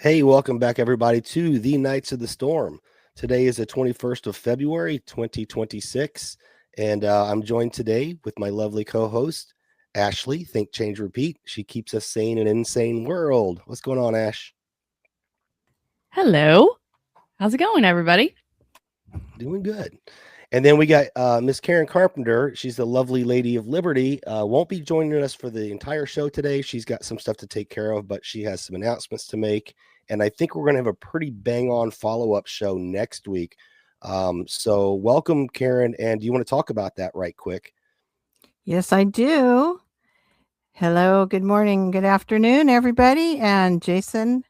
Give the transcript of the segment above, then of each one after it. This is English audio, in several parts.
Hey, welcome back, everybody, to the Knights of the Storm. Today is the 21st of February, 2026, and I'm joined today with my lovely co-host, Ashley. Think, Change, Repeat. She keeps us sane in an insane world. What's going on, Ash? Hello. How's it going, everybody? Doing good. And then we got Miss Karen Carpenter. She's the lovely Lady of Liberty. Won't be joining us for the entire show today. She's got some stuff to take care of, but she has some announcements to make. And I think we're going to have a pretty bang on follow up show next week. So welcome, Karen. And do you want to talk about that right quick? Yes, I do. Hello, good morning, good afternoon, everybody. And Jason,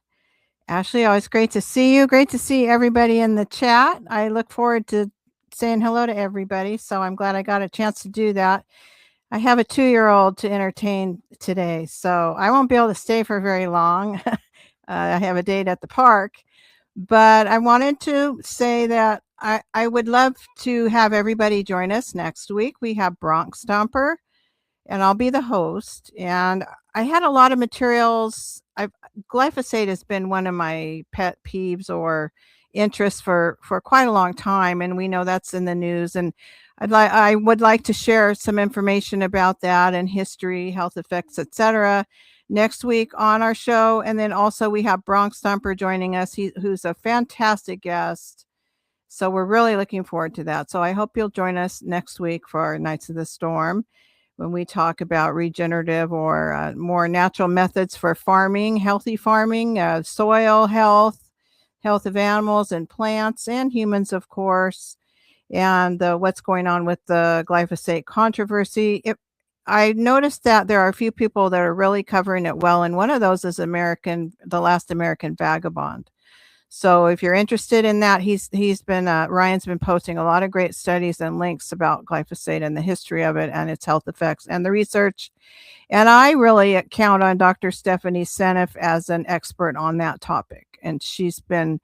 Ashley, always great to see you. Great to see everybody in the chat. I look forward to saying hello to everybody. So I'm glad I got a chance to do that. I have a 2-year-old to entertain today, so I won't be able to stay for very long. I have a date at the park, but I wanted to say that I would love to have everybody join us next week. We have Bronx Stomper, and I'll be the host. And I had a lot of materials. Glyphosate has been one of my pet peeves or interests for quite a long time, and we know that's in the news. And I would like to share some information about that and history, health effects, etc. next week on our show. And then also we have Bronx Stomper joining us, who's a fantastic guest. So we're really looking forward to that. So I hope you'll join us next week for our Knights of the Storm, when we talk about regenerative or more natural methods for farming, healthy farming, soil health of animals and plants and humans, of course, and what's going on with the glyphosate controversy. I noticed that there are a few people that are really covering it well, and one of those is The Last American Vagabond. So if you're interested in that, Ryan's been posting a lot of great studies and links about glyphosate and the history of it and its health effects and the research. And I really count on Dr. Stephanie Seneff as an expert on that topic. And she's been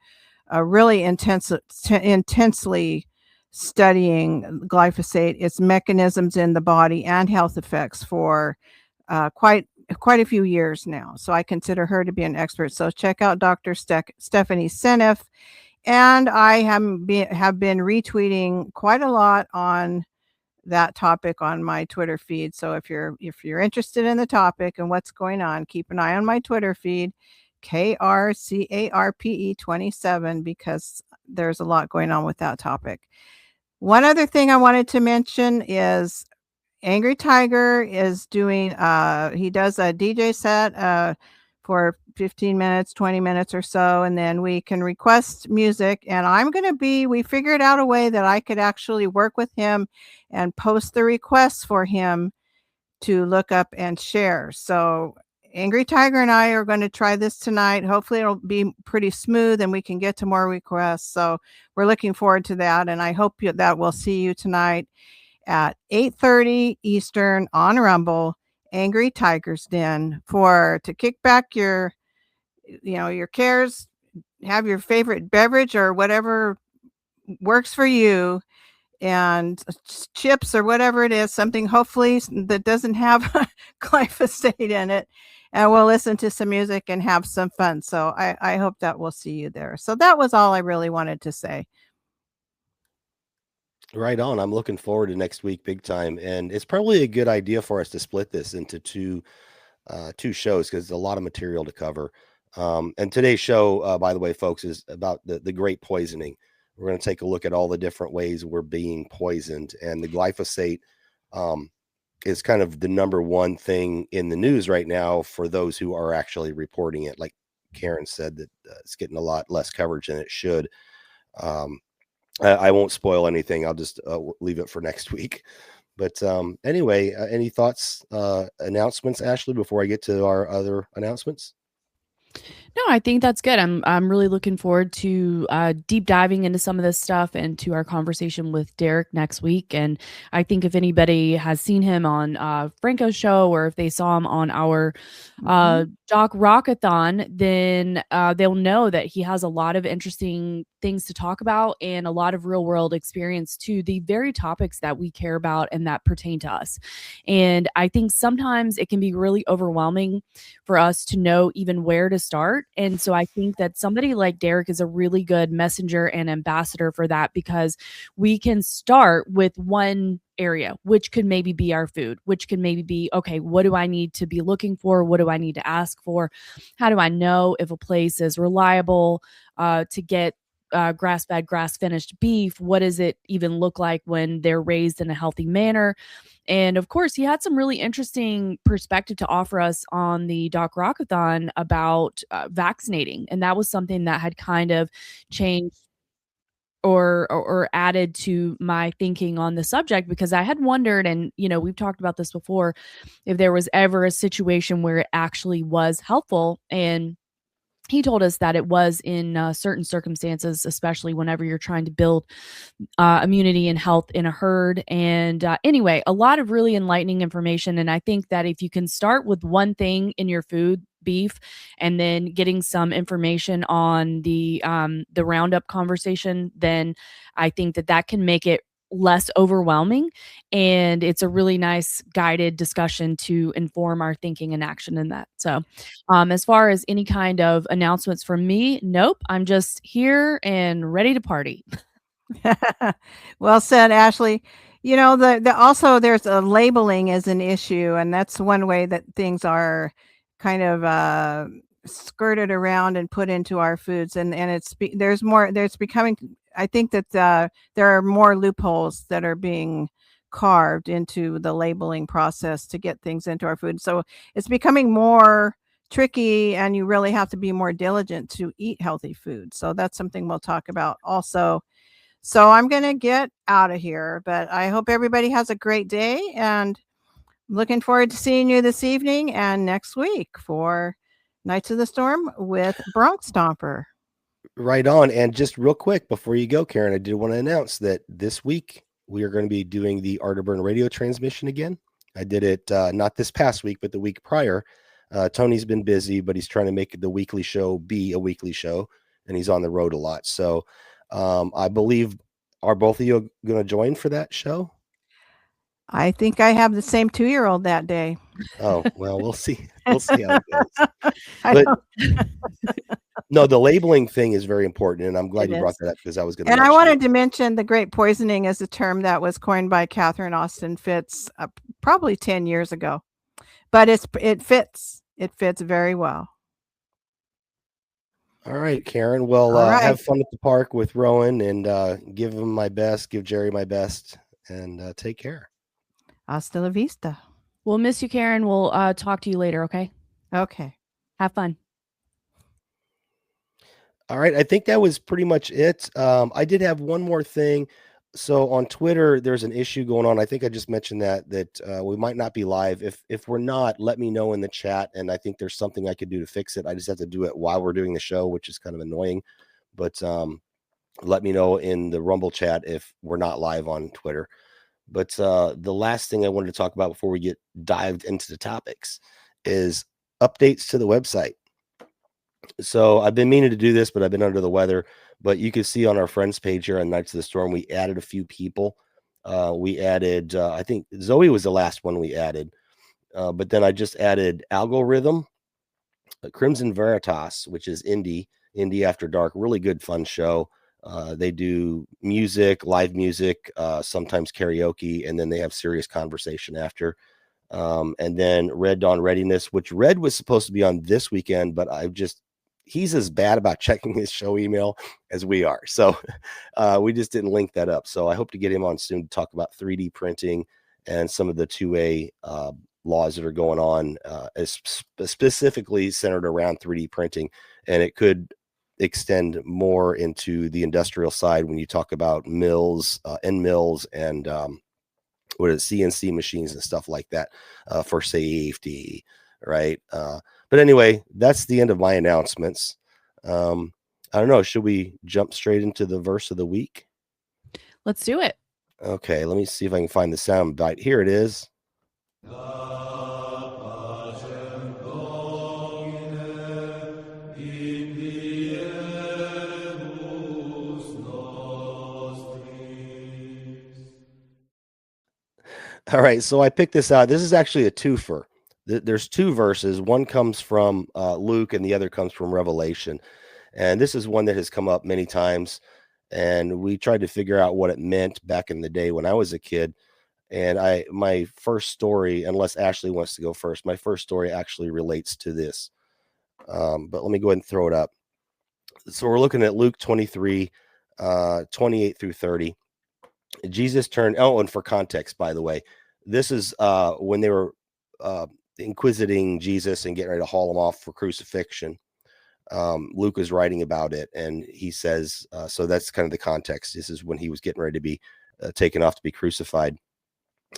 really intensely studying glyphosate, its mechanisms in the body and health effects for quite a few years now. So I consider her to be an expert. So check out Dr. Stephanie Seneff. And I have been retweeting quite a lot on that topic on my Twitter feed. So if you're interested in the topic and what's going on, keep an eye on my Twitter feed, KRCARPE 27, because there's a lot going on with that topic. One other thing I wanted to mention is Angry Tiger is doing, he does a DJ set for 15 minutes, 20 minutes or so, and then we can request music. And we figured out a way that I could actually work with him and post the requests for him to look up and share. So Angry Tiger and I are going to try this tonight. Hopefully it'll be pretty smooth and we can get to more requests. So we're looking forward to that. And I hope that we'll see you tonight at 8:30 Eastern on Rumble, Angry Tiger's Den, to kick back your cares, have your favorite beverage or whatever works for you, and chips or whatever it is, something hopefully that doesn't have glyphosate in it, and we'll listen to some music and have some fun. So I hope that we'll see you there. So that was all I really wanted to say. Right on. I'm looking forward to next week big time. And it's probably a good idea for us to split this into two shows, because there's a lot of material to cover. And today's show, by the way, folks, is about the great poisoning. We're going to take a look at all the different ways we're being poisoned. And the glyphosate is kind of the number one thing in the news right now for those who are actually reporting it. Like Karen said, that it's getting a lot less coverage than it should. I won't spoil anything. I'll just leave it for next week. But anyway, any thoughts, announcements, Ashley, before I get to our other announcements? No, I think that's good. I'm really looking forward to deep diving into some of this stuff and to our conversation with Derek next week. And I think if anybody has seen him on Franco's show, or if they saw him on our Doc Rockathon, then they'll know that he has a lot of interesting things to talk about and a lot of real world experience to the very topics that we care about and that pertain to us. And I think sometimes it can be really overwhelming for us to know even where to start start. And so I think that somebody like Derek is a really good messenger and ambassador for that, because we can start with one area, which could maybe be our food, which can maybe be, okay, what do I need to be looking for? What do I need to ask for? How do I know if a place is reliable to get grass fed, grass finished beef? What does it even look like when they're raised in a healthy manner? And of course, he had some really interesting perspective to offer us on the Doc Rockathon about vaccinating. And that was something that had kind of changed or added to my thinking on the subject, because I had wondered, and we've talked about this before, if there was ever a situation where it actually was helpful. And he told us that it was in certain circumstances, especially whenever you're trying to build immunity and health in a herd. And anyway, a lot of really enlightening information. And I think that if you can start with one thing in your food, beef, and then getting some information on the roundup conversation, then I think that that can make it less overwhelming, and it's a really nice guided discussion to inform our thinking and action in that. So as far as any kind of announcements from me, nope, I'm just here and ready to party. Well said, Ashley. The also there's a labeling is an issue, and that's one way that things are kind of skirted around and put into our foods, and there's becoming, I think that there are more loopholes that are being carved into the labeling process to get things into our food. So it's becoming more tricky, and you really have to be more diligent to eat healthy food. So that's something we'll talk about also. So I'm going to get out of here, but I hope everybody has a great day, and looking forward to seeing you this evening and next week for Knights of the Storm with Bronx Stomper. Right on. And just real quick before you go, Karen, I did want to announce that this week we are going to be doing the Art of Burn radio transmission again. I did it not this past week, but the week prior. Tony's been busy, but he's trying to make the weekly show be a weekly show, and he's on the road a lot. So I believe, are both of you going to join for that show? I think I have the same 2-year-old that day. Oh, well, we'll see. We'll see how it goes. But no, the labeling thing is very important, and I'm glad you brought that up, because I was going to. And I wanted to mention the Great Poisoning is a term that was coined by Catherine Austin Fitts probably 10 years ago, but it fits. It fits very well. All right, Karen. Well, have fun at the park with Rowan, and give him my best, give Jerry my best, and take care. Hasta la vista. We'll miss you, Karen. We'll talk to you later, okay? Okay. Have fun. All right. I think that was pretty much it. I did have one more thing. So on Twitter, there's an issue going on. I think I just mentioned that we might not be live. If we're not, let me know in the chat. And I think there's something I could do to fix it. I just have to do it while we're doing the show, which is kind of annoying. But let me know in the Rumble chat if we're not live on Twitter. But the last thing I wanted to talk about before we get dived into the topics is updates to the website. So I've been meaning to do this, but I've been under the weather. But you can see on our friends page here on Knights of the Storm, we added a few people. We added, I think Zoe was the last one we added. But then I just added Algorithm, Crimson Veritas, which is Indie After Dark. Really good, fun show. They do music, live music, sometimes karaoke, and then they have serious conversation after. And then Red Dawn Readiness, which Red was supposed to be on this weekend, but he's as bad about checking his show email as we are. So we just didn't link that up. So I hope to get him on soon to talk about 3D printing and some of the 2A laws that are going on, specifically centered around 3D printing. And it could extend more into the industrial side when you talk about mills, end mills, and CNC machines and stuff like that for safety, right? But anyway, that's the end of my announcements. I don't know. Should we jump straight into the verse of the week? Let's do it. Okay, let me see if I can find the sound bite. Here it is. All right, so I picked this out. This is actually a twofer. There's two verses. One comes from Luke and the other comes from Revelation. And this is one that has come up many times. And we tried to figure out what it meant back in the day when I was a kid. And my first story, unless Ashley wants to go first, my first story actually relates to this. But let me go ahead and throw it up. So we're looking at Luke 23, 28 through 30. Jesus turned, oh, and for context, by the way, this is when they were inquisiting Jesus and getting ready to haul him off for crucifixion. Luke is writing about it, and he says, so that's kind of the context. This is when he was getting ready to be taken off to be crucified.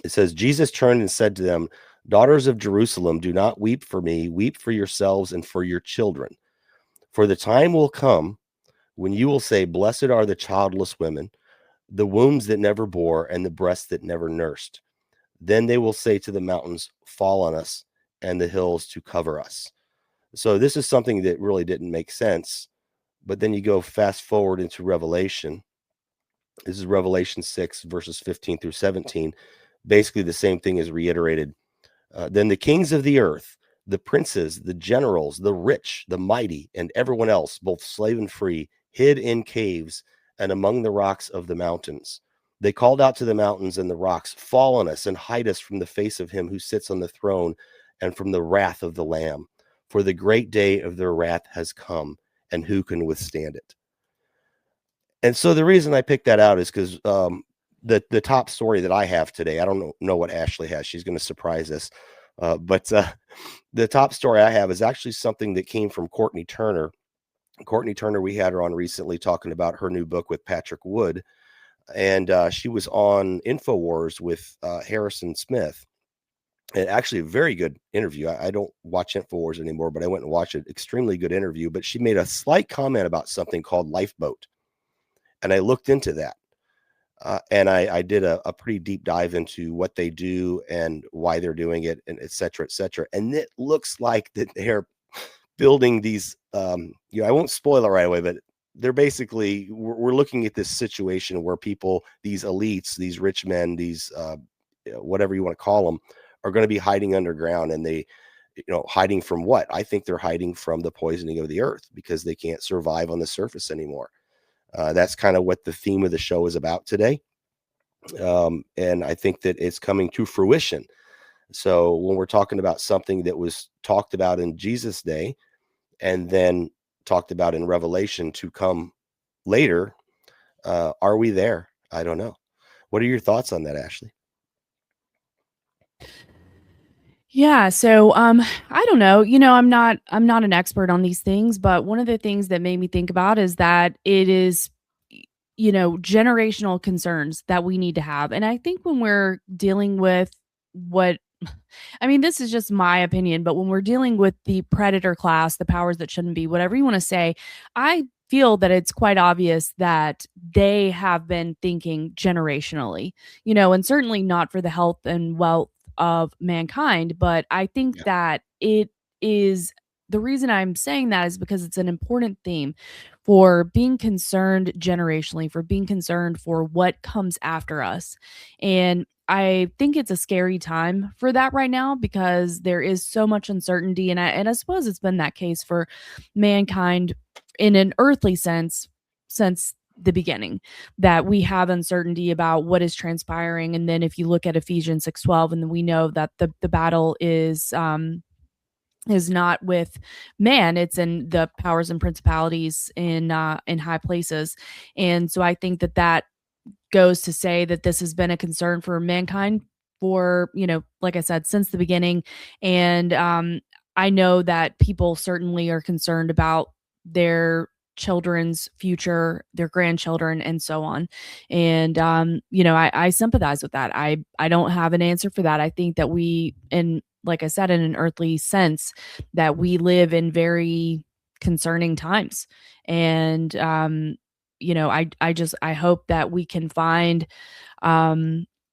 It says, Jesus turned and said to them, "Daughters of Jerusalem, do not weep for me, weep for yourselves and for your children. For the time will come when you will say, blessed are the childless women, the wombs that never bore, and the breasts that never nursed. Then they will say to the mountains, fall on us, and the hills to cover us." So this is something that really didn't make sense. But then you go fast forward into Revelation. This is Revelation 6, verses 15 through 17. Basically, the same thing is reiterated. Then the kings of the earth, the princes, the generals, the rich, the mighty, and everyone else, both slave and free, hid in caves and among the rocks of the mountains. They called out to the mountains and the rocks, fall on us and hide us from the face of him who sits on the throne and from the wrath of the Lamb. For the great day of their wrath has come, and who can withstand it? And so the reason I picked that out is because the top story that I have today, I don't know what Ashley has. She's going to surprise us. But the top story I have is actually something that came from Courtney Turner. Courtney Turner, we had her on recently talking about her new book with Patrick Wood. And she was on InfoWars with Harrison Smith. And actually a very good interview. I don't watch InfoWars anymore, but I went and watched it. Extremely good interview. But she made a slight comment about something called Lifeboat. And I looked into that. And I did a pretty deep dive into what they do and why they're doing it, and et cetera, et cetera. And it looks like that they're building these, I won't spoil it right away, but they're basically, we're looking at this situation where people, these elites, these rich men, these, whatever you want to call them, are going to be hiding underground. And they, hiding from what? I think they're hiding from the poisoning of the earth because they can't survive on the surface anymore. That's kind of what the theme of the show is about today. And I think that it's coming to fruition. So when we're talking about something that was talked about in Jesus' day and then talked about in Revelation to come later, are we there? I don't know. What are your thoughts on that, Ashley? Yeah, so I don't know. I'm not an expert on these things, but one of the things that made me think about is that it is generational concerns that we need to have. And I think when we're dealing with this is just my opinion, but when we're dealing with the predator class, the powers that shouldn't be, whatever you want to say, I feel that it's quite obvious that they have been thinking generationally, and certainly not for the health and wealth of mankind. But I think that it is, the reason I'm saying that is because it's an important theme for being concerned generationally, for being concerned for what comes after us. And I think it's a scary time for that right now because there is so much uncertainty. And I suppose it's been that case for mankind in an earthly sense since the beginning, that we have uncertainty about what is transpiring. And then if you look at Ephesians 6:12, and then we know that the battle is not with man, it's in the powers and principalities in high places. And so I think that goes to say that this has been a concern for mankind for, like I said, since the beginning. And I know that people certainly are concerned about their children's future, their grandchildren, and so on. And I sympathize with that. I don't have an answer for that. I think that we, and like I said, in an earthly sense, that we live in very concerning times. And I hope that we can find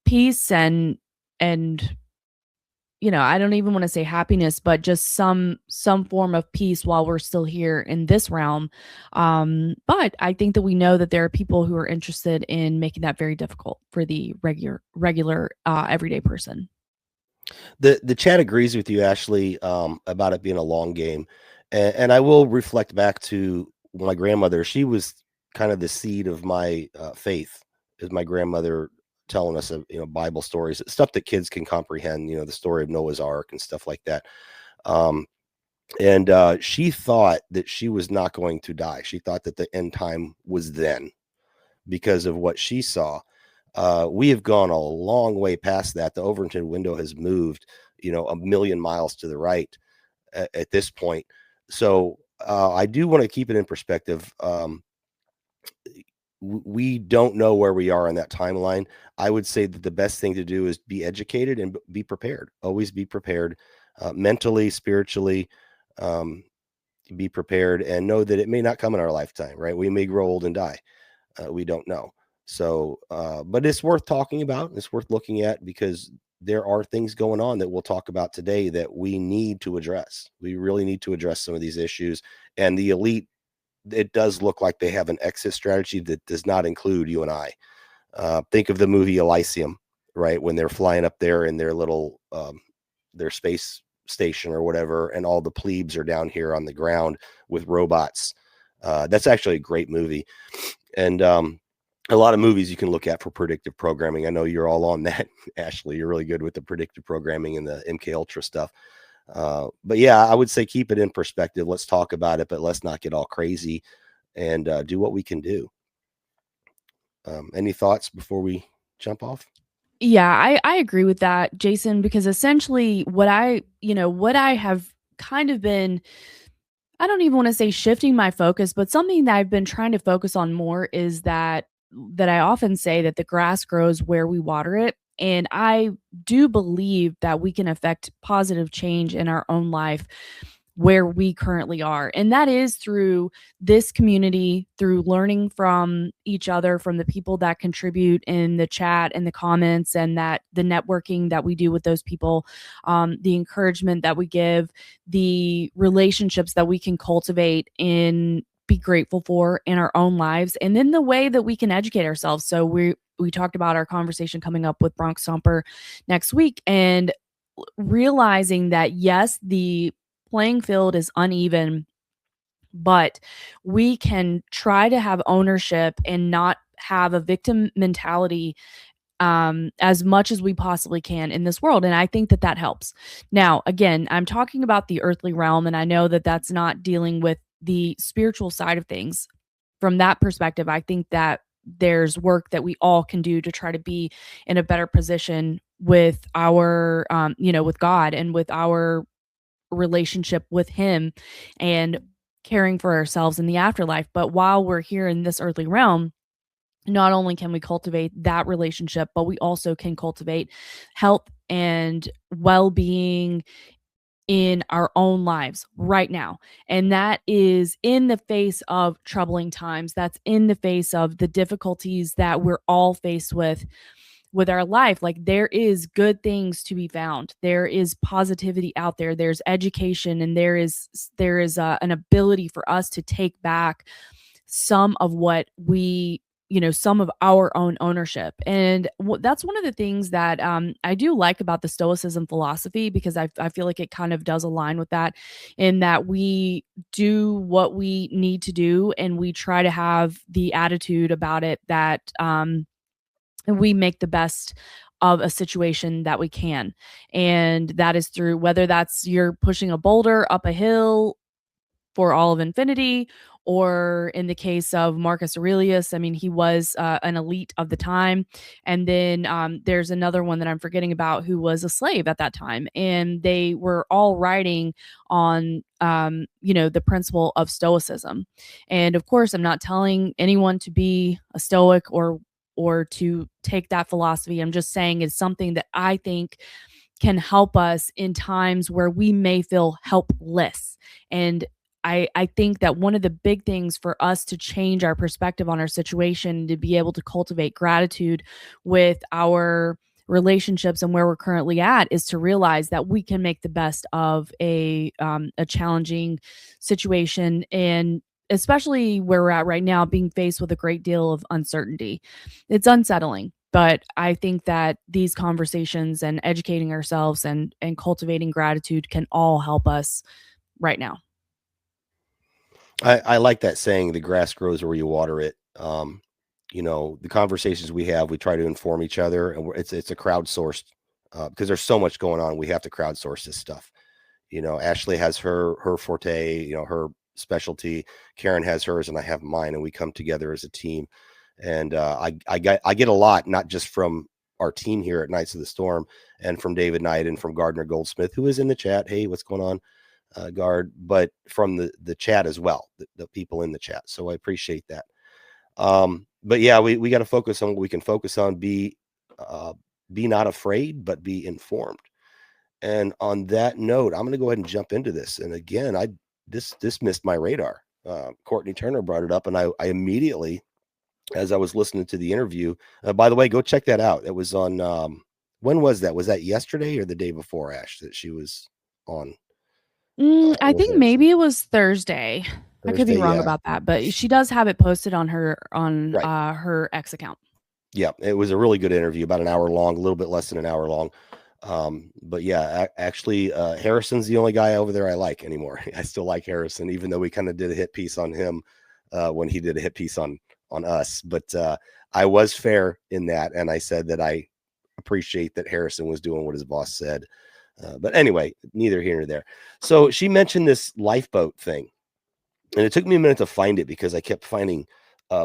peace and I don't even want to say happiness, but just some form of peace while we're still here in this realm. But I think that we know that there are people who are interested in making that very difficult for the regular everyday person. The chat agrees with you, Ashley, about it being a long game, and I will reflect back to my grandmother. She was kind of the seed of my faith, is my grandmother telling us, Bible stories, stuff that kids can comprehend. The story of Noah's Ark and stuff like that. Um, and she thought that she was not going to die. She thought that the end time was then because of what she saw. We have gone a long way past that. The Overton window has moved, a million miles to the right at this point. So I do want to keep it in perspective. We don't know where we are on that timeline. I would say that the best thing to do is be educated and be prepared. Always be prepared, mentally, spiritually. Be prepared and know that it may not come in our lifetime, right? We may grow old and die. We don't know. So, but it's worth talking about. It's worth looking at because there are things going on that we'll talk about today that we need to address. We really need to address some of these issues. And the elite, it does look like they have an exit strategy that does not include you and I. Think of the movie Elysium, right? When they're flying up there in their little, their space station or whatever, and all the plebes are down here on the ground with robots. That's actually a great movie. And a lot of movies you can look at for predictive programming. I know you're all on that, Ashley. You're really good with the predictive programming and the MK Ultra stuff. But yeah, I would say keep it in perspective. Let's talk about it, but let's not get all crazy and do what we can do. Any thoughts before we jump off? Yeah, I agree with that, Jason, because essentially what I have kind of been, I don't even want to say shifting my focus, but something that I've been trying to focus on more is that I often say that the grass grows where we water it. And I do believe that we can affect positive change in our own life where we currently are. And that is through this community, through learning from each other, from the people that contribute in the chat and the comments, and that the networking that we do with those people, the encouragement that we give, the relationships that we can cultivate and be grateful for in our own lives, and then the way that we can educate ourselves. So we talked about our conversation coming up with Bronx Stomper next week, and realizing that yes, the playing field is uneven, but we can try to have ownership and not have a victim mentality as much as we possibly can in this world. And I think that that helps. Now, again, I'm talking about the earthly realm, and I know that that's not dealing with the spiritual side of things. From that perspective, I think that there's work that we all can do to try to be in a better position with our, with God and with our relationship with Him and caring for ourselves in the afterlife. But while we're here in this earthly realm, not only can we cultivate that relationship, but we also can cultivate health and well-being in our own lives right now. And that is in the face of troubling times. That's in the face of the difficulties that we're all faced with our life. Like, there is good things to be found. There is positivity out there. There's education, and there is an ability for us to take back some of what we, some of our own ownership. And that's one of the things that I do like about the Stoicism philosophy, because I feel like it kind of does align with that, in that we do what we need to do, and we try to have the attitude about it that we make the best of a situation that we can. And that is through, whether that's you're pushing a boulder up a hill for all of infinity, or in the case of Marcus Aurelius, I mean, he was an elite of the time. And then there's another one that I'm forgetting about, who was a slave at that time. And they were all writing on, the principle of Stoicism. And of course, I'm not telling anyone to be a Stoic or to take that philosophy. I'm just saying it's something that I think can help us in times where we may feel helpless. And I think that one of the big things for us to change our perspective on our situation, to be able to cultivate gratitude with our relationships and where we're currently at, is to realize that we can make the best of a challenging situation, and especially where we're at right now, being faced with a great deal of uncertainty. It's unsettling. But I think that these conversations and educating ourselves and cultivating gratitude can all help us right now. I like that saying, the grass grows where you water it. The conversations we have, we try to inform each other, and it's a crowdsourced, because there's so much going on. We have to crowdsource this stuff. Ashley has her forte, her specialty. Karen has hers, and I have mine, and we come together as a team. And I get a lot, not just from our team here at Knights of the Storm, and from David Knight and from Gardner Goldsmith, who is in the chat. Hey, what's going on, Guard? But from the chat as well, the people in the chat. So I appreciate that. But yeah, we got to focus on what we can focus on. Be not afraid, but be informed. And on that note, I'm going to go ahead and jump into this. And again, this missed my radar. Courtney Turner brought it up, and I immediately, as I was listening to the interview, by the way, go check that out. It was on, when was that? Was that yesterday or the day before, Ash, that she was on? I think maybe it was Thursday. I could be wrong about that, but she does have it posted on her X account. Yeah, it was a really good interview, about an hour long, a little bit less than an hour long. But yeah, actually, Harrison's the only guy over there I like anymore. I still like Harrison, even though we kind of did a hit piece on him when he did a hit piece on us. But I was fair in that, and I said that I appreciate that Harrison was doing what his boss said. But anyway, neither here nor there. So she mentioned this lifeboat thing, and it took me a minute to find it because I kept finding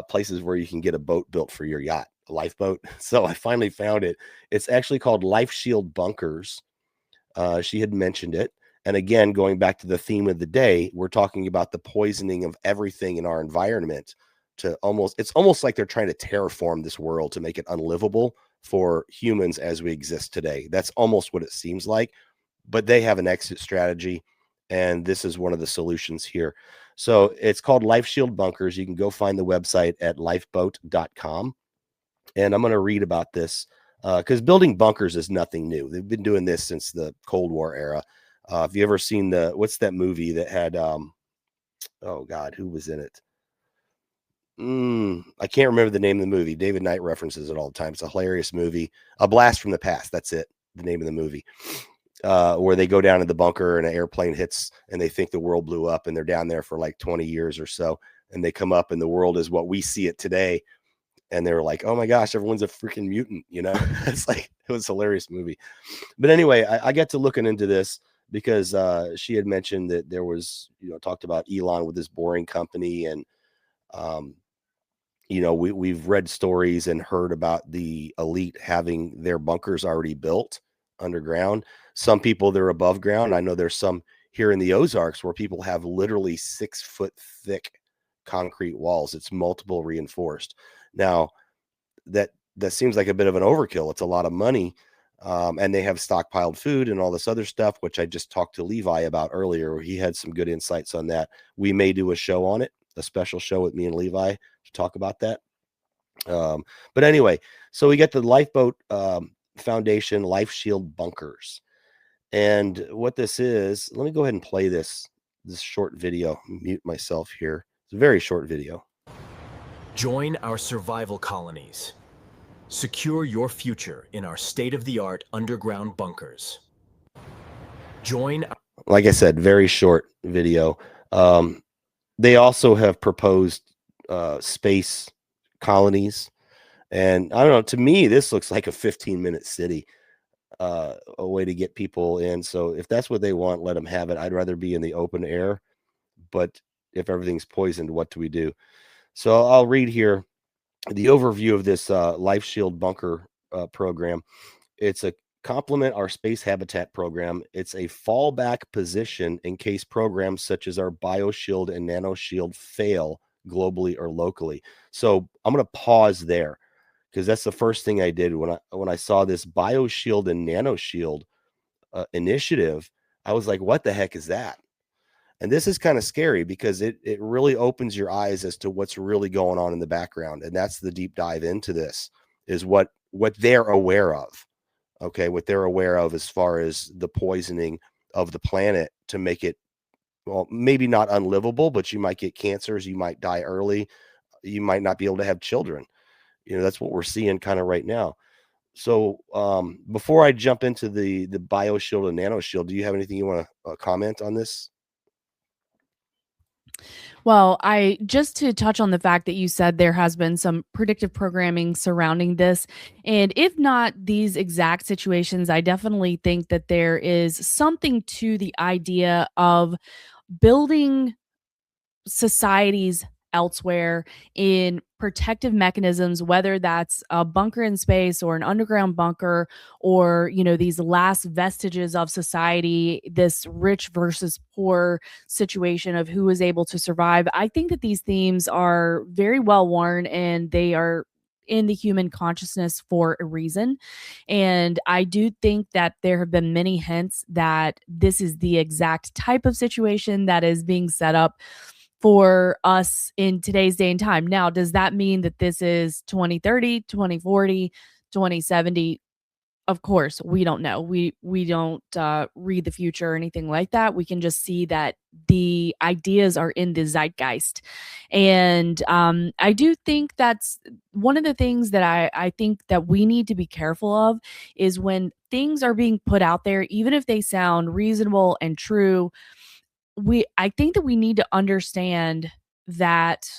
places where you can get a boat built for your yacht, a lifeboat. So I finally found it. It's actually called Life Shield Bunkers. She had mentioned it. And again, going back to the theme of the day, we're talking about the poisoning of everything in our environment it's almost like they're trying to terraform this world to make it unlivable for humans as we exist today. That's almost what it seems like, but they have an exit strategy, and this is one of the solutions here. So it's called Life Shield Bunkers. You can go find the website at lifeboat.com. And I'm going to read about this because building bunkers is nothing new. They've been doing this since the Cold War era. Have you ever seen what's that movie that had, oh God, who was in it? I can't remember the name of the movie. David Knight references it all the time. It's a hilarious movie. A Blast from the Past. That's it. The name of the movie. Where they go down in the bunker and an airplane hits and they think the world blew up, and they're down there for like 20 years or so. And they come up and the world is what we see it today. And they were like, oh my gosh, everyone's a freaking mutant. It's like, it was a hilarious movie. But anyway, I got to looking into this because she had mentioned that there was, talked about Elon with this Boring Company. And, we've read stories and heard about the elite having their bunkers already built underground. Some people, they're above ground. I know there's some here in the Ozarks where people have literally 6 foot thick concrete walls. It's multiple reinforced. Now that seems like a bit of an overkill. It's a lot of money. And they have stockpiled food and all this other stuff, which I just talked to Levi about earlier. He had some good insights on that. We may do a show on it, a special show with me and Levi to talk about that. But anyway, so we get the Lifeboat Foundation Life Shield Bunkers. And what this is, let me go ahead and play this short video. Mute myself here. It's a very short video. Join our survival colonies. Secure your future in our state-of-the-art underground bunkers. Like I said, very short video. They also have proposed space colonies. And I don't know, to me, this looks like a 15-minute city, a way to get people in. So if that's what they want, let them have it. I'd rather be in the open air. But if everything's poisoned, what do we do? So I'll read here the overview of this Life Shield Bunker program. It's a complement our space habitat program. It's a fallback position in case programs such as our BioShield and NanoShield fail globally or locally. So I'm going to pause there because that's the first thing I did when I saw this BioShield and NanoShield initiative. I was like, what the heck is that? And this is kind of scary because it really opens your eyes as to what's really going on in the background. And that's the deep dive into this, is what they're aware of. Okay, what they're aware of as far as the poisoning of the planet to make it, well, maybe not unlivable, but you might get cancers, you might die early, you might not be able to have children. That's what we're seeing kind of right now. So before I jump into the BioShield and NanoShield, do you have anything you want to comment on this? Well, I just to touch on the fact that you said there has been some predictive programming surrounding this. And if not these exact situations, I definitely think that there is something to the idea of building societies elsewhere in protective mechanisms, whether that's a bunker in space or an underground bunker, or these last vestiges of society, this rich versus poor situation of who is able to survive. I think that these themes are very well worn, and they are in the human consciousness for a reason. And I do think that there have been many hints that this is the exact type of situation that is being set up for us in today's day and time. Now, does that mean that this is 2030, 2040, 2070? Of course, we don't know. We don't read the future or anything like that. We can just see that the ideas are in the zeitgeist. And I do think that's one of the things that I think that we need to be careful of is when things are being put out there, even if they sound reasonable and true, I think that we need to understand that,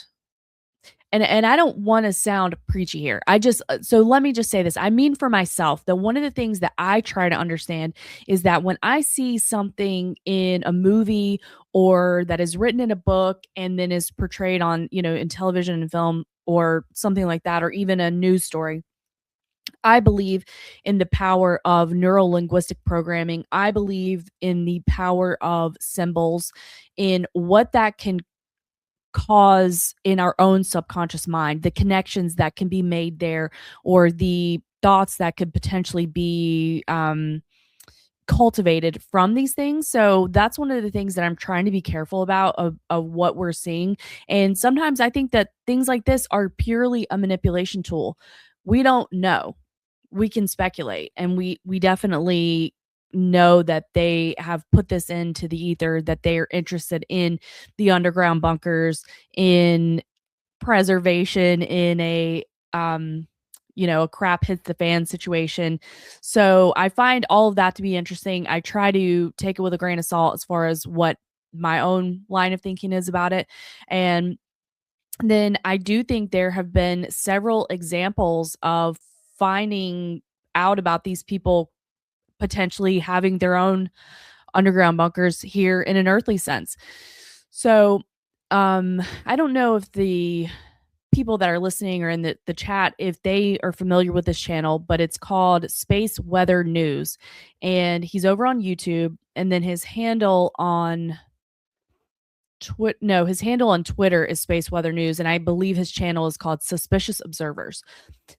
and I don't want to sound preachy here. So let me just say this. I mean, for myself, that one of the things that I try to understand is that when I see something in a movie or that is written in a book and then is portrayed on, in television and film or something like that, or even a news story, I believe in the power of neuro linguistic programming. I believe in the power of symbols, in what that can cause in our own subconscious mind, the connections that can be made there, or the thoughts that could potentially be cultivated from these things. So that's one of the things that I'm trying to be careful about of what we're seeing. And sometimes I think that things like this are purely a manipulation tool. We don't know. We can speculate, and we definitely know that they have put this into the ether, that they are interested in the underground bunkers, in preservation, in a crap hits the fan situation. So I find all of that to be interesting. I try to take it with a grain of salt as far as what my own line of thinking is about it. And then I do think there have been several examples of finding out about these people potentially having their own underground bunkers here in an earthly sense. So I don't know if the people that are listening or in the chat, if they are familiar with this channel, but it's called Space Weather News. And he's over on YouTube, and then his handle on his handle on Twitter is Space Weather News, and I believe his channel is called Suspicious Observers.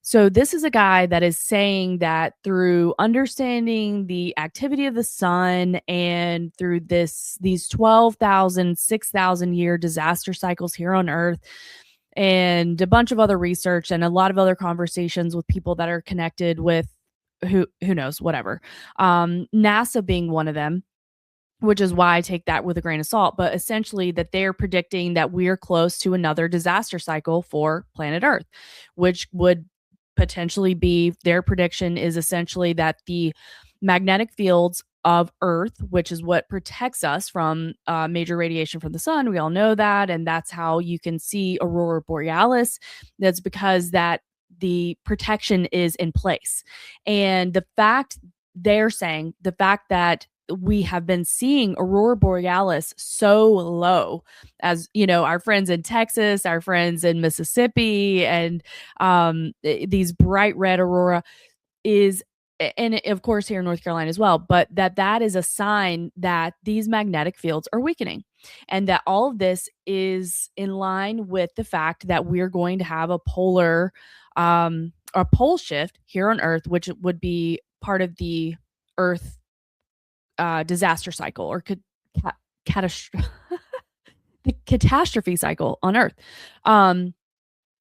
So this is a guy that is saying that through understanding the activity of the sun and through these 12,000, 6,000 year disaster cycles here on Earth, and a bunch of other research and a lot of other conversations with people that are connected with who knows, whatever. NASA being one of them, which is why I take that with a grain of salt, but essentially that they're predicting that we're close to another disaster cycle for planet Earth, which would potentially be, their prediction is essentially that the magnetic fields of Earth, which is what protects us from major radiation from the sun. We all know that. And that's how you can see aurora borealis. That's because that the protection is in place. And the fact that we have been seeing aurora borealis so low, as our friends in Texas, our friends in Mississippi, and these bright red aurora is, and of course here in North Carolina as well, but that is a sign that these magnetic fields are weakening, and that all of this is in line with the fact that we're going to have a pole shift here on Earth, which would be part of the Earth disaster cycle, or the catastrophe cycle on Earth. And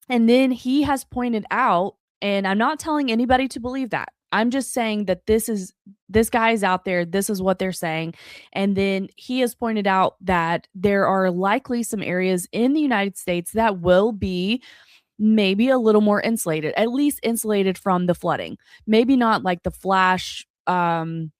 then he has pointed out, and I'm not telling anybody to believe that. I'm just saying that this guy is out there. This is what they're saying. And then he has pointed out that there are likely some areas in the United States that will be maybe a little more insulated, at least insulated from the flooding. Maybe not like the flash, like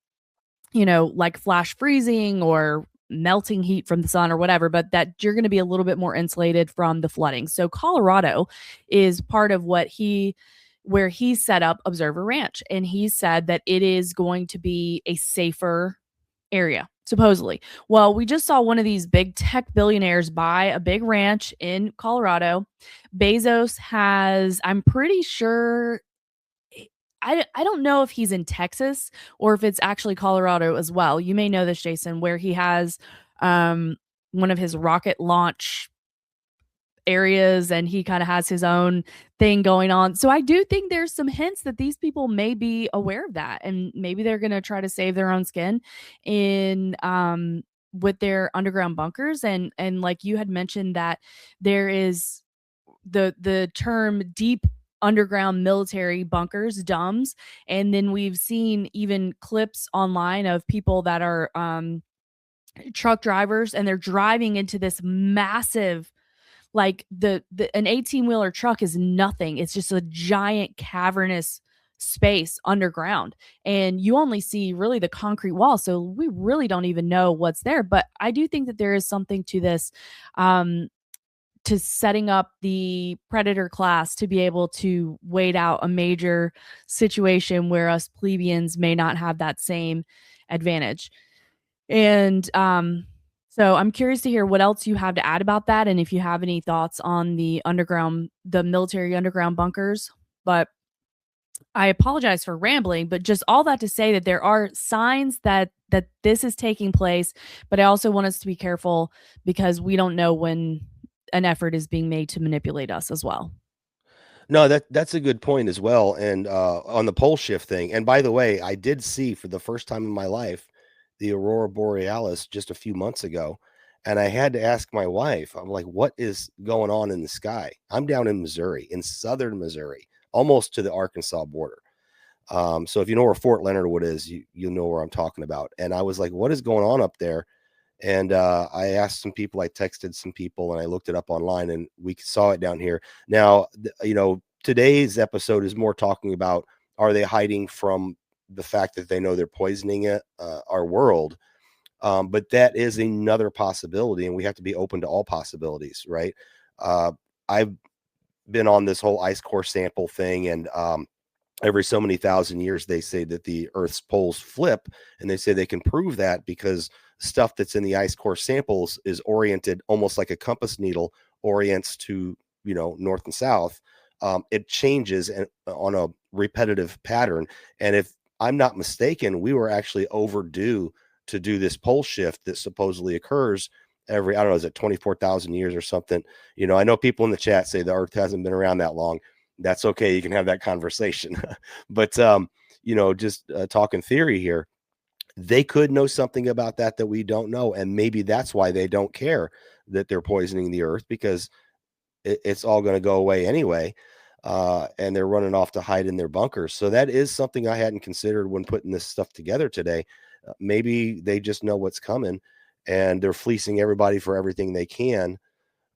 flash freezing or melting heat from the sun or whatever, but that you're going to be a little bit more insulated from the flooding. So Colorado is part of where he set up Observer Ranch, and he said that it is going to be a safer area, supposedly. Well, we just saw one of these big tech billionaires buy a big ranch in Colorado. Bezos has, I'm pretty sure, I don't know if he's in Texas or if it's actually Colorado as well. You may know this, Jason, where he has one of his rocket launch areas, and he kind of has his own thing going on. So I do think there's some hints that these people may be aware of that, and maybe they're going to try to save their own skin in with their underground bunkers. And like you had mentioned, that there is the term deep underground military bunkers, DUMBs, and then we've seen even clips online of people that are truck drivers, and they're driving into this massive, like an 18-wheeler truck is nothing. It's just a giant cavernous space underground, and you only see really the concrete wall, so we really don't even know what's there. But I do think that there is something to this, to setting up the predator class to be able to wait out a major situation where us plebeians may not have that same advantage. And so I'm curious to hear what else you have to add about that, and if you have any thoughts on the military underground bunkers. But I apologize for rambling, but just all that to say that there are signs that this is taking place, but I also want us to be careful because we don't know when an effort is being made to manipulate us as well. No, that's a good point as well. And on the pole shift thing, and by the way, I did see for the first time in my life the aurora borealis just a few months ago, and I had to ask my wife, I'm like, what is going on in the sky? I'm down in Missouri, in southern Missouri, almost to the Arkansas border. So if you know where Fort Leonard Wood is, you know where I'm talking about. And I was like, what is going on up there? And I asked some people, I texted some people, and I looked it up online, and we saw it down here. Now, today's episode is more talking about, are they hiding from the fact that they know they're poisoning our world? But that is another possibility, and we have to be open to all possibilities, right? I've been on this whole ice core sample thing, and every so many thousand years, they say that the Earth's poles flip, and they say they can prove that because stuff that's in the ice core samples is oriented almost like a compass needle orients to, north and south. It changes on a repetitive pattern. And if I'm not mistaken, we were actually overdue to do this pole shift that supposedly occurs every, I don't know, is it 24,000 years or something? I know people in the chat say the Earth hasn't been around that long. That's okay. You can have that conversation. But, just talking theory here, they could know something about that we don't know. And maybe that's why they don't care that they're poisoning the Earth, because it's all going to go away anyway. And they're running off to hide in their bunkers. So that is something I hadn't considered when putting this stuff together today. Maybe they just know what's coming, and they're fleecing everybody for everything they can,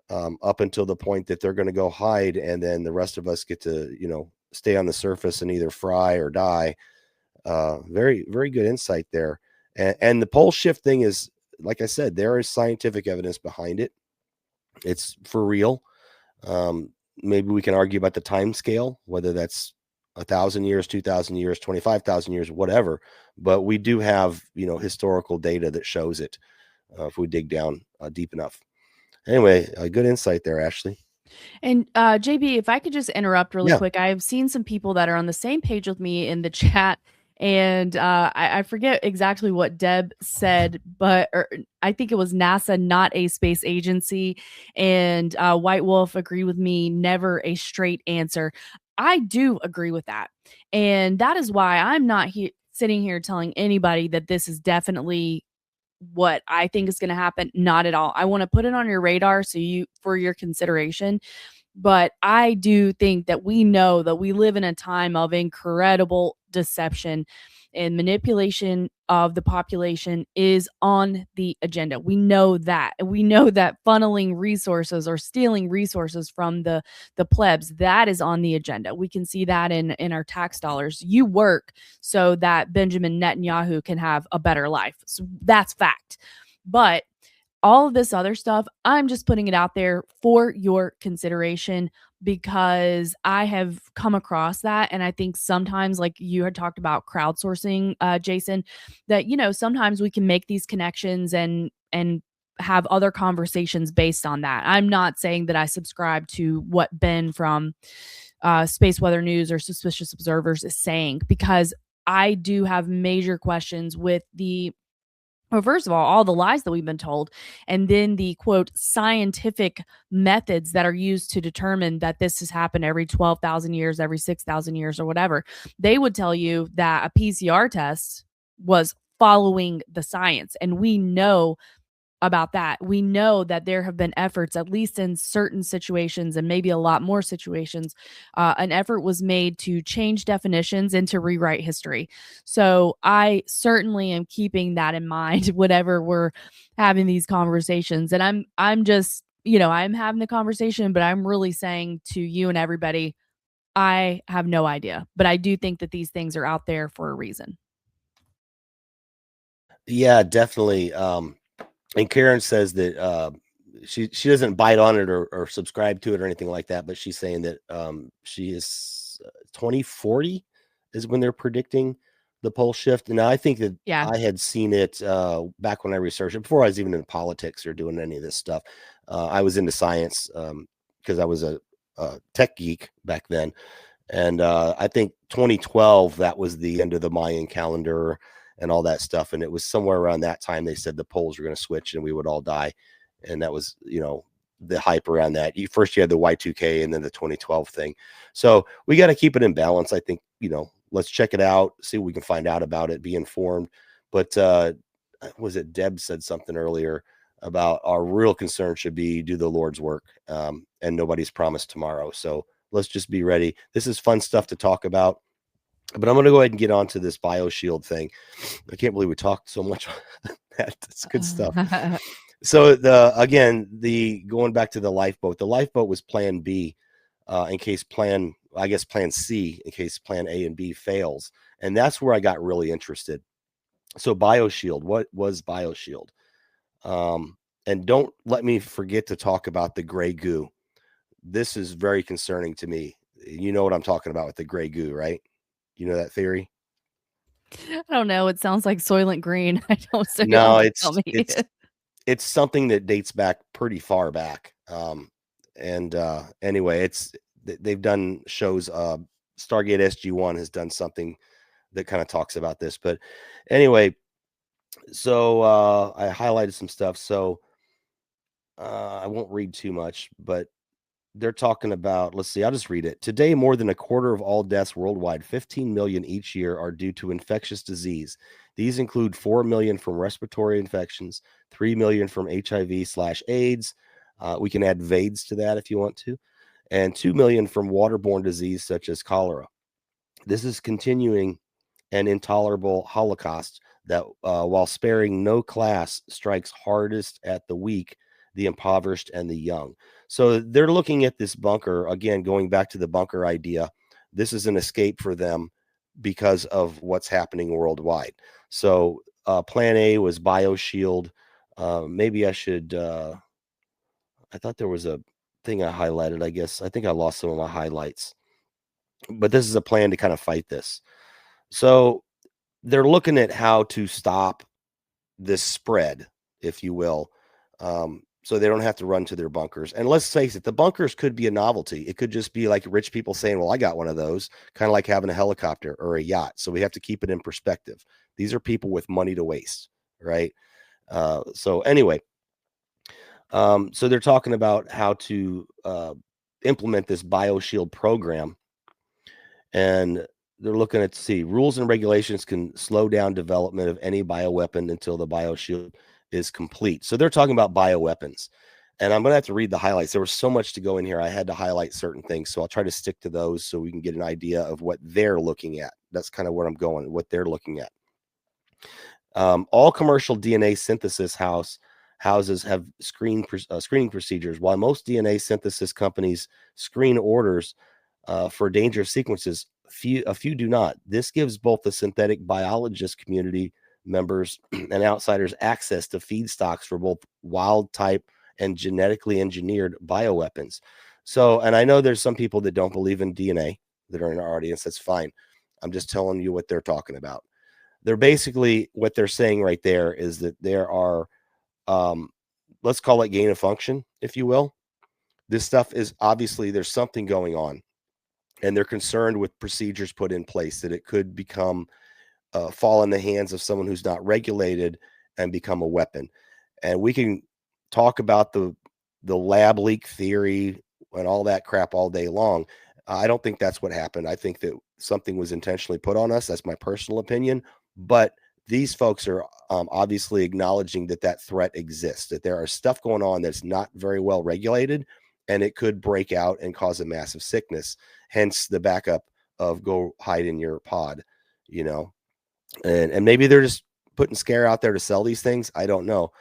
up until the point that they're going to go hide. And then the rest of us get to, stay on the surface and either fry or die. Very, very good insight there. And the pole shift thing is, like I said, there is scientific evidence behind it. It's for real. Maybe we can argue about the time scale, whether that's 1,000 years, 2,000 years, 25,000 years, whatever. But we do have, historical data that shows it, if we dig down deep enough. Anyway, a good insight there, Ashley. And JB, if I could just interrupt really quick, I've seen some people that are on the same page with me in the chat, and I forget exactly what Deb said, but I think it was NASA, not a space agency. And White Wolf agreed with me, never a straight answer. I do agree with that. And that is why I'm not sitting here telling anybody that this is definitely what I think is going to happen. Not at all. I want to put it on your radar for your consideration. But I do think that we know that we live in a time of incredible deception and manipulation of the population is on the agenda. We know that. We know that funneling resources or stealing resources from the plebs, that is on the agenda. We can see that in our tax dollars. You work so that Benjamin Netanyahu can have a better life. So that's fact. But all of this other stuff, I'm just putting it out there for your consideration because I have come across that. And I think sometimes, like you had talked about crowdsourcing, Jason, that, sometimes we can make these connections and have other conversations based on that. I'm not saying that I subscribe to what Ben from Space Weather News or Suspicious Observers is saying, because I do have major questions with well, first of all the lies that we've been told, and then the quote scientific methods that are used to determine that this has happened every 12,000 years, every 6,000 years, or whatever. They would tell you that a PCR test was following the science. And we know about that. We know that there have been efforts, at least in certain situations and maybe a lot more situations, an effort was made to change definitions and to rewrite history. So I certainly am keeping that in mind whenever we're having these conversations. And I'm just, I'm having the conversation, but I'm really saying to you and everybody, I have no idea. But I do think that these things are out there for a reason. Yeah, definitely. And Karen says that she doesn't bite on it or subscribe to it or anything like that, but she's saying that she is 2040 is when they're predicting the pole shift. And I think that I had seen it back when I researched it before I was even in politics or doing any of this stuff. I was into science because I was a tech geek back then. And I think 2012, that was the end of the Mayan calendar and all that stuff. And it was somewhere around that time they said the poles were going to switch and we would all die. And that was, the hype around that. First you had the Y2K and then the 2012 thing. So we got to keep it in balance. I think, let's check it out, see what we can find out about it, be informed. But was it Deb said something earlier about our real concern should be do the Lord's work, and nobody's promised tomorrow. So let's just be ready. This is fun stuff to talk about. But I'm going to go ahead and get onto this BioShield thing. I can't believe we talked so much on that. That's good stuff. So going back to the lifeboat was plan B in case plan C in case plan A and B fails. And that's where I got really interested. So BioShield, what was BioShield? And don't let me forget to talk about the gray goo. This is very concerning to me. You know what I'm talking about with the gray goo, right? You know that theory? I don't know. It sounds like Soylent Green. I don't. So no, it's something that dates back pretty far back. Anyway, they've done shows. Stargate SG-1 has done something that kind of talks about this. But anyway, so I highlighted some stuff. So I won't read too much, but they're talking about, let's see, I'll just read it. Today, more than a quarter of all deaths worldwide, 15 million each year, are due to infectious disease. These include 4 million from respiratory infections, 3 million from HIV/AIDS. We can add VAIDS to that if you want to, and 2 million from waterborne disease such as cholera. This is continuing an intolerable holocaust that, while sparing no class, strikes hardest at the weak, the impoverished, and the young. So they're looking at this bunker, again, going back to the bunker idea. This is an escape for them because of what's happening worldwide. So plan A was BioShield. Maybe I should, I thought there was a thing I highlighted, I guess. I think I lost some of my highlights. But this is a plan to kind of fight this. So they're looking at how to stop this spread, if you will, so they don't have to run to their bunkers. And let's face it, the bunkers could be a novelty. It could just be like rich people saying, well, I got one of those, kind of like having a helicopter or a yacht. So we have to keep it in perspective. These are people with money to waste, right? So anyway, so they're talking about how to implement this BioShield program. And they're looking at, rules and regulations can slow down development of any bioweapon until the BioShield is complete. So they're talking about bioweapons. And I'm going to have to read the highlights. There was so much to go in here. I had to highlight certain things. So I'll try to stick to those so we can get an idea of what they're looking at. That's kind of where I'm going, what they're looking at. All commercial DNA synthesis houses have screening procedures. While most DNA synthesis companies screen orders for dangerous sequences, a few do not. This gives both the synthetic biologist community members and outsiders access to feedstocks for both wild type and genetically engineered bioweapons. So, and I know there's some people that don't believe in DNA that are in our audience. That's fine. I'm just telling you what they're talking about. They're basically, what they're saying right there is that there are, let's call it gain of function, if you will. This stuff is obviously, there's something going on, and they're concerned with procedures put in place that it could become fall in the hands of someone who's not regulated and become a weapon. And we can talk about the lab leak theory and all that crap all day long. I don't think that's what happened. I think that something was intentionally put on us. That's my personal opinion. But these folks are obviously acknowledging that that threat exists, that there are stuff going on that's not very well regulated, and it could break out and cause a massive sickness. Hence the backup of go hide in your pod, you know. And maybe they're just putting scare out there to sell these things. I don't know.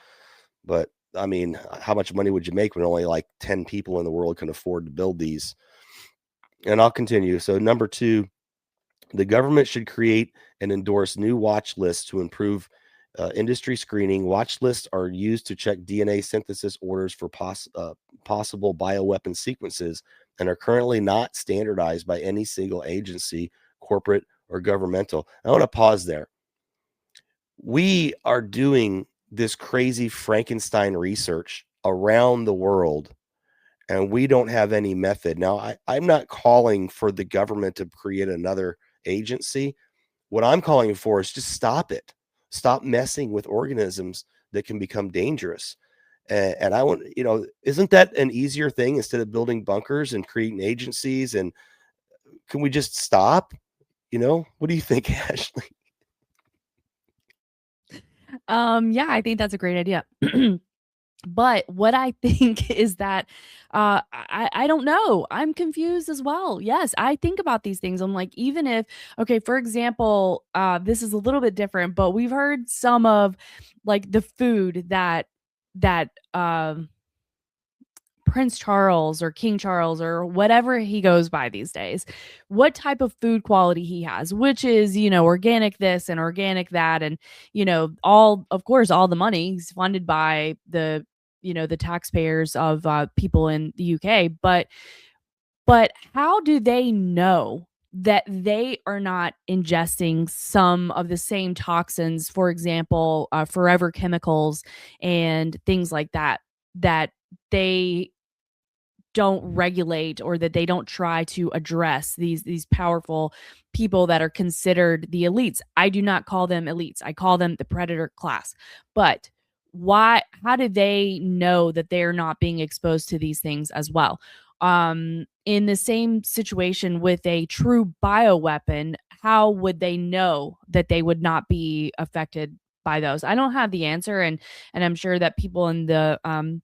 But I mean, how much money would you make when only like 10 people in the world can afford to build these? And I'll continue. So number 2, the government should create and endorse new watch lists to improve industry screening. Watch lists are used to check DNA synthesis orders for possible bioweapon sequences and are currently not standardized by any single agency, corporate or governmental. I want to pause there. We are doing this crazy Frankenstein research around the world, and we don't have any method. Now, I'm not calling for the government to create another agency. What I'm calling for is just stop it. Stop messing with organisms that can become dangerous. And I want, isn't that an easier thing instead of building bunkers and creating agencies? And can we just stop? What do you think, Ashley? Yeah, I think that's a great idea. But what I think is that I don't know. I'm confused as well. Yes, I think about these things. I'm like, even if, okay, for example, this is a little bit different, but we've heard some of like the food that Prince Charles or King Charles or whatever he goes by these days, what type of food quality he has, which is, organic this and organic that. And, of course, all the money is funded by the taxpayers of people in the UK. But how do they know that they are not ingesting some of the same toxins, for example, forever chemicals and things like that, that they don't regulate, or that they don't try to address these powerful people that are considered the elites? I do not call them elites. I call them the predator class. But how do they know that they're not being exposed to these things as well? In the same situation with a true bioweapon, how would they know that they would not be affected by those? I don't have the answer, and I'm sure that people in the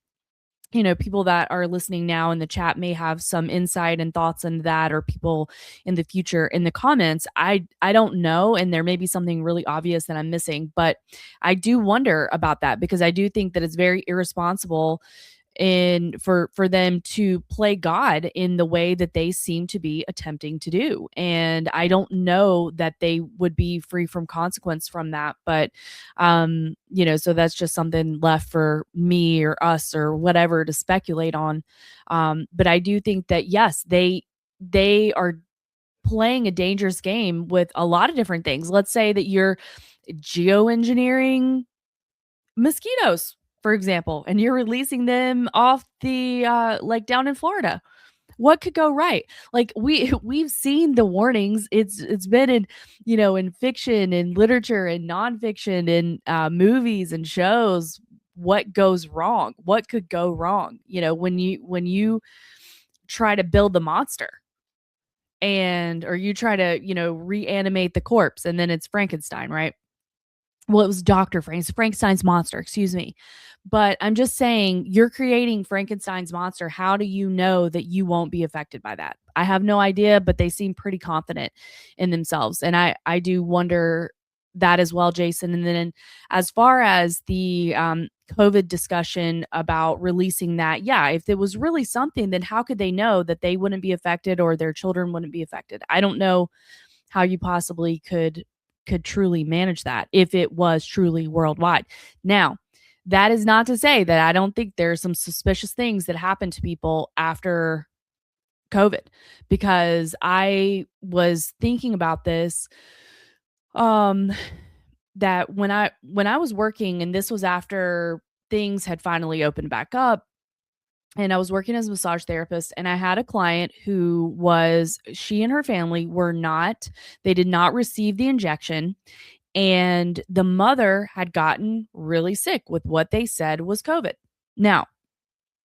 people that are listening now in the chat may have some insight and thoughts on that, or people in the future in the comments. I don't know, and there may be something really obvious that I'm missing, but I do wonder about that, because I do think that it's very irresponsible for them to play God in the way that they seem to be attempting to do. And I don't know that they would be free from consequence from that. But so that's just something left for me or us or whatever to speculate on. But I do think that yes, they are playing a dangerous game with a lot of different things. Let's say that you're geoengineering mosquitoes, for example, and you're releasing them off the like down in Florida. What could go right? Like we've seen the warnings. It's been in in fiction and literature and nonfiction and movies and shows. What goes wrong? What could go wrong? When you try to build the monster, or you try to reanimate the corpse, and then it's Frankenstein, right? well, it was Dr. Frankenstein's monster, excuse me. But I'm just saying, you're creating Frankenstein's monster. How do you know that you won't be affected by that? I have no idea, but they seem pretty confident in themselves. And I do wonder that as well, Jason. And then as far as the COVID discussion about releasing that, yeah, if it was really something, then how could they know that they wouldn't be affected or their children wouldn't be affected? I don't know how you possibly could truly manage that if it was truly worldwide. Now, that is not to say that I don't think there's some suspicious things that happen to people after COVID, because I was thinking about this that when I was working, and this was after things had finally opened back up, and I was working as a massage therapist, and I had a client she and her family they did not receive the injection, and the mother had gotten really sick with what they said was COVID. Now,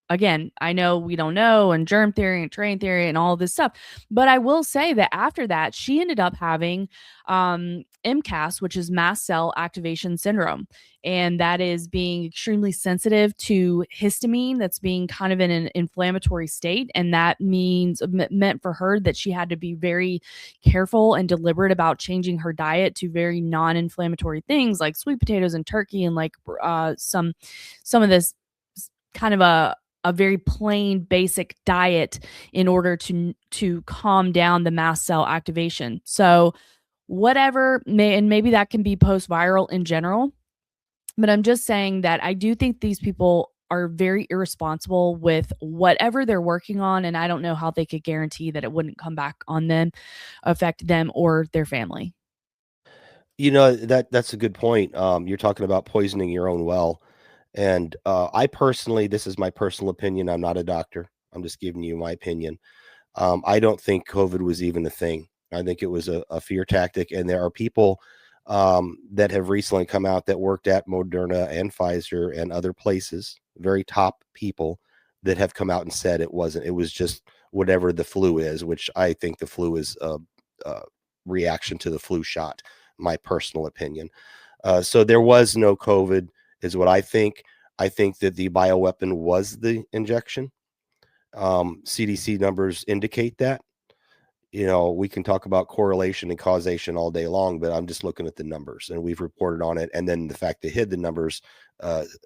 again, I know we don't know, and germ theory and train theory and all this stuff, but I will say that after that, she ended up having MCAS, which is mast cell activation syndrome. And that is being extremely sensitive to histamine that's being kind of in an inflammatory state. And that meant for her that she had to be very careful and deliberate about changing her diet to very non-inflammatory things like sweet potatoes and turkey, and like some of this kind of a very plain basic diet in order to calm down the mast cell activation. So maybe that can be post-viral in general, but I'm just saying that I do think these people are very irresponsible with whatever they're working on, and I don't know how they could guarantee that it wouldn't come back on them, affect them or their family. That's a good point. You're talking about poisoning your own well. And I personally, this is my personal opinion. I'm not a doctor. I'm just giving you my opinion. I don't think COVID was even a thing. I think it was a fear tactic. And there are people that have recently come out that worked at Moderna and Pfizer and other places, very top people that have come out and said it wasn't. It was just whatever the flu is, which I think the flu is a reaction to the flu shot, my personal opinion. So there was no COVID, is what I think. I think that the bioweapon was the injection. CDC numbers indicate that. We can talk about correlation and causation all day long, but I'm just looking at the numbers, and we've reported on it. And then the fact they hid the numbers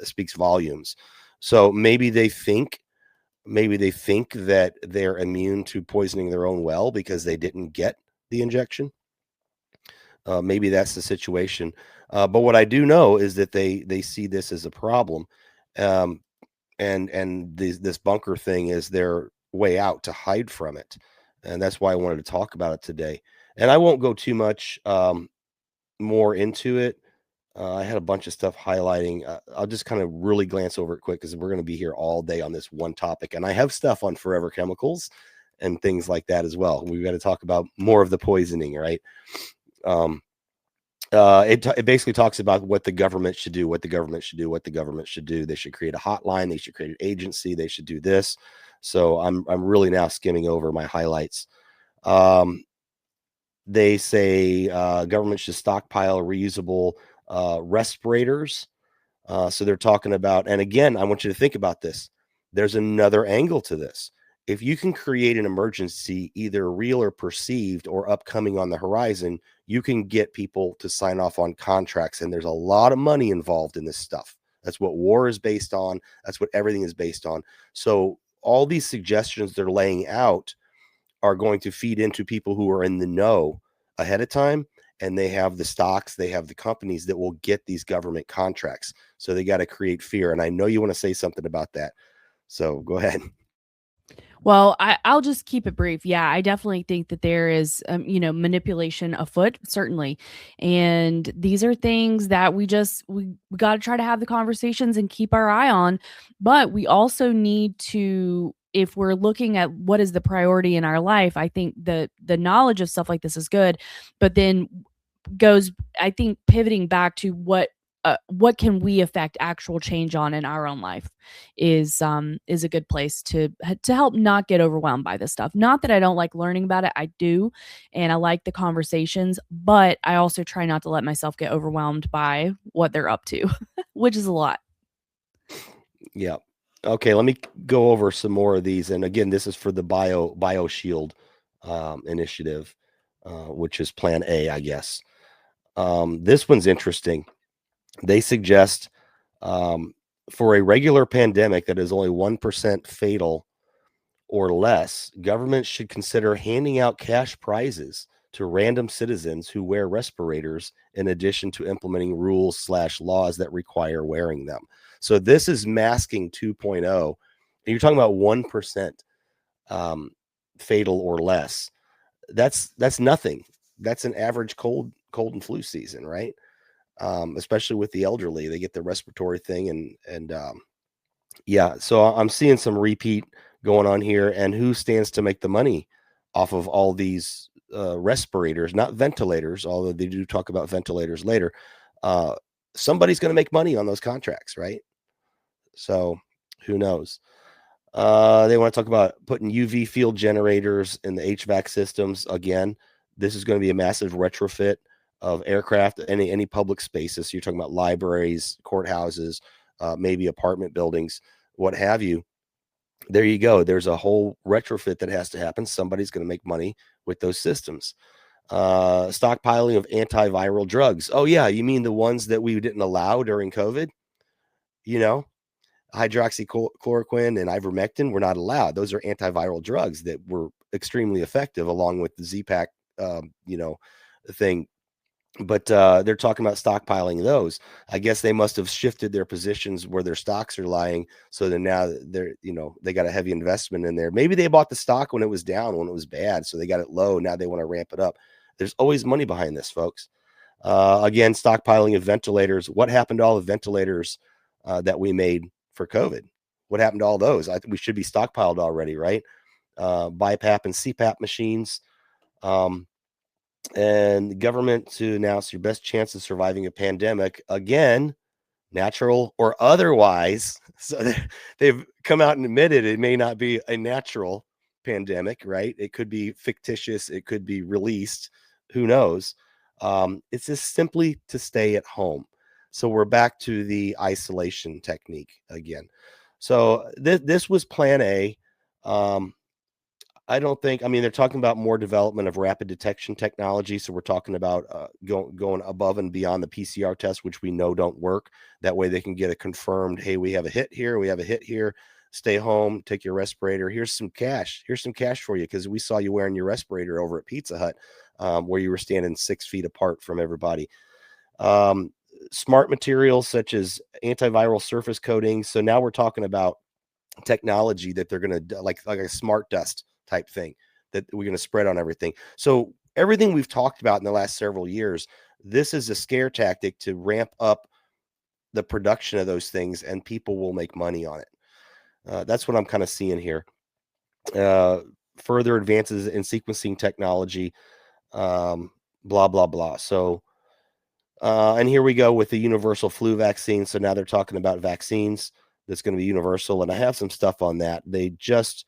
speaks volumes. So maybe they think that they're immune to poisoning their own well because they didn't get the injection. Maybe that's the situation. But what I do know is that they see this as a problem. And this bunker thing is their way out to hide from it. And that's why I wanted to talk about it today. And I won't go too much more into it. I had a bunch of stuff highlighting. I'll just kind of really glance over it quick because we're going to be here all day on this one topic. And I have stuff on forever chemicals and things like that as well. We've got to talk about more of the poisoning, right? It basically talks about what the government should do, what the government should do. They should create a hotline. They should create an agency. They should do this. So I'm really now skimming over my highlights. They say government should stockpile reusable respirators. So they're talking about, and again, I want you to think about this. There's another angle to this. If you can create an emergency, either real or perceived or upcoming on the horizon, you can get people to sign off on contracts. And there's a lot of money involved in this stuff. That's what war is based on. That's what everything is based on. So all these suggestions they're laying out are going to feed into people who are in the know ahead of time. And they have the stocks, they have the companies that will get these government contracts. So they got to create fear. And I know you want to say something about that. So go ahead. Well, I'll just keep it brief. Yeah, I definitely think that there is, manipulation afoot, certainly. And these are things that we got to try to have the conversations and keep our eye on. But we also need to, if we're looking at what is the priority in our life, I think the knowledge of stuff like this is good. But then I think pivoting back to what what can we affect actual change on in our own life is a good place to help not get overwhelmed by this stuff. Not that I don't like learning about it, I do, and I like the conversations, but I also try not to let myself get overwhelmed by what they're up to, which is a lot. Yeah. Okay, let me go over some more of these. And again, this is for the BioShield initiative, which is Plan A, I guess. This one's interesting. They suggest for a regular pandemic that is only 1% fatal or less, governments should consider handing out cash prizes to random citizens who wear respirators, in addition to implementing rules/laws that require wearing them. So this is masking 2.0. And you're talking about 1% fatal or less. That's nothing. That's an average cold and flu season, right? Especially with the elderly, they get the respiratory thing, and yeah. So I'm seeing some repeat going on here. And who stands to make the money off of all these respirators, not ventilators, although they do talk about ventilators later. Somebody's going to make money on those contracts, right? So who knows? They want to talk about putting UV field generators in the HVAC systems. Again, this is going to be a massive retrofit of aircraft, any public spaces. So you're talking about libraries, courthouses, maybe apartment buildings, what have you. There you go. There's a whole retrofit that has to happen. Somebody's going to make money with those systems. Stockpiling of antiviral drugs. Oh yeah, you mean the ones that we didn't allow during COVID? You know, hydroxychloroquine and ivermectin were not allowed. Those are antiviral drugs that were extremely effective, along with the Z-Pak, thing. But they're talking about stockpiling those. I guess they must have shifted their positions where their stocks are lying. So then now they got a heavy investment in there. Maybe they bought the stock when it was down, when it was bad. So they got it low. Now they want to ramp it up. There's always money behind this, folks. Again, stockpiling of ventilators. What happened to all the ventilators that we made for COVID? What happened to all those? We should be stockpiled already, right? BiPAP and CPAP machines. And the government to announce your best chance of surviving a pandemic, again, natural or otherwise. So they've come out and admitted it may not be a natural pandemic, right? It could be fictitious. It could be released. Who knows? It's just simply to stay at home. So we're back to the isolation technique again. So this was Plan A. I mean, they're talking about more development of rapid detection technology. So we're talking about going above and beyond the PCR test, which we know don't work. That way they can get a confirmed, hey, we have a hit here. We have a hit here. Stay home, take your respirator. Here's some cash. Here's some cash for you, because we saw you wearing your respirator over at Pizza Hut, where you were standing 6 feet apart from everybody. Smart materials such as antiviral surface coating. So now we're talking about technology that they're going to, like a smart dust type thing that we're going to spread on everything. So everything we've talked about in the last several years, this is a scare tactic to ramp up the production of those things, and people will make money on it. That's what I'm kind of seeing here. Further advances in sequencing technology, blah, blah, blah. So, and here we go with the universal flu vaccine. So now they're talking about vaccines that's going to be universal. And I have some stuff on that. They just,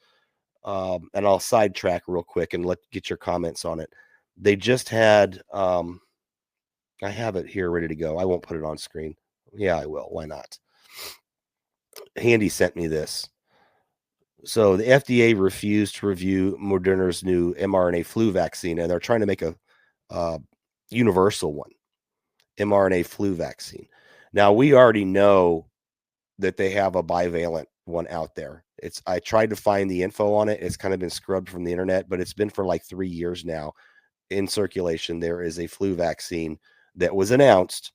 and I'll sidetrack real quick and get your comments on it. They just had, I have it here ready to go. I won't put it on screen. Yeah, I will. Why not? Handy sent me this. So the FDA refused to review Moderna's new mRNA flu vaccine, and they're trying to make a universal one, mRNA flu vaccine. Now, we already know that they have a bivalent one out there. I tried to find the info on it. It's kind of been scrubbed from the internet, but it's been for like 3 years now in circulation. There is a flu vaccine that was announced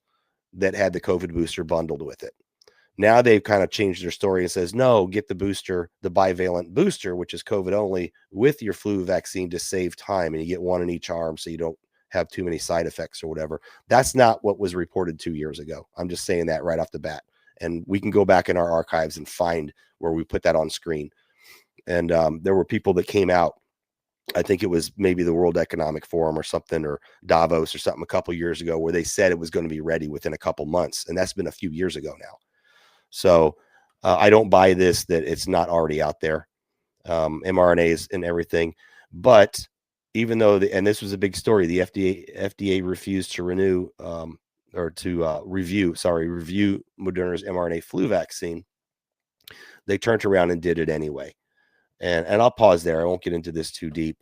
that had the COVID booster bundled with it. Now they've kind of changed their story and says, no, get the booster, the bivalent booster, which is COVID only, with your flu vaccine to save time. And you get one in each arm so you don't have too many side effects or whatever. That's not what was reported 2 years ago. I'm just saying that right off the bat. And we can go back in our archives and find where we put that on screen. And there were people that came out I think it was maybe the World Economic Forum or something, or Davos or something a couple years ago, where they said it was going to be ready within a couple months. And that's been a few years ago now. So I don't buy this, that it's not already out there, mRNAs and everything. But even though, and this was a big story, the FDA refused to review Moderna's mRNA flu vaccine. They turned around and did it anyway. And I'll pause there. I won't get into this too deep,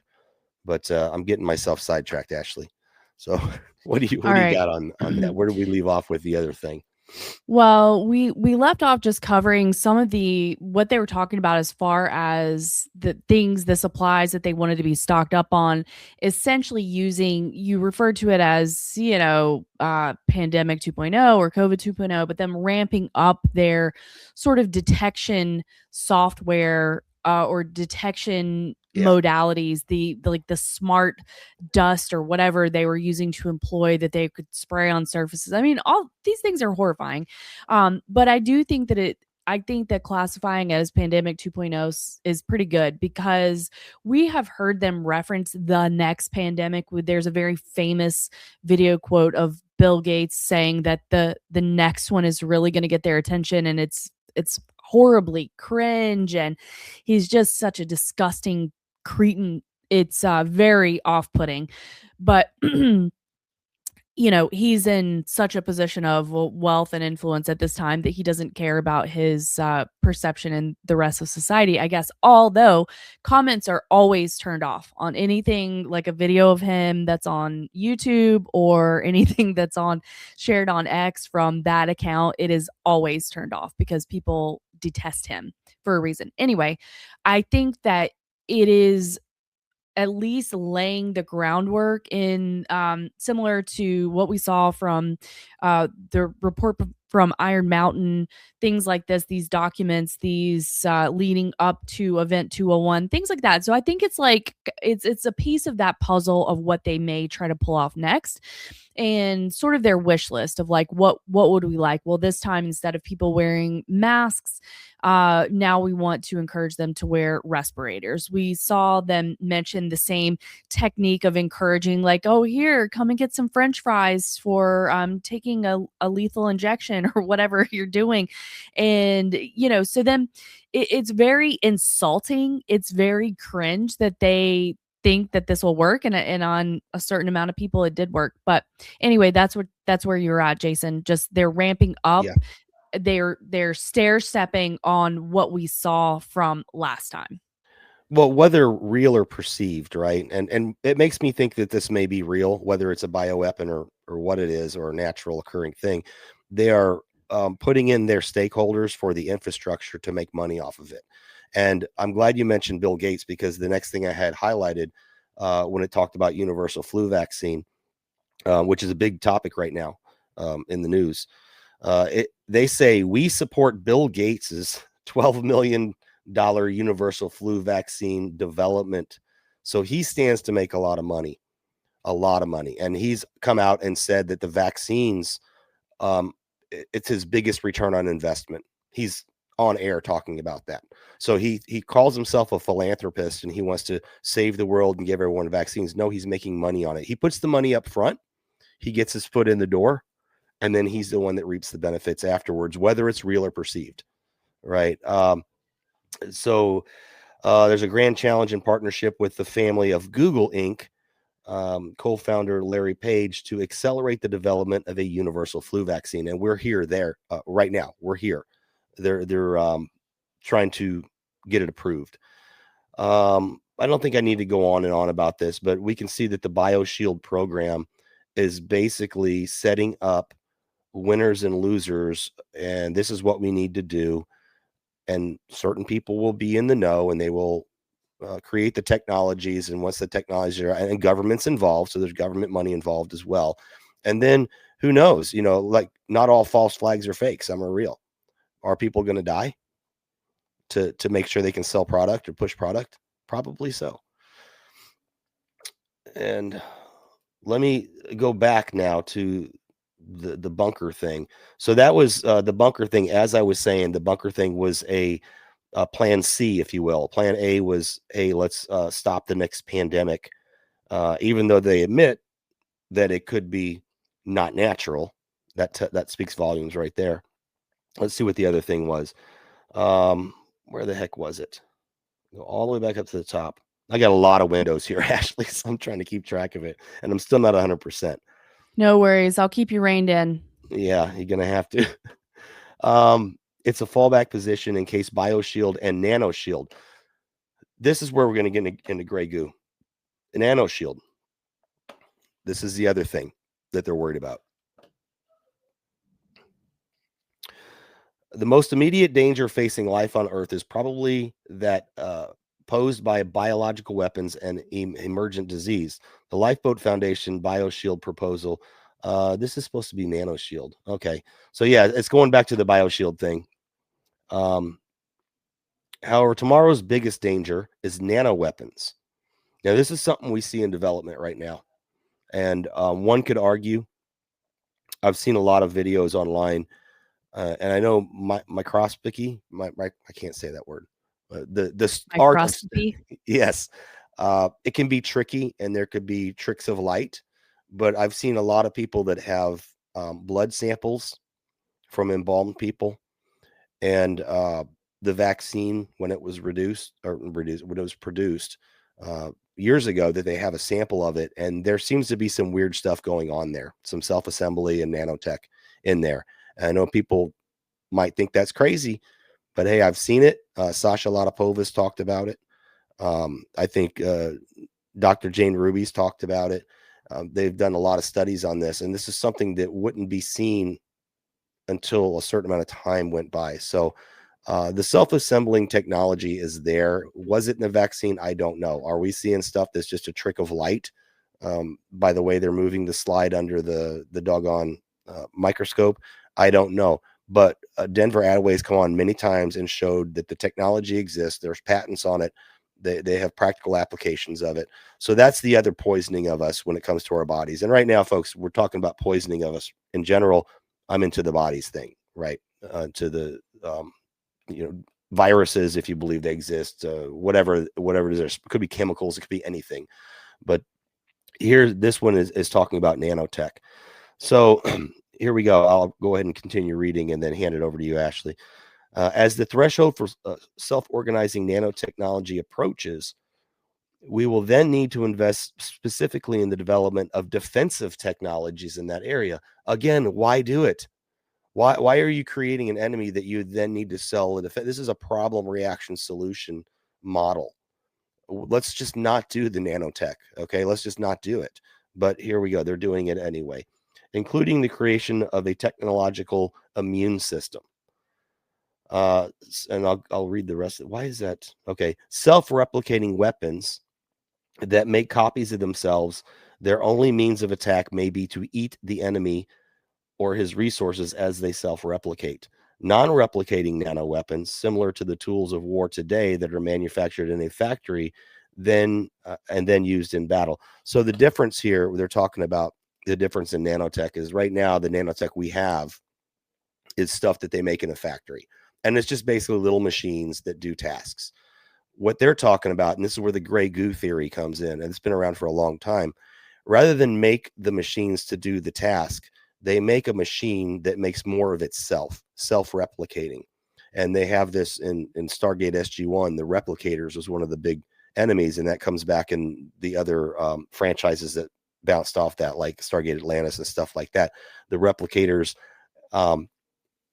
but I'm getting myself sidetracked, Ashley. So what do you got on that? Where do we leave off with the other thing? Well, we left off just covering some of what they were talking about as far as the supplies that they wanted to be stocked up on, essentially using, you referred to it as, pandemic 2.0 or COVID 2.0, but them ramping up their sort of detection software or detection modalities, the smart dust or whatever they were using to employ that they could spray on surfaces. I mean, all these things are horrifying. But I do think that I think that classifying it as pandemic 2.0 is pretty good, because we have heard them reference the next pandemic. There's a very famous video quote of Bill Gates saying that the next one is really going to get their attention, and it's horribly cringe, and he's just such a disgusting cretin. It's very off-putting, but he's in such a position of wealth and influence at this time that he doesn't care about his perception and the rest of society, I guess. Although comments are always turned off on anything like a video of him that's on YouTube or anything that's shared on X from that account. It is always turned off because people detest him for a reason. Anyway, I think that it is at least laying the groundwork in similar to what we saw from the report from Iron Mountain, things like this, these documents, these leading up to Event 201, things like that. So I think it's like it's a piece of that puzzle of what they may try to pull off next, and sort of their wish list of like what would we like? Well, this time, instead of people wearing masks, now we want to encourage them to wear respirators. We saw them mention the same technique of encouraging, like, oh, here, come and get some French fries for taking a lethal injection or whatever you're doing. And, so then it's very insulting. It's very cringe that they think that this will work, and on a certain amount of people it did work. But anyway, that's where you're at, Jason. Just they're ramping up. Yeah. They're stair-stepping on what we saw from last time. Well, whether real or perceived, right? And it makes me think that this may be real, whether it's a bioweapon or what it is, or a natural occurring thing. They are putting in their stakeholders for the infrastructure to make money off of it. And I'm glad you mentioned Bill Gates, because the next thing I had highlighted when it talked about universal flu vaccine, which is a big topic right now in the news. They say we support Bill Gates's $12 million universal flu vaccine development. So he stands to make a lot of money. And he's come out and said that the vaccines, it's his biggest return on investment. He's on air talking about that. So he calls himself a philanthropist, and he wants to save the world and give everyone vaccines. No, he's making money on it. He puts the money up front. He gets his foot in the door, and then he's the one that reaps the benefits afterwards, whether it's real or perceived. Right. So there's a grand challenge in partnership with the family of Google Inc., co-founder Larry Page, to accelerate the development of a universal flu vaccine. And we're there right now. We're here. They're trying to get it approved. I don't think I need to go on and on about this, but we can see that the BioShield program is basically setting up winners and losers, and this is what we need to do. And certain people will be in the know, and they will create the technologies. And once the technologies are, and government's involved, so there's government money involved as well. And then who knows, like, not all false flags are fake. Some are real. Are people going to die to make sure they can sell product or push product? Probably so. And let me go back now to the bunker thing. So that was the bunker thing. As I was saying, the bunker thing was a plan C, if you will. Plan A was, hey, let's stop the next pandemic, even though they admit that it could be not natural. That speaks volumes right there. Let's see what the other thing was. Where the heck was it? Go all the way back up to the top. I got a lot of windows here, Ashley, so I'm trying to keep track of it, and I'm still not 100%. No worries. I'll keep you reined in. Yeah, you're gonna have to. It's a fallback position in case BioShield and NanoShield. This is where we're going to get into gray goo. NanoShield. This is the other thing that they're worried about. The most immediate danger facing life on Earth is probably that posed by biological weapons and emergent disease. The Lifeboat Foundation BioShield proposal. This is supposed to be NanoShield. Okay. So yeah, it's going back to the BioShield thing. However, tomorrow's biggest danger is nano weapons. Now, this is something we see in development right now. And one could argue, I've seen a lot of videos online, and I know microscopy, I can't say that word. The art of, yes, it can be tricky, and there could be tricks of light. But I've seen a lot of people that have blood samples from embalmed people, and the vaccine, when it was when it was produced years ago, that they have a sample of it, and there seems to be some weird stuff going on there, some self-assembly and nanotech in there. And I know people might think that's crazy, but hey, I've seen it. Sasha Latypova's talked about it. I think Dr. Jane Ruby's talked about it. They've done a lot of studies on this, and this is something that wouldn't be seen until a certain amount of time went by. So the self-assembling technology is there. Was it in the vaccine? I don't know. Are we seeing stuff that's just a trick of light? By the way, they're moving the slide under the doggone microscope. I don't know. But Denver Attaway's come on many times and showed that the technology exists. There's patents on it. They have practical applications of it. So that's the other poisoning of us when it comes to our bodies. And right now, folks, we're talking about poisoning of us in general. I'm into the bodies thing, right? To the viruses, if you believe they exist, whatever it is. It could be chemicals, it could be anything. But here, this one is talking about nanotech. So here we go. I'll go ahead and continue reading and then hand it over to you, Ashley. As the threshold for self-organizing nanotechnology approaches, we will then need to invest specifically in the development of defensive technologies in that area. Again, why do it? Why are you creating an enemy that you then need to sell a defense? This is a problem reaction solution model. Let's just not do the nanotech. Okay, let's just not do it. But here we go. They're doing it anyway, including the creation of a technological immune system. And I'll read the rest of it. Why is that? Okay. Self-replicating weapons that make copies of themselves. Their only means of attack may be to eat the enemy or his resources as they self-replicate. Non-replicating nano weapons, similar to the tools of war today that are manufactured in a factory, and then used in battle. So the difference here, they're talking about the difference in nanotech, is right now the nanotech we have is stuff that they make in a factory. And it's just basically little machines that do tasks. What they're talking about, and this is where the gray goo theory comes in, and it's been around for a long time, rather than make the machines to do the task, they make a machine that makes more of itself, self-replicating. And they have this in Stargate SG-1. The replicators was one of the big enemies, and that comes back in the other franchises that bounced off that, like Stargate Atlantis and stuff like that. The replicators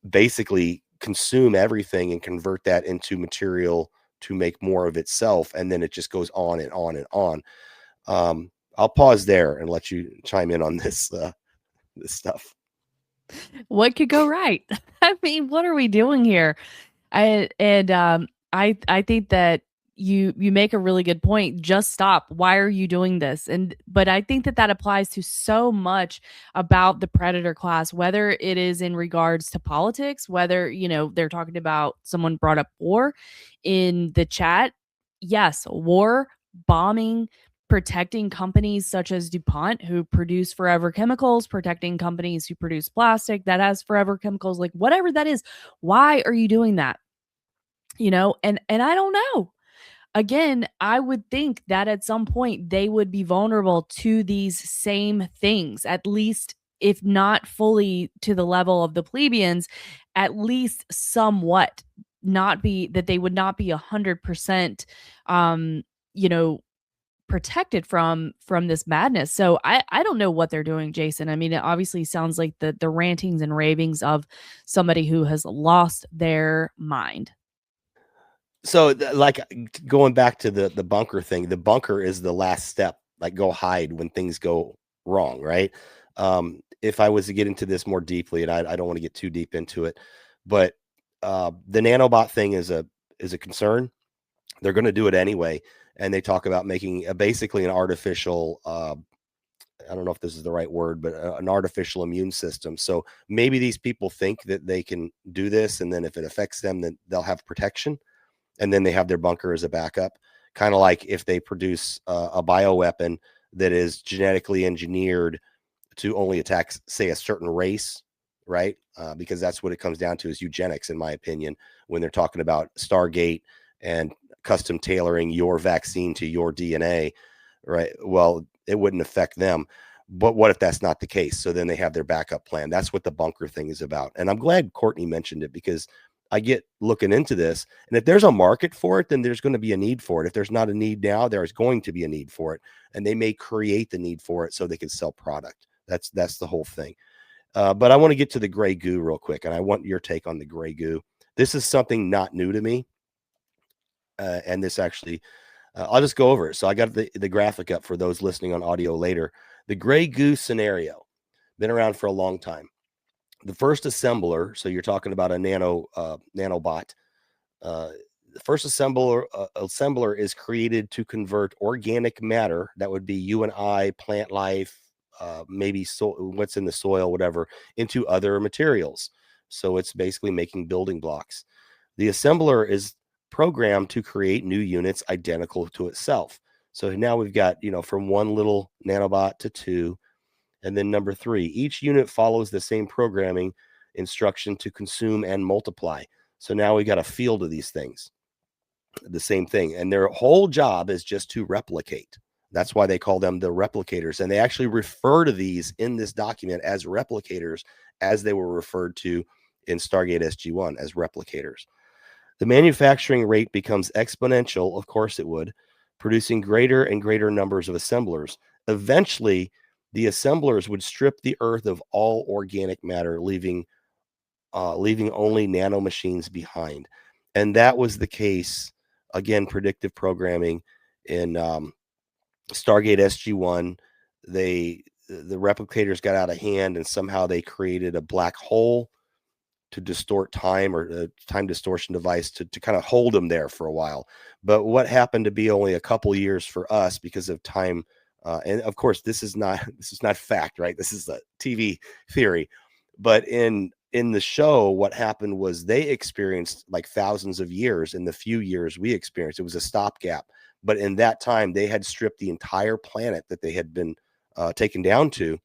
basically consume everything and convert that into material to make more of itself, and then it just goes on and on and on. I'll pause there and let you chime in on this stuff. What could go right? I mean, what are we doing here? I think that you make a really good point. Just stop. Why are you doing this? But I think that applies to so much about the predator class, whether it is in regards to politics, whether, they're talking about, someone brought up war in the chat. Yes, war, bombing, protecting companies such as DuPont, who produce forever chemicals, protecting companies who produce plastic that has forever chemicals, like whatever that is. Why are you doing that? and I don't know. Again, I would think that at some point they would be vulnerable to these same things, at least if not fully to the level of the plebeians, at least somewhat, not be that they would not be 100% um, you know, protected from this madness. So I don't know what they're doing, Jason. I mean, it obviously sounds like the rantings and ravings of somebody who has lost their mind. So like going back to the bunker thing, the bunker is the last step. Like go hide when things go wrong, right? If I was to get into this more deeply, and I don't want to get too deep into it, but the nanobot thing is a concern. They're going to do it anyway, and they talk about making basically an artificial. I don't know if this is the right word, but an artificial immune system. So maybe these people think that they can do this, and then if it affects them, then they'll have protection, and then they have their bunker as a backup. Kind of like if they produce a bioweapon that is genetically engineered to only attack, say, a certain race, right? Because that's what it comes down to is eugenics, in my opinion, when they're talking about Stargate and custom tailoring your vaccine to your DNA, right? Well, it wouldn't affect them. But what if that's not the case? So then they have their backup plan. That's what the bunker thing is about. And I'm glad Courtney mentioned it, because I get looking into this, and if there's a market for it, then there's going to be a need for it. If there's not a need now, there's going to be a need for it, and they may create the need for it so they can sell product. That's the whole thing. But I want to get to the gray goo real quick, and I want your take on the gray goo. This is something not new to me, and this actually, I'll just go over it. So I got the graphic up for those listening on audio later. The gray goo scenario, been around for a long time. The first assembler, so you're talking about a nanobot. The first assembler is created to convert organic matter, that would be you and I, plant life, maybe what's in the soil, whatever, into other materials. So it's basically making building blocks. The assembler is programmed to create new units identical to itself. So now we've got, from one little nanobot to two. And then number three, each unit follows the same programming instruction to consume and multiply. So now we got a field of these things, the same thing. And their whole job is just to replicate. That's why they call them the replicators. And they actually refer to these in this document as replicators, as they were referred to in Stargate SG-1 as replicators. The manufacturing rate becomes exponential, of course it would, producing greater and greater numbers of assemblers. Eventually, the assemblers would strip the Earth of all organic matter, leaving only nanomachines behind. And that was the case, again, predictive programming in Stargate SG-1. The replicators got out of hand, and somehow they created a black hole to distort time, or a time distortion device to kind of hold them there for a while. But what happened to be only a couple years for us because of time, and of course this is not fact, right? This is a TV theory. But in the show, what happened was they experienced like thousands of years in the few years we experienced. It was a stopgap. But in that time, they had stripped the entire planet that they had been taken down to,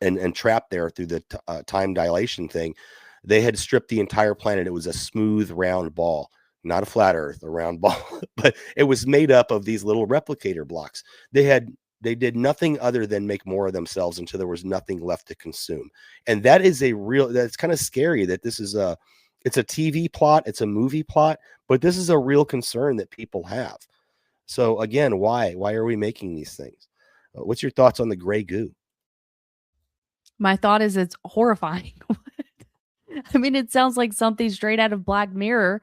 and trapped there through the time dilation thing. They had stripped the entire planet. It was a smooth, round ball, not a flat Earth, a round ball, but it was made up of these little replicator blocks. They did nothing other than make more of themselves until there was nothing left to consume. And that is that's kind of scary that this is it's a TV plot, it's a movie plot, but this is a real concern that people have. So again, why are we making these things? What's your thoughts on the gray goo? My thought is it's horrifying. I mean, it sounds like something straight out of Black Mirror.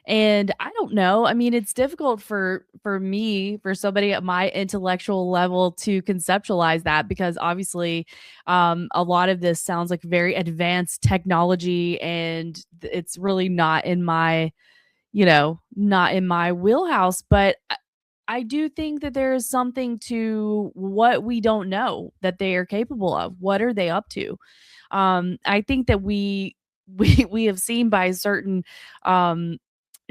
And I don't know. I mean, it's difficult for me, for somebody at my intellectual level to conceptualize that, because obviously a lot of this sounds like very advanced technology, and it's really not in my, not in my wheelhouse. But I do think that there is something to what we don't know that they are capable of. What are they up to? I think that we have seen by certain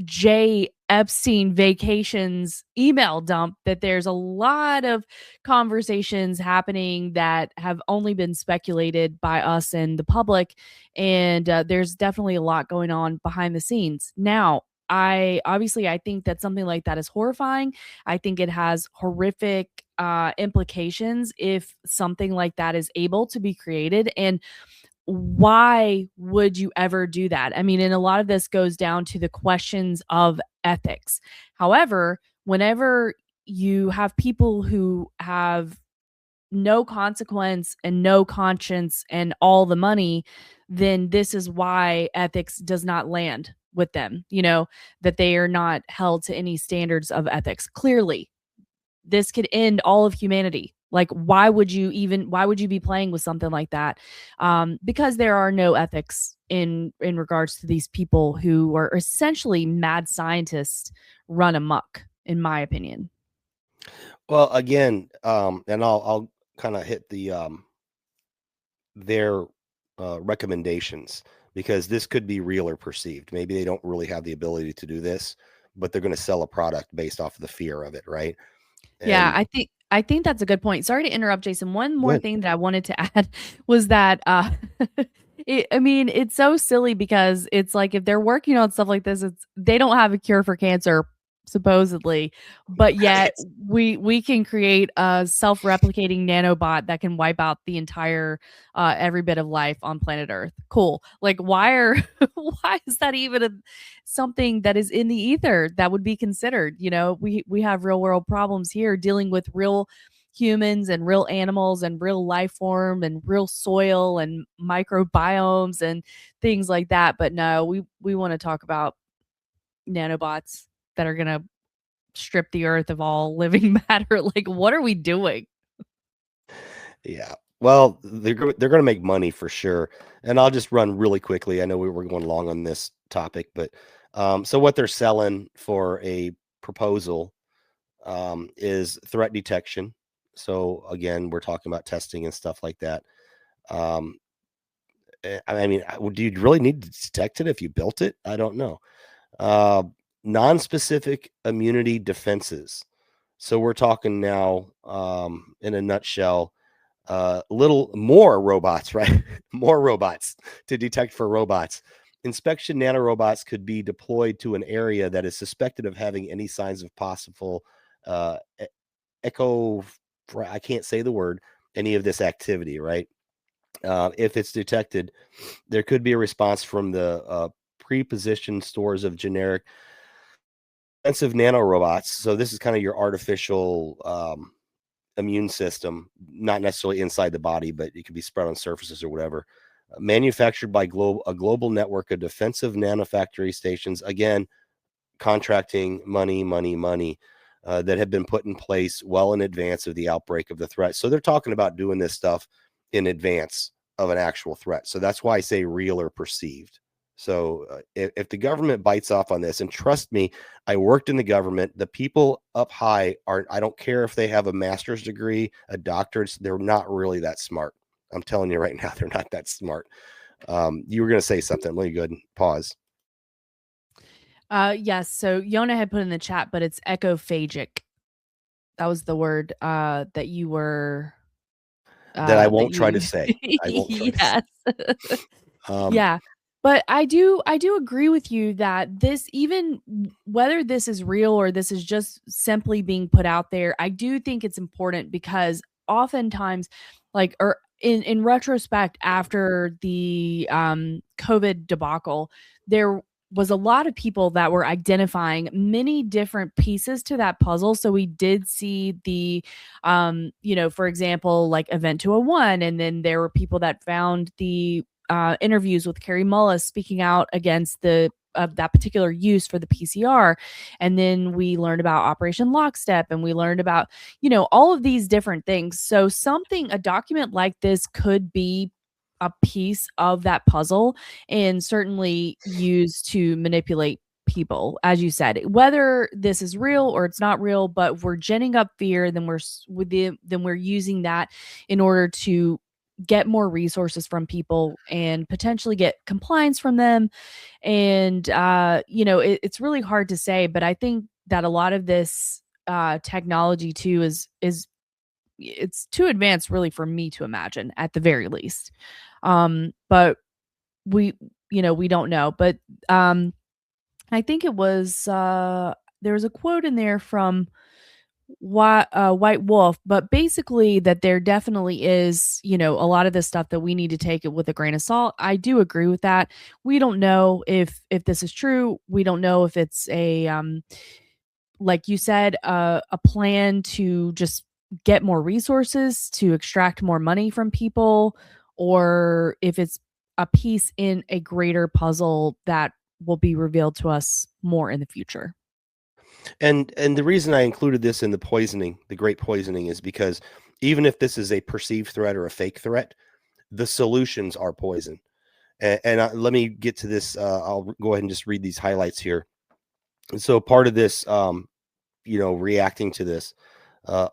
J. Epstein vacations email dump that there's a lot of conversations happening that have only been speculated by us and the public. And there's definitely a lot going on behind the scenes. Now, I think that something like that is horrifying. I think it has horrific implications if something like that is able to be created. And why would you ever do that? I mean, and a lot of this goes down to the questions of ethics. However, whenever you have people who have no consequence and no conscience and all the money, then this is why ethics does not land with them, that they are not held to any standards of ethics. Clearly, this could end all of humanity. Like, why would you be playing with something like that? Because there are no ethics in regards to these people who are essentially mad scientists run amok, in my opinion. Well, again, and I'll kind of hit their recommendations, because this could be real or perceived. Maybe they don't really have the ability to do this, but they're going to sell a product based off of the fear of it, right? Yeah, And I think that's a good point. Sorry to interrupt, Jason. One more good. thing that I wanted to add was that I mean, it's so silly because it's like if they're working on stuff like this, they don't have a cure for cancer supposedly, but yet we can create a self-replicating nanobot that can wipe out the entire every bit of life on planet Earth. Cool. Like why is that even something that is in the ether that would be considered? We have real world problems here dealing with real humans and real animals and real life form and real soil and microbiomes and things like that. But no, we want to talk about nanobots that are going to strip the earth of all living matter. Like, what are we doing? Yeah. Well, they're going to make money for sure. And I'll just run really quickly. I know we were going long on this topic, but so what they're selling for a proposal is threat detection. So again, we're talking about testing and stuff like that. I mean, do you really need to detect it if you built it? I don't know. Non-specific immunity defenses. So we're talking now, in a nutshell, little more robots, right? More robots to detect for robots. Inspection nanorobots could be deployed to an area that is suspected of having any signs of possible I can't say the word, any of this activity, right? If it's detected, there could be a response from the pre-positioned stores of generic defensive nanorobots. So this is kind of your artificial immune system, not necessarily inside the body, but it could be spread on surfaces or whatever. Manufactured by a global network of defensive nanofactory stations. Again, contracting money that have been put in place well in advance of the outbreak of the threat. So they're talking about doing this stuff in advance of an actual threat. So that's why I say real or perceived. So if the government bites off on this, and trust me, I worked in the government, the people up high I don't care if they have a master's degree, a doctorate, they're not really that smart. I'm telling you right now, they're not that smart. You were going to say something. Let me go ahead and pause. Yes. So Yona had put in the chat, but it's ecophagic. That was the word that you were that I won't try to say. I won't try yes. to say. Yeah. But I do agree with you that this, even whether this is real or this is just simply being put out there, I do think it's important because oftentimes, like, or in retrospect, after the COVID debacle, there was a lot of people that were identifying many different pieces to that puzzle. So we did see the, for example, like Event 201, and then there were people that found the interviews with Carrie Mullis speaking out against that particular use for the PCR. And then we learned about Operation Lockstep, and we learned about, all of these different things. So a document like this could be a piece of that puzzle and certainly used to manipulate people, as you said, whether this is real or it's not real. But we're ginning up fear, then we're using that in order to get more resources from people and potentially get compliance from them. And it's really hard to say, but I think that a lot of this technology too is it's too advanced really for me to imagine at the very least. But we don't know. But I think it was there was a quote in there from White Wolf, but basically that there definitely is, a lot of this stuff that we need to take it with a grain of salt. I do agree with that. We don't know if this is true. We don't know if it's a like you said, a plan to just get more resources to extract more money from people, or if it's a piece in a greater puzzle that will be revealed to us more in the future. And the reason I included this in the great poisoning, is because even if this is a perceived threat or a fake threat, the solutions are poison. And let me get to this. I'll go ahead and just read these highlights here. And so part of this, reacting to this,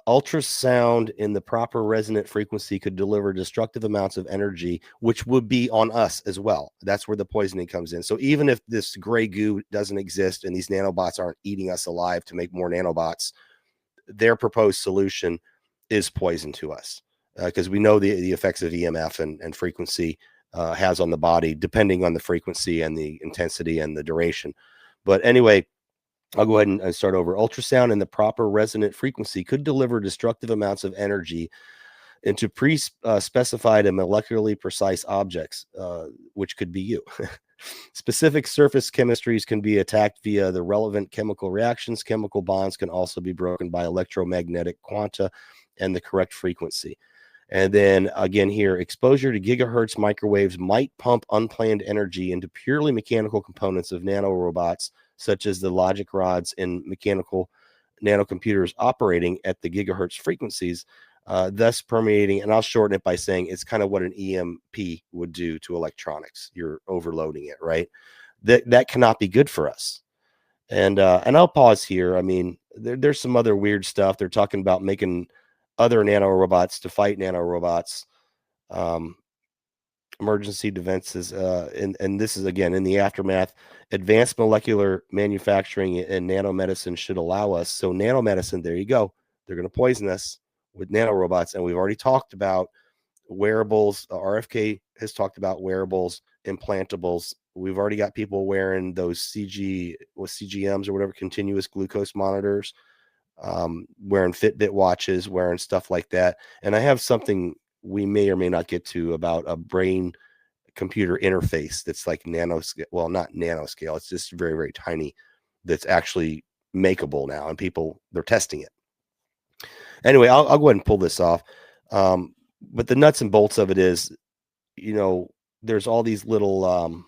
ultrasound in the proper resonant frequency could deliver destructive amounts of energy, which would be on us as well. That's where the poisoning comes in. So even if this gray goo doesn't exist and these nanobots aren't eating us alive to make more nanobots, their proposed solution is poison to us, because we know the effects of EMF and frequency has on the body, depending on the frequency and the intensity and the duration. But anyway, I'll go ahead and start over. Ultrasound in the proper resonant frequency could deliver destructive amounts of energy into pre-specified and molecularly precise objects, which could be you. Specific surface chemistries can be attacked via the relevant chemical reactions. Chemical bonds can also be broken by electromagnetic quanta and the correct frequency. And then again here, exposure to gigahertz microwaves might pump unplanned energy into purely mechanical components of nanorobots, such as the logic rods in mechanical nanocomputers operating at the gigahertz frequencies, thus permeating. And I'll shorten it by saying it's kind of what an EMP would do to electronics. You're overloading it, right? That cannot be good for us. And I'll pause here. I mean, there's some other weird stuff. They're talking about making other nanorobots to fight nanorobots. Emergency defenses, and this is again in the aftermath. Advanced molecular manufacturing and nanomedicine should allow us. So nanomedicine, there you go. They're going to poison us with nanorobots, and we've already talked about wearables. RFK has talked about wearables, implantables. We've already got people wearing those CGMs or whatever, continuous glucose monitors, wearing Fitbit watches, wearing stuff like that. And I have something we may or may not get to about a brain computer interface that's like nanoscale. Well, not nanoscale. It's just very, very tiny. That's actually makeable now, and they're testing it. Anyway, I'll go ahead and pull this off. But the nuts and bolts of it is, there's all these little,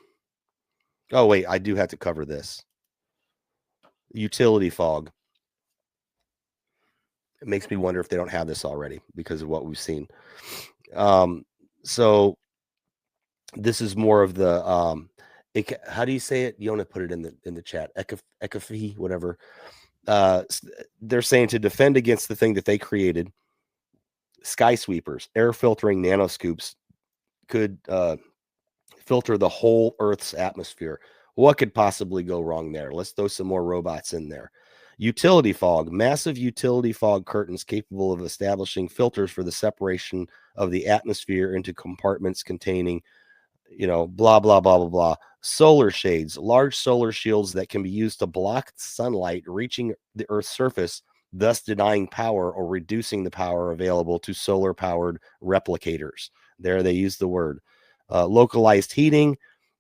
oh wait, I do have to cover this. Utility fog. It makes me wonder if they don't have this already because of what we've seen. So this is more of the, how do you say it? Yona put it in the chat. Ecophy, whatever. They're saying to defend against the thing that they created, sky sweepers, air filtering nanoscoops could filter the whole Earth's atmosphere. What could possibly go wrong there? Let's throw some more robots in there. Utility fog, massive utility fog curtains capable of establishing filters for the separation of the atmosphere into compartments containing, blah, blah, blah, blah, blah. Solar shades, large solar shields that can be used to block sunlight reaching the Earth's surface, thus denying power or reducing the power available to solar-powered replicators. There they use the word. Localized heating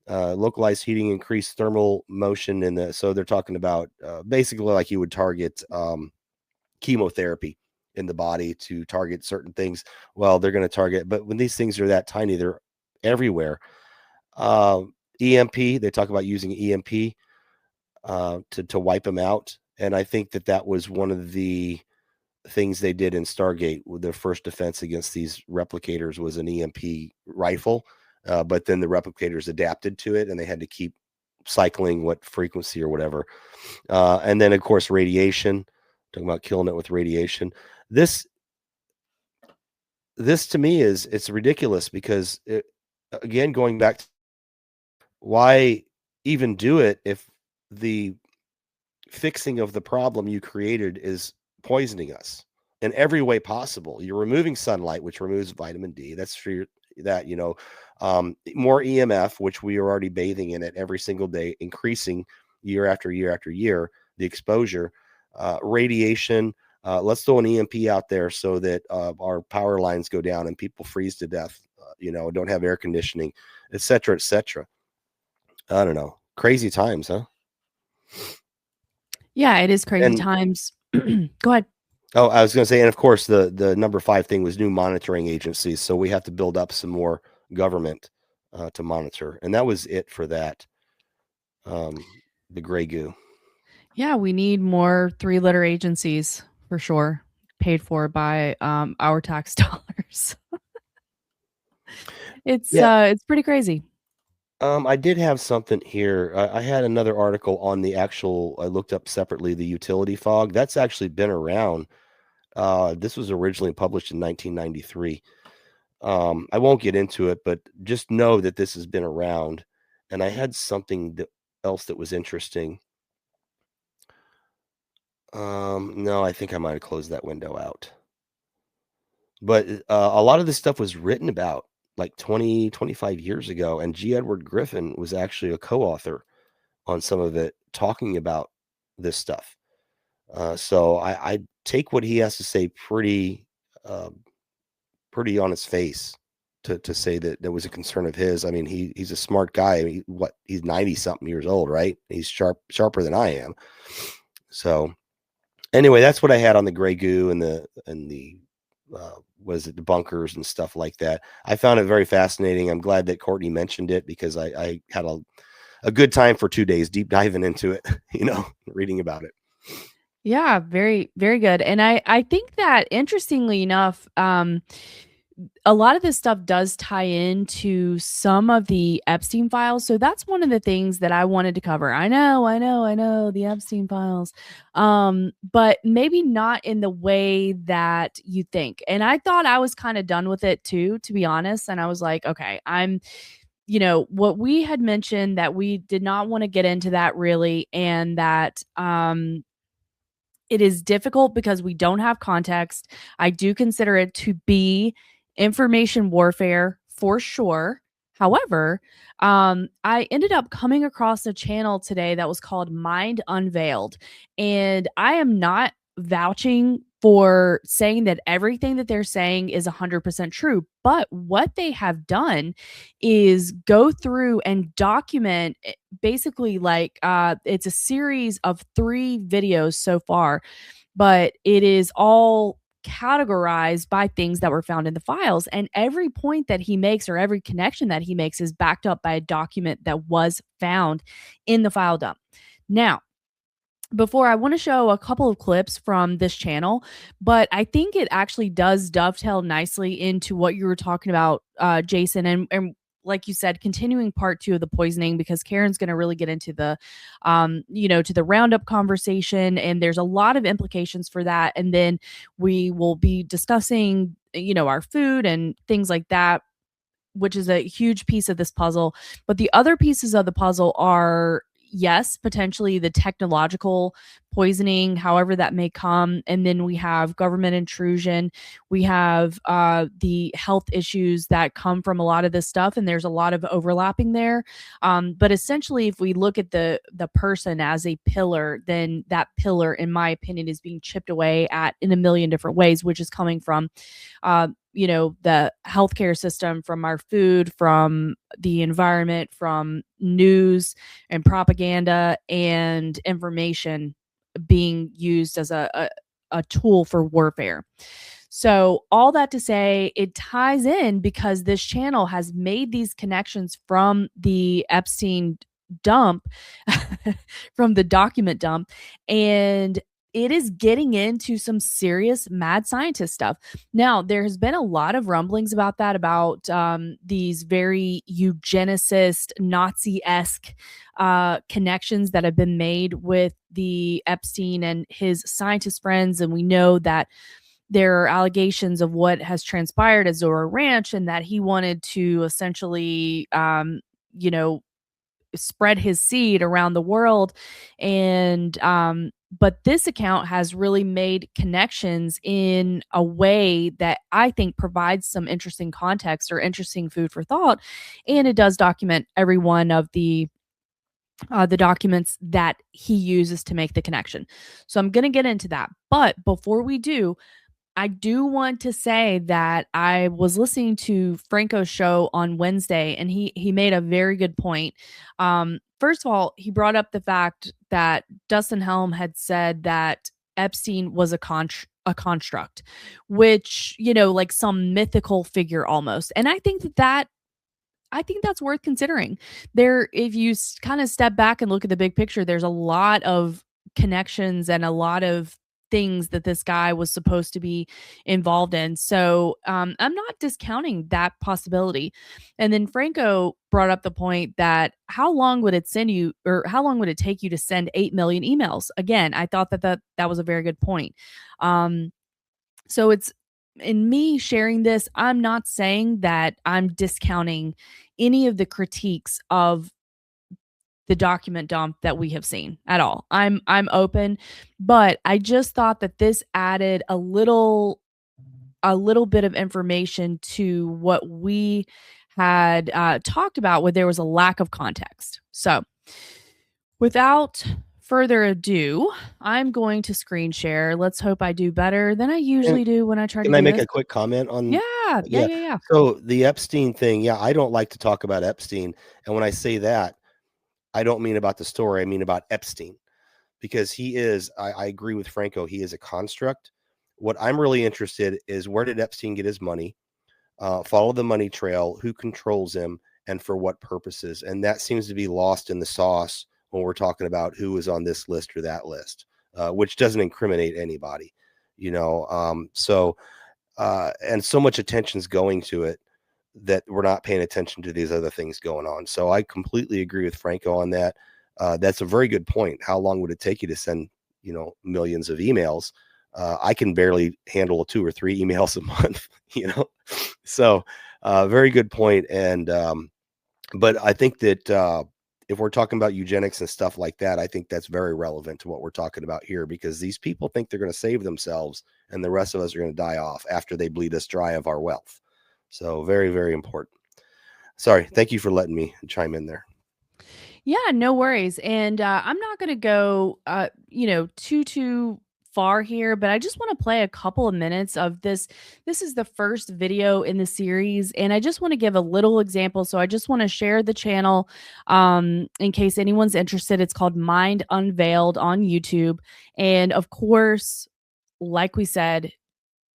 increased thermal motion so they're talking about basically like you would target chemotherapy in the body to target certain things. Well, they're going to target, but when these things are that tiny, they're everywhere. EMP, they talk about using EMP to wipe them out. And I think that was one of the things they did in Stargate. Their first defense against these replicators was an EMP rifle. But then the replicators adapted to it and they had to keep cycling what frequency or whatever. And then, of course, radiation, talking about killing it with radiation. This this to me it's ridiculous because again, going back to why even do it if the fixing of the problem you created is poisoning us in every way possible. You're removing sunlight, which removes vitamin D. That's for that, more EMF, which we are already bathing in it every single day, increasing year after year after year, the exposure, radiation. Let's throw an EMP out there so that our power lines go down and people freeze to death, don't have air conditioning, et cetera, et cetera. I don't know. Crazy times, huh? Yeah, it is crazy And times. Go ahead. oh, I was going to say, and of course, the number 5 thing was new monitoring agencies. So we have to build up some more government to monitor, and that was it for that. The gray goo. Yeah, we need more 3-letter agencies for sure, paid for by our tax dollars. It's pretty crazy. I did have something here. I had another article on the actual. I looked up separately the utility fog. That's actually been around. This was originally published in 1993. I won't get into it, but just know that this has been around. And I had something else that was interesting. No, I think I might have closed that window out. But a lot of this stuff was written about like 20, 25 years ago. And G. Edward Griffin was actually a co-author on some of it, talking about this stuff. So I take what he has to say pretty on his face to say that there was a concern of his. I mean, he's a smart guy. I mean, he's 90 something years old, right? He's sharper than I am. So anyway, that's what I had on the gray goo and the the bunkers and stuff like that. I found it very fascinating. I'm glad that Courtney mentioned it because I had a good time for 2 days deep diving into it, reading about it. Yeah, very, very good. And I think that interestingly enough, a lot of this stuff does tie into some of the Epstein files. So that's one of the things that I wanted to cover. I know the Epstein files. But maybe not in the way that you think. And I thought I was kind of done with it too, to be honest. And I was like, okay, what we had mentioned that we did not want to get into that really, and that it is difficult because we don't have context. I do consider it to be information warfare for sure. However, I ended up coming across a channel today that was called Mind Unveiled. And I am not vouching for saying that everything that they're saying is 100% true. But what they have done is go through and document basically like it's a series of 3 videos so far, but it is all categorized by things that were found in the files. And every point that he makes or every connection that he makes is backed up by a document that was found in the file dump. Now, before I want to show a couple of clips from this channel, but I think it actually does dovetail nicely into what you were talking about, Jason, and like you said, continuing part 2 of the poisoning, because Karen's going to really get into the, to the Roundup conversation, and there's a lot of implications for that. And then we will be discussing, our food and things like that, which is a huge piece of this puzzle. But the other pieces of the puzzle are, yes, potentially the technological poisoning, however that may come. And then we have government intrusion. We have the health issues that come from a lot of this stuff. And there's a lot of overlapping there. But essentially, if we look at the person as a pillar, then that pillar, in my opinion, is being chipped away at in a million different ways, which is coming from the healthcare system, from our food, from the environment, from news and propaganda and information being used as a tool for warfare. So all that to say, it ties in because this channel has made these connections from the Epstein dump, from the document dump, and it is getting into some serious mad scientist stuff. Now, there has been a lot of rumblings about that, about these very eugenicist, Nazi-esque connections that have been made with the Epstein and his scientist friends. And we know that there are allegations of what has transpired at Zora Ranch, and that he wanted to essentially, you know, spread his seed around the world. And but this account has really made connections in a way that I think provides some interesting context or interesting food for thought. And it does document every one of the documents that he uses to make the connection. So I'm going to get into that. But before we do, I do want to say that I was listening to Franco's show on Wednesday, and he made a very good point. First of all, he brought up the fact that Dustin Helm had said that Epstein was a construct, which, you know, like some mythical figure almost. And I think that's worth considering. There, if you kind of step back and look at the big picture, there's a lot of connections and a lot of things that this guy was supposed to be involved in. So I'm not discounting that possibility. And then Franco brought up the point that how long would it take you to send 8 million emails? Again, I thought that was a very good point. So it's, in me sharing this, I'm not saying that I'm discounting any of the critiques of the document dump that we have seen at all. I'm open, but I just thought that this added a little bit of information to what we had talked about, where there was a lack of context. So without further ado, I'm going to screen share. Let's hope I do better than I usually do when I try to do Can I make this. a quick comment on? Yeah. So the Epstein thing, I don't like to talk about Epstein. And when I say that, I don't mean about the story. I mean about Epstein, because he is, I agree with Franco, he is a construct. What I'm really interested is, where did Epstein get his money? Follow the money trail, who controls him, and for what purposes. And that seems to be lost in the sauce when we're talking about who is on this list or that list, which doesn't incriminate anybody, you know? And so much attention's going to it that we're not paying attention to these other things going on. So I completely agree with Franco on that. That's a very good point. How long would it take you to send, millions of emails? I can barely handle 2 or 3 emails a month, So very good point. And, but I think that if we're talking about eugenics and stuff like that, I think that's very relevant to what we're talking about here, because these people think they're going to save themselves and the rest of us are going to die off after they bleed us dry of our wealth. So very, very important. Sorry. Thank you for letting me chime in there. Yeah, no worries. And I'm not going to go, too far here, but I just want to play a couple of minutes of this. This is the first video in the series, and I just want to give a little example. So I just want to share the channel in case anyone's interested. It's called Mind Unveiled on YouTube. And of course, like we said,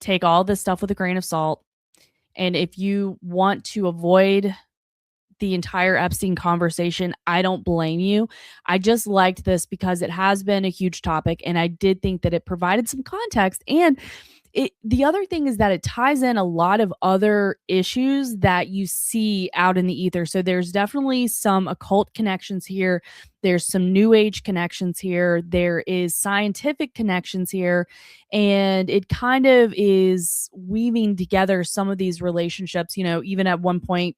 take all this stuff with a grain of salt. And if you want to avoid the entire Epstein conversation, I don't blame you. I just liked this because it has been a huge topic, and I did think that it provided some context. And the other thing is that it ties in a lot of other issues that you see out in the ether. So there's definitely some occult connections here. There's some new age connections here. There is scientific connections here. And it kind of is weaving together some of these relationships. Even at one point,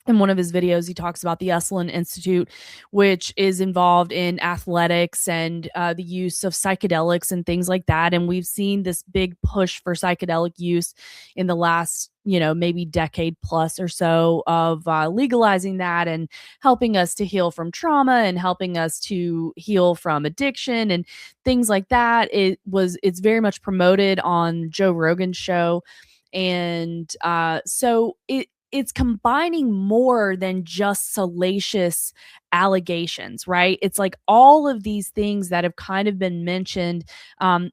in one of his videos, he talks about the Esalen Institute, which is involved in athletics and the use of psychedelics and things like that. And we've seen this big push for psychedelic use in the last, maybe decade plus or so, of legalizing that and helping us to heal from trauma and helping us to heal from addiction and things like that. It's very much promoted on Joe Rogan's show. And so it's combining more than just salacious allegations, right? It's like all of these things that have kind of been mentioned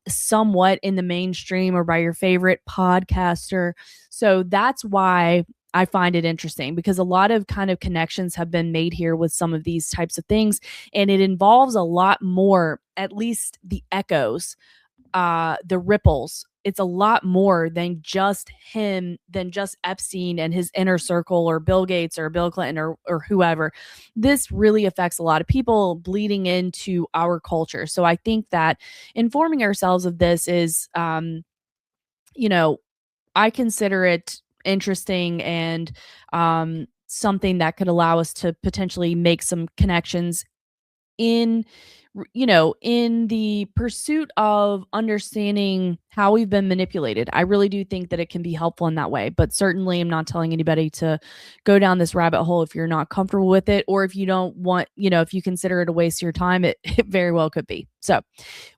somewhat in the mainstream or by your favorite podcaster. So that's why I find it interesting, because a lot of kind of connections have been made here with some of these types of things. And it involves a lot more, at least the echoes, the ripples. It's a lot more than just Epstein and his inner circle, or Bill Gates or Bill Clinton or whoever. This really affects a lot of people, bleeding into our culture. So I think that informing ourselves of this is you know, I consider it interesting and something that could allow us to potentially make some connections in in the pursuit of understanding how we've been manipulated. I really do think that it can be helpful in that way, but certainly I'm not telling anybody to go down this rabbit hole if you're not comfortable with it, or if you don't want, if you consider it a waste of your time, it very well could be. So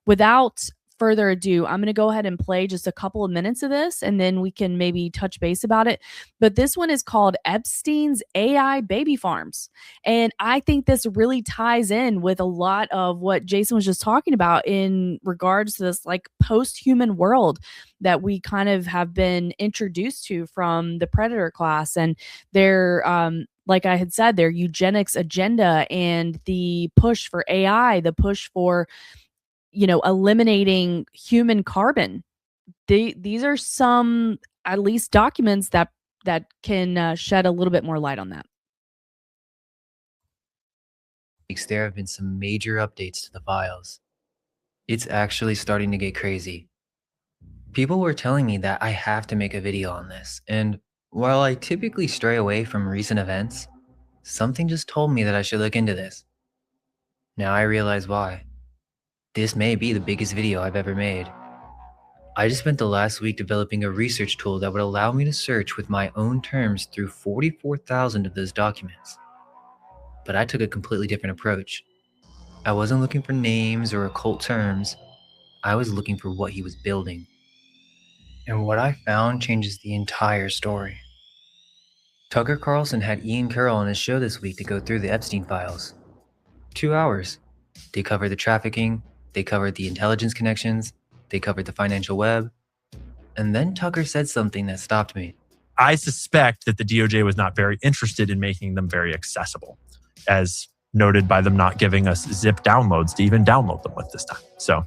without further ado, I'm going to go ahead and play just a couple of minutes of this, and then we can maybe touch base about it. But this one is called Epstein's AI Baby Farms. And I think this really ties in with a lot of what Jason was just talking about in regards to this like post-human world that we kind of have been introduced to from the predator class, and their like I had said, their eugenics agenda and the push for AI, the push for eliminating human carbon. These are some, at least, documents that can shed a little bit more light on that. There have been some major updates to the files. It's actually starting to get crazy. People were telling me that I have to make a video on this, and while I typically stray away from recent events, something just told me that I should look into this. Now I realize why. This may be the biggest video I've ever made. I just spent the last week developing a research tool that would allow me to search with my own terms through 44,000 of those documents. But I took a completely different approach. I wasn't looking for names or occult terms. I was looking for what he was building. And what I found changes the entire story. Tucker Carlson had Ian Carroll on his show this week to go through the Epstein files. 2 hours. They covered the trafficking, they covered the intelligence connections, they covered the financial web. And then Tucker said something that stopped me. I suspect that the DOJ was not very interested in making them very accessible, as noted by them not giving us zip downloads to even download them with this time. So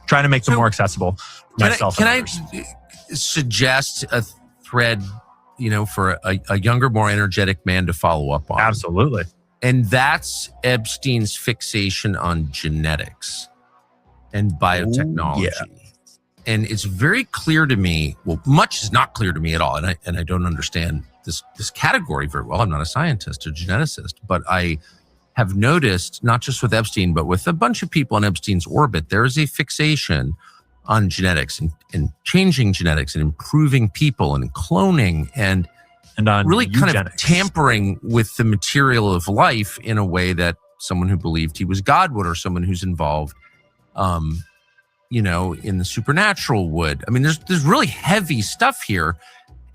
trying to make them more accessible for myself and others. Can I suggest a thread, for a younger, more energetic man to follow up on? Absolutely. And that's Epstein's fixation on genetics and biotechnology. Ooh, yeah. And it's very clear to me, well, much is not clear to me at all. And I don't understand this category very well. I'm not a scientist or geneticist, but I have noticed, not just with Epstein, but with a bunch of people in Epstein's orbit, there is a fixation on genetics and changing genetics and improving people and cloning and on really eugenics. Kind of tampering with the material of life in a way that someone who believed he was God would, or someone who's involved, in the supernatural would. I mean, there's really heavy stuff here,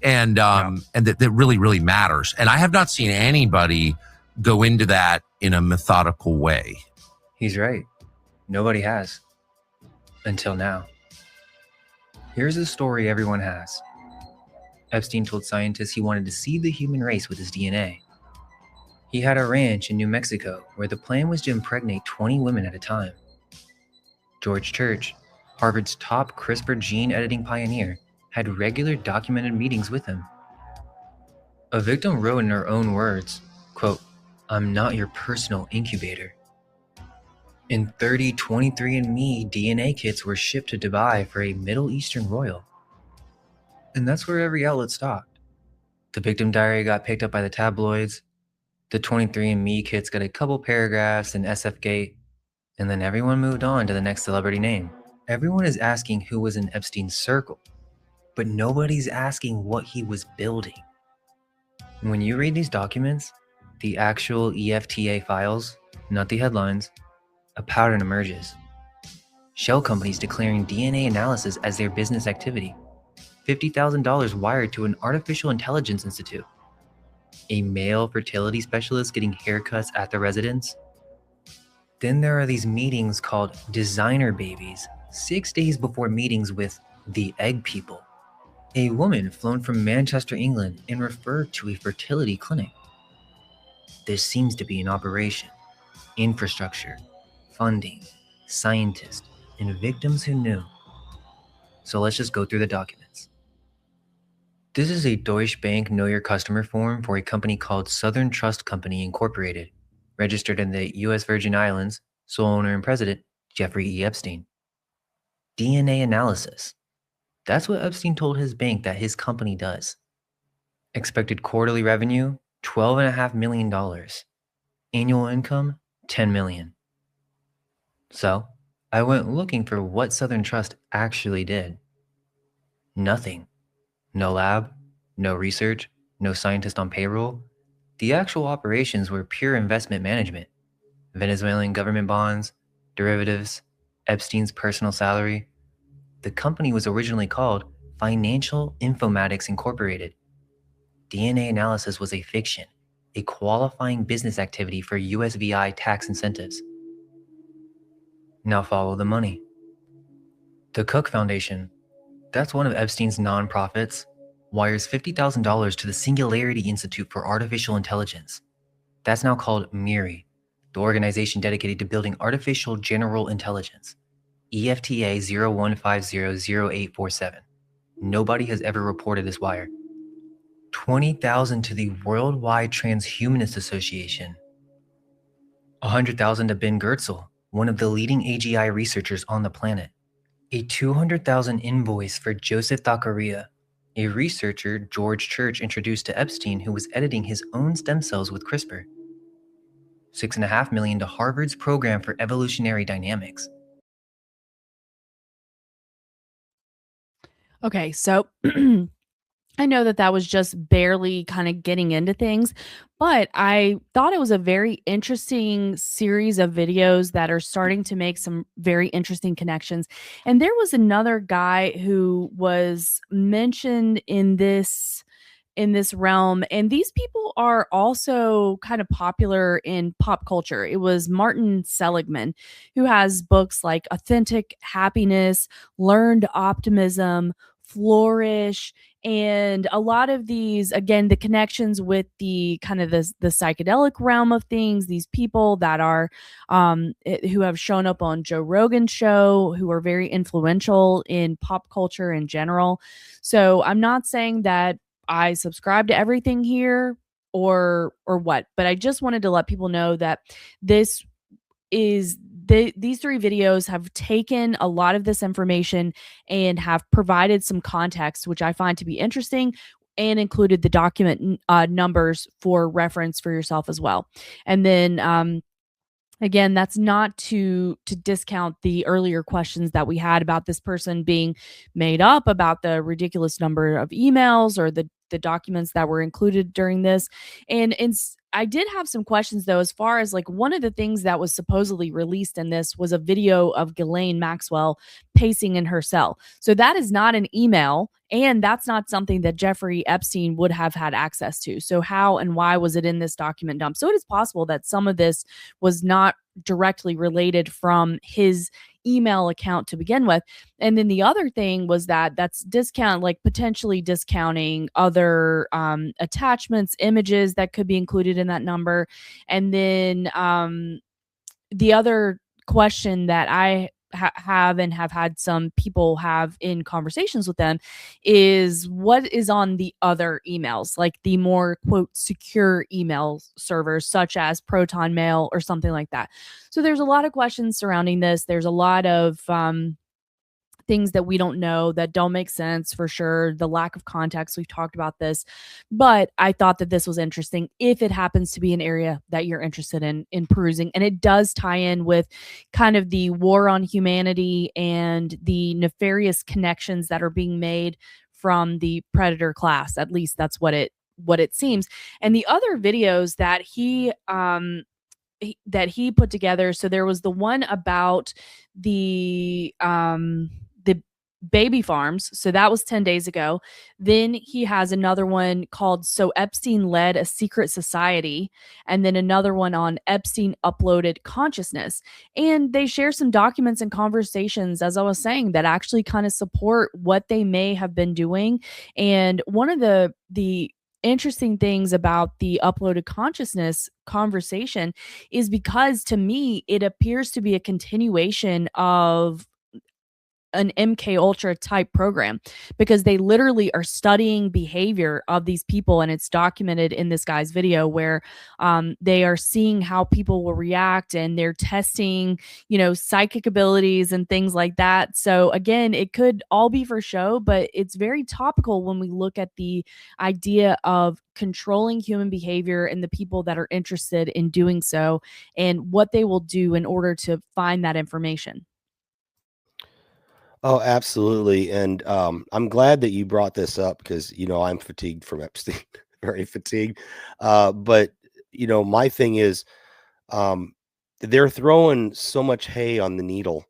and that really, really matters. And I have not seen anybody go into that in a methodical way. He's right. Nobody has. Until now. Here's a story everyone has. Epstein told scientists he wanted to seed the human race with his DNA. He had a ranch in New Mexico where the plan was to impregnate 20 women at a time. George Church, Harvard's top CRISPR gene editing pioneer, had regular documented meetings with him. A victim wrote in her own words, quote, "I'm not your personal incubator." In 30 23andMe DNA kits were shipped to Dubai for a Middle Eastern royal. And that's where every outlet stopped. The victim diary got picked up by the tabloids. The 23andMe kits got a couple paragraphs in SFGate, and then everyone moved on to the next celebrity name. Everyone is asking who was in Epstein's circle, but nobody's asking what he was building. When you read these documents, the actual EFTA files, not the headlines, a pattern emerges. Shell companies declaring DNA analysis as their business activity. $50,000 wired to an artificial intelligence institute. A male fertility specialist getting haircuts at the residence. Then there are these meetings called designer babies, 6 days before meetings with the egg people. A woman flown from Manchester, England, and referred to a fertility clinic. This seems to be an operation. Infrastructure, funding, scientists, and victims who knew. So let's just go through the documents. This is a Deutsche Bank Know Your Customer form for a company called Southern Trust Company Incorporated, registered in the U.S. Virgin Islands, sole owner and president, Jeffrey E. Epstein. DNA analysis. That's what Epstein told his bank that his company does. Expected quarterly revenue, $12.5 million. Annual income, $10 million. So, I went looking for what Southern Trust actually did. Nothing. No lab, no research, no scientist on payroll. The actual operations were pure investment management. Venezuelan government bonds, derivatives, Epstein's personal salary. The company was originally called Financial Informatics Incorporated. DNA analysis was a fiction, a qualifying business activity for USVI tax incentives. Now follow the money. The Cook Foundation, that's one of Epstein's nonprofits, wires $50,000 to the Singularity Institute for Artificial Intelligence. That's now called MIRI, the organization dedicated to building artificial general intelligence. EFTA 01500847. Nobody has ever reported this wire. $20,000 to the Worldwide Transhumanist Association. $100,000 to Ben Goertzel, one of the leading AGI researchers on the planet. A $200,000 invoice for Joseph Thackeray, a researcher George Church introduced to Epstein who was editing his own stem cells with CRISPR. $6.5 million to Harvard's program for evolutionary dynamics. Okay, so I know that that was just barely kind of getting into things, but I thought it was a very interesting series of videos that are starting to make some very interesting connections. And there was another guy who was mentioned in this realm, and these people are also kind of popular in pop culture. It was Martin Seligman, who has books like Authentic Happiness, Learned Optimism, Flourish, and a lot of these, again, the connections with the kind of the psychedelic realm of things, these people that are who have shown up on Joe Rogan's show, who are very influential in pop culture in general. So I'm not saying that I subscribe to everything here or what, but I just wanted to let people know that this is these three videos have taken a lot of this information and have provided some context, which I find to be interesting, and included the document numbers for reference for yourself as well. And then again, that's not to discount the earlier questions that we had about this person being made up, about the ridiculous number of emails or the documents that were included during this. And I did have some questions though, as far as like one of the things that was supposedly released in this was a video of Ghislaine Maxwell pacing in her cell. So that is not an email, and that's not something that Jeffrey Epstein would have had access to. So how and why was it in this document dump? So it is possible that some of this was not directly related from his email account to begin with. And then the other thing was that that's potentially discounting other attachments, images that could be included in that number. And then the other question that I have and have had some people have in conversations with them is what is on the other emails, like the more quote secure email servers such as Proton Mail or something like that. So there's a lot of questions surrounding this. There's a lot of things that we don't know, that don't make sense for sure. The lack of context, we've talked about this, but I thought that this was interesting if it happens to be an area that you're interested in perusing. And it does tie in with kind of the war on humanity and the nefarious connections that are being made from the predator class. At least that's what it seems. And the other videos that he put together, so there was the one about the baby farms. So that was 10 days ago. Then he has another one called So Epstein Led a Secret Society, and then another one on Epstein Uploaded Consciousness. And they share some documents and conversations, as I was saying, that actually kind of support what they may have been doing. And one of the interesting things about the uploaded consciousness conversation is because to me, it appears to be a continuation of an MK Ultra type program, because they literally are studying behavior of these people, and it's documented in this guy's video where they are seeing how people will react, and they're testing, psychic abilities and things like that. So again, it could all be for show, but it's very topical when we look at the idea of controlling human behavior and the people that are interested in doing so, and what they will do in order to find that information. Oh, absolutely. And I'm glad that you brought this up because, I'm fatigued from Epstein, very fatigued. But, my thing is, they're throwing so much hay on the needle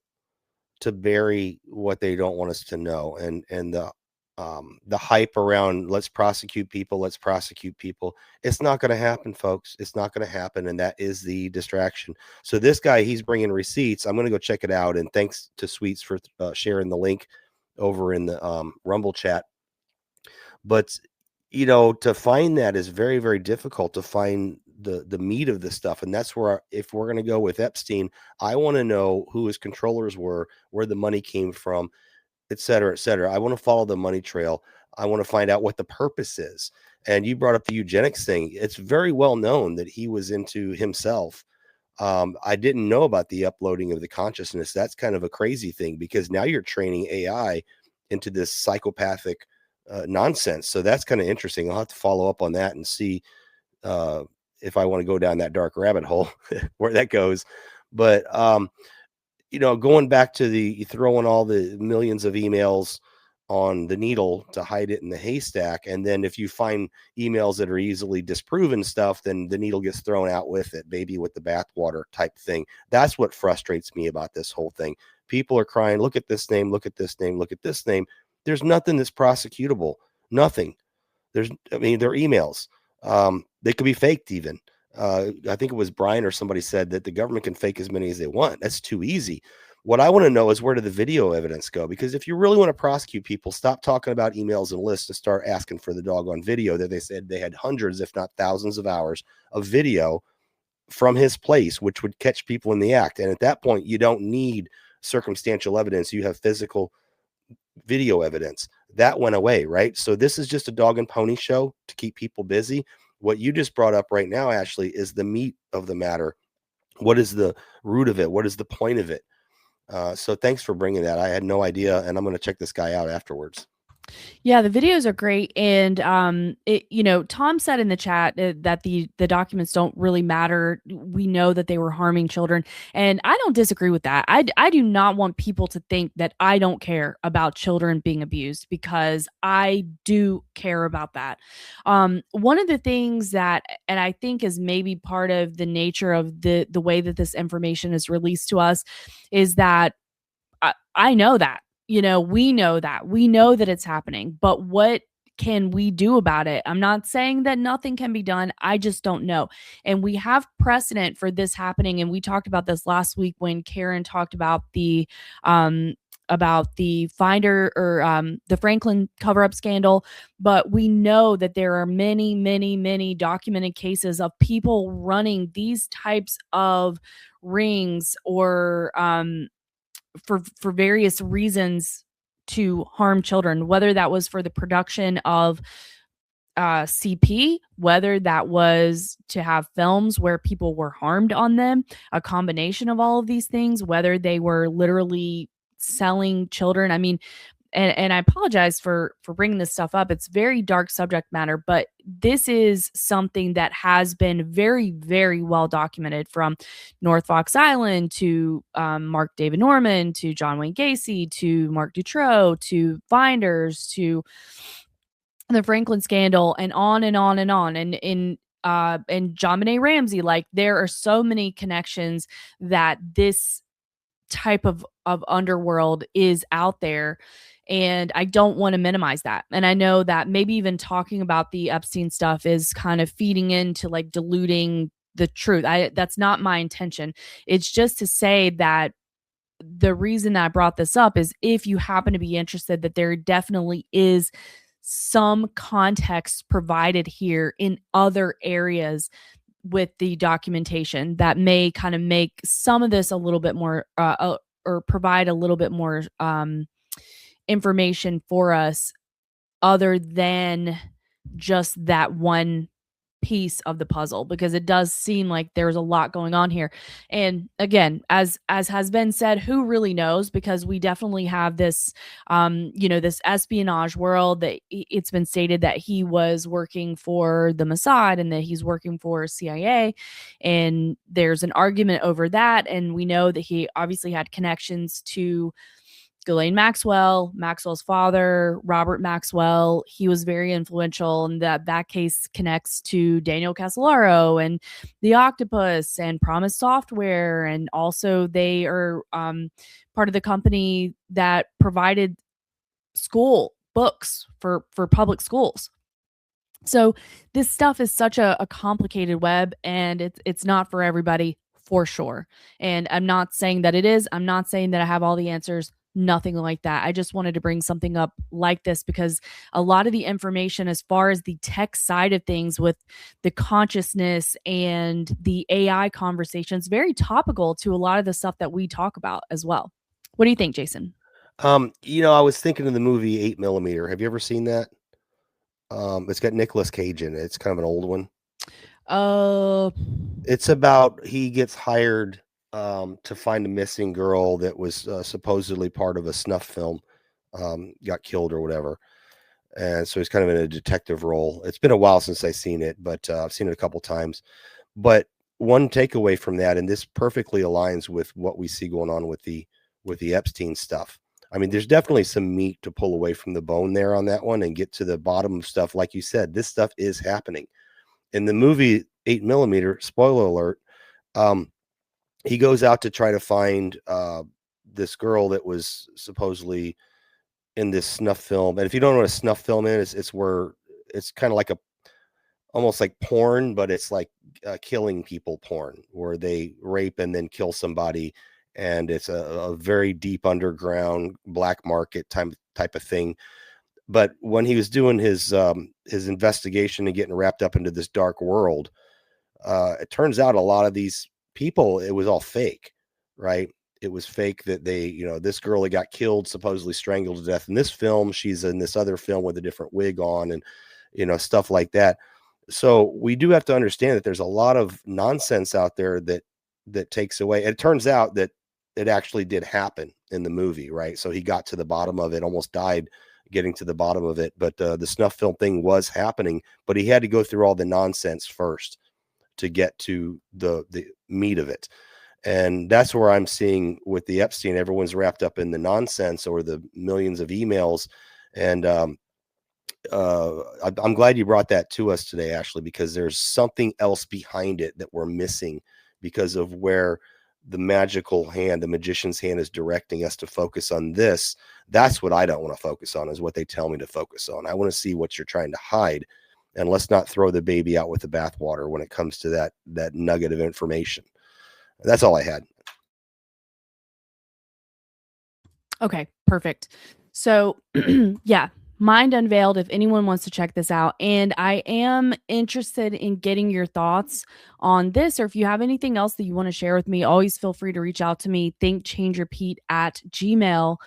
to bury what they don't want us to know. And the hype around let's prosecute people. It's not going to happen, folks. It's not going to happen. And that is the distraction. So this guy, he's bringing receipts. I'm going to go check it out. And thanks to Sweets for sharing the link over in the Rumble chat. But, to find that is very, very difficult to find the meat of this stuff. And that's where, if we're going to go with Epstein, I want to know who his controllers were, where the money came from, et cetera, et cetera. I want to follow the money trail. I want to find out what the purpose is. And you brought up the eugenics thing. It's very well known that he was into himself. I didn't know about the uploading of the consciousness. That's kind of a crazy thing, because now you're training AI into this psychopathic nonsense. So that's kind of interesting. I'll have to follow up on that and see if I want to go down that dark rabbit hole where that goes. But going back to throwing all the millions of emails on the needle to hide it in the haystack. And then if you find emails that are easily disproven stuff, then the needle gets thrown out with it, baby with the bathwater type thing. That's what frustrates me about this whole thing. People are crying, look at this name, look at this name, look at this name. There's nothing that's prosecutable. Nothing. They're emails. They could be faked even. I think it was Brian or somebody said that the government can fake as many as they want. That's too easy. What I want to know is, where did the video evidence go? Because if you really want to prosecute people, stop talking about emails and lists and start asking for the doggone video that they said they had hundreds, if not thousands of hours of video from his place, which would catch people in the act. And at that point, you don't need circumstantial evidence. You have physical video evidence. That went away, right? So this is just a dog and pony show to keep people busy. What you just brought up right now, Ashley, is the meat of the matter. What is the root of it? What is the point of it? So thanks for bringing that. I had no idea, and I'm going to check this guy out afterwards. Yeah, the videos are great. And Tom said in the chat that the documents don't really matter. We know that they were harming children, and I don't disagree with that. I do not want people to think that I don't care about children being abused, because I do care about that. One of the things that, and I think is maybe part of the nature of the way that this information is released to us, is that I know that. We know that it's happening, but what can we do about it? I'm not saying that nothing can be done. I just don't know. And we have precedent for this happening. And we talked about this last week when Karen talked about the Finder or the Franklin cover-up scandal. But we know that there are many, many, many documented cases of people running these types of rings or for various reasons to harm children, whether that was for the production of CP, whether that was to have films where people were harmed on them, a combination of all of these things, whether they were literally selling children. I mean, and I apologize for bringing this stuff up. It's very dark subject matter, but this is something that has been very, very well documented, from North Fox Island to Mark David Norman to John Wayne Gacy to Mark Dutroux to Finders to the Franklin scandal, and on and on and on. And JonBenet Ramsey, like, there are so many connections that this type of underworld is out there. And I don't want to minimize that. And I know that maybe even talking about the Epstein stuff is kind of feeding into like diluting the truth. That's not my intention. It's just to say that the reason that I brought this up is, if you happen to be interested, that there definitely is some context provided here in other areas with the documentation that may kind of make some of this a little bit more or provide a little bit more information for us other than just that one piece of the puzzle, because it does seem like there's a lot going on here. And again, as has been said, who really knows, because we definitely have this this espionage world that it's been stated that he was working for the Mossad and that he's working for CIA, and there's an argument over that. And we know that he obviously had connections to Ghislaine Maxwell, Maxwell's father, Robert Maxwell. He was very influential, and that case connects to Daniel Casolaro and the Octopus and Promise Software, and also they are part of the company that provided school books for public schools. So this stuff is such a complicated web, and it's not for everybody, for sure. And I'm not saying that it is. I'm not saying that I have all the answers. Nothing like that. I just wanted to bring something up like this because a lot of the information as far as the tech side of things with the consciousness and the AI conversations, very topical to a lot of the stuff that we talk about as well. What do you think, Jason? I was thinking of the movie 8mm. Have you ever seen that? It's got Nicolas Cage in it. It's kind of an old one. It's about, he gets hired to find a missing girl that was supposedly part of a snuff film, got killed or whatever. And so he's kind of in a detective role. It's been a while since I've seen it, but I've seen it a couple times. But one takeaway from that, and this perfectly aligns with what we see going on with the Epstein stuff. I mean, there's definitely some meat to pull away from the bone there on that one and get to the bottom of stuff. Like you said, this stuff is happening. In the movie 8mm, spoiler alert, he goes out to try to find this girl that was supposedly in this snuff film. And if you don't know what a snuff film is, it's where it's kind of like almost like porn, but it's like killing people porn, where they rape and then kill somebody. And it's a very deep underground black market type of thing. But when he was doing his investigation and getting wrapped up into this dark world, it turns out a lot of these people, it was all fake, right? It was fake that they, this girl that got killed, supposedly strangled to death in this film, she's in this other film with a different wig on, and stuff like that. So we do have to understand that there's a lot of nonsense out there that takes away. And it turns out that it actually did happen in the movie, right? So he got to the bottom of it, almost died getting to the bottom of it. But the snuff film thing was happening, but he had to go through all the nonsense first to get to the meat of it. And that's where I'm seeing with the Epstein, everyone's wrapped up in the nonsense or the millions of emails. And I'm glad you brought that to us today, Ashley, because there's something else behind it that we're missing because of where the magical hand, the magician's hand, is directing us to focus on this. That's what I don't want to focus on, is what they tell me to focus on. I want to see what you're trying to hide. And let's not throw the baby out with the bathwater when it comes to that nugget of information. That's all I had. Okay, perfect. So yeah, Mind Unveiled, if anyone wants to check this out. And I am interested in getting your thoughts on this, or if you have anything else that you want to share with me, always feel free to reach out to me, thinkchangerepeat@gmail.com.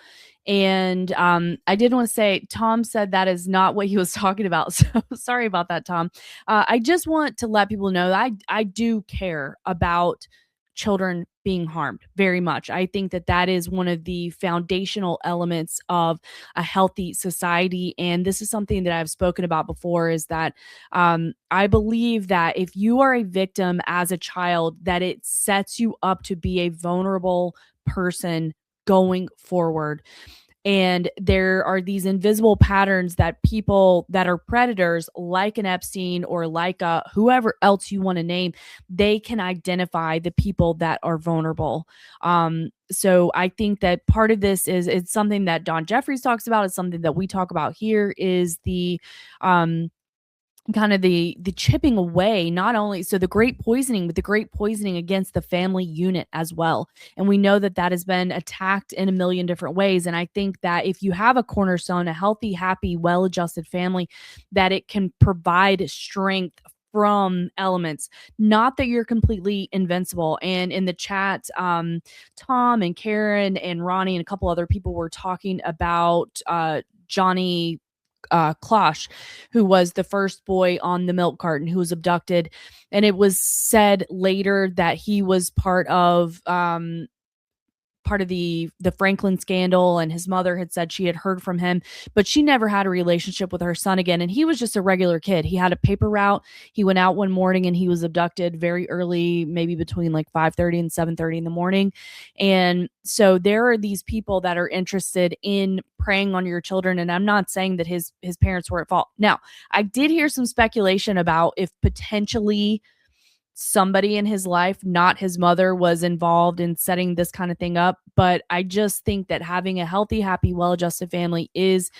And I did want to say, Tom said that is not what he was talking about. So sorry about that, Tom. I just want to let people know that I do care about children being harmed very much. I think that is one of the foundational elements of a healthy society. And this is something that I've spoken about before, is that I believe that if you are a victim as a child, that it sets you up to be a vulnerable person going forward. And there are these invisible patterns that people that are predators, like an Epstein or like whoever else you want to name, they can identify the people that are vulnerable. So I think that part of this is, it's something that Don Jeffries talks about. It's something that we talk about here, is the kind of the chipping away, not only so the great poisoning, but the great poisoning against the family unit as well. And we know that has been attacked in a million different ways. And I think that if you have a cornerstone, a healthy, happy, well-adjusted family, that it can provide strength from elements. Not that you're completely invincible. And in the chat, Tom and Karen and Ronnie and a couple other people were talking about Johnny Klosh, who was the first boy on the milk carton who was abducted. And it was said later that he was part of the Franklin scandal, and his mother had said she had heard from him, but she never had a relationship with her son again. And he was just a regular kid. He had a paper route. He went out one morning and he was abducted very early, maybe between like 5:30 and 7:30 in the morning. And so there are these people that are interested in preying on your children. And I'm not saying that his parents were at fault. Now, I did hear some speculation about if potentially somebody in his life, not his mother, was involved in setting this kind of thing up. But I just think that having a healthy, happy, well-adjusted family is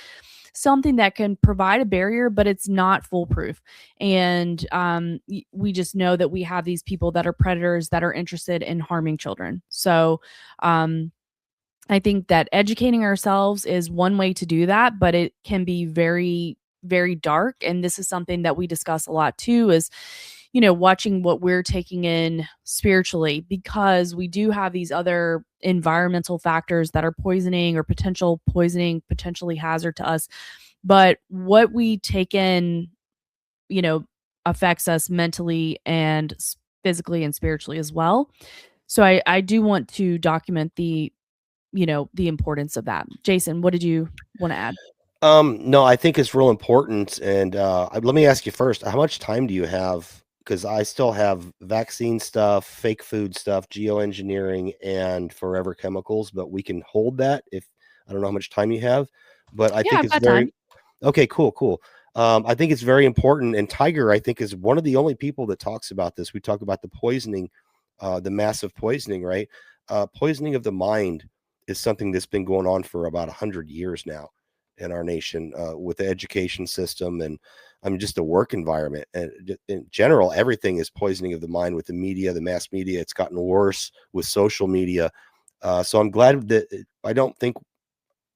something that can provide a barrier, but it's not foolproof. And we just know that we have these people that are predators that are interested in harming children. So I think that educating ourselves is one way to do that, but it can be very, very dark. And this is something that we discuss a lot too, is watching what we're taking in spiritually, because we do have these other environmental factors that are poisoning or potential poisoning, potentially hazard to us. But what we take in, affects us mentally and physically and spiritually as well. So I do want to document the importance of that. Jason, what did you want to add? No, I think it's real important. And let me ask you first, how much time do you have? Because I still have vaccine stuff, fake food stuff, geoengineering, and forever chemicals, but we can hold that if I don't know how much time you have. But I think I've it's got very time. okay, cool. I think it's very important. And Tiger, I think, is one of the only people that talks about this. We talk about the poisoning, the massive poisoning, right? Poisoning of the mind is something that's been going on for about 100 years now in our nation, with the education system and just the work environment. And in general, everything is poisoning of the mind with the media, the mass media. It's gotten worse with social media. So I'm glad that I don't think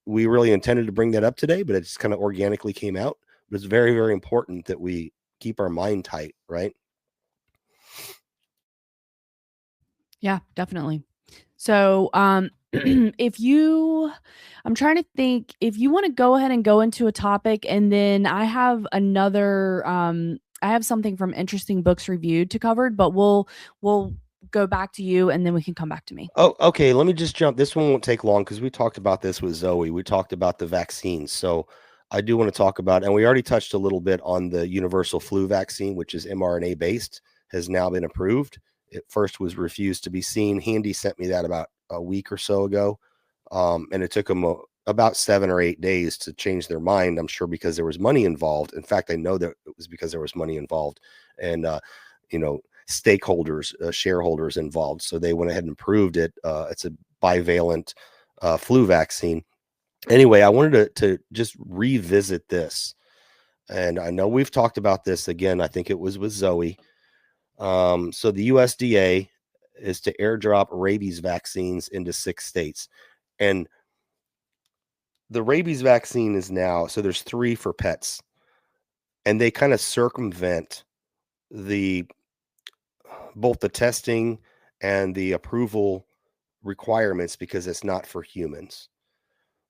we really intended to bring that up today, but it just kind of organically came out. But it's very, very important that we keep our mind tight, right? Yeah, definitely. So, I'm trying to think if you want to go ahead and go into a topic, and then I have another, I have something from Interesting Books Reviewed to cover, but we'll go back to you and then we can come back to me. Oh, okay. Let me just jump. This one won't take long because we talked about this with Zoe. We talked about the vaccines. So I do want to talk about, and we already touched a little bit on the universal flu vaccine, which is mRNA based, has now been approved. It first was refused to be seen. Handy sent me that about a week or so ago. And it took them about 7 or 8 days to change their mind. I'm sure because there was money involved. In fact, I know that it was because there was money involved and, stakeholders, shareholders involved. So they went ahead and approved it. It's a bivalent flu vaccine. Anyway, I wanted to just revisit this. And I know we've talked about this again. I think it was with Zoe. So the USDA is to airdrop rabies vaccines into 6 states. And the rabies vaccine is now, so there's 3 for pets. And they kind of circumvent both the testing and the approval requirements because it's not for humans.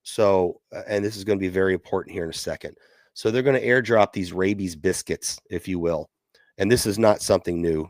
So, and this is going to be very important here in a second. So they're going to airdrop these rabies biscuits, if you will. And this is not something new.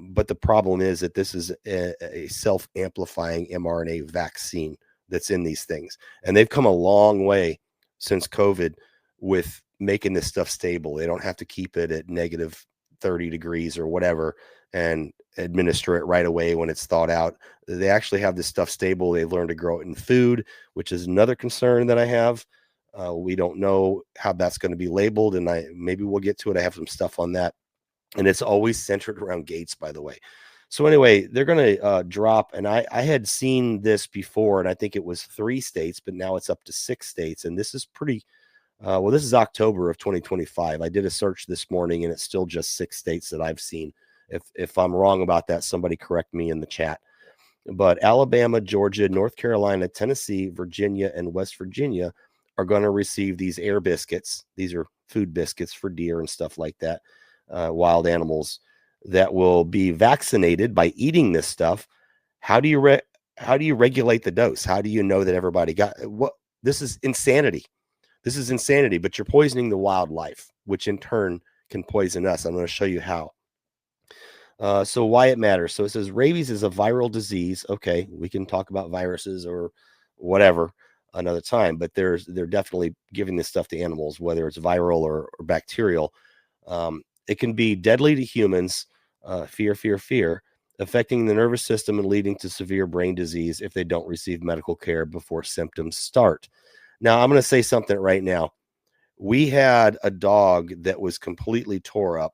But the problem is that this is a self-amplifying mRNA vaccine that's in these things. And they've come a long way since COVID with making this stuff stable. They don't have to keep it at negative 30 degrees or whatever and administer it right away when it's thawed out. They actually have this stuff stable. They learn to grow it in food, which is another concern that I have. We don't know how that's going to be labeled, and maybe we'll get to it. I have some stuff on that. And it's always centered around gates, by the way. So anyway, they're going to drop, and I had seen this before, and I think it was 3 states, but now it's up to 6 states. And this is pretty, this is October of 2025. I did a search this morning, and it's still just 6 states that I've seen. If I'm wrong about that, somebody correct me in the chat. But Alabama, Georgia, North Carolina, Tennessee, Virginia, and West Virginia are going to receive these air biscuits. These are food biscuits for deer and stuff like that. wild animals that will be vaccinated by eating this stuff. How do you regulate the dose? How do you know that everybody got what? This is insanity. This is insanity, but you're poisoning the wildlife, which in turn can poison us. I'm going to show you how. So why it matters. So it says rabies is a viral disease. Okay, we can talk about viruses or whatever another time, but they're definitely giving this stuff to animals, whether it's viral or bacterial. It can be deadly to humans, fear, affecting the nervous system and leading to severe brain disease if they don't receive medical care before symptoms start. Now, I'm going to say something right now. We had a dog that was completely tore up.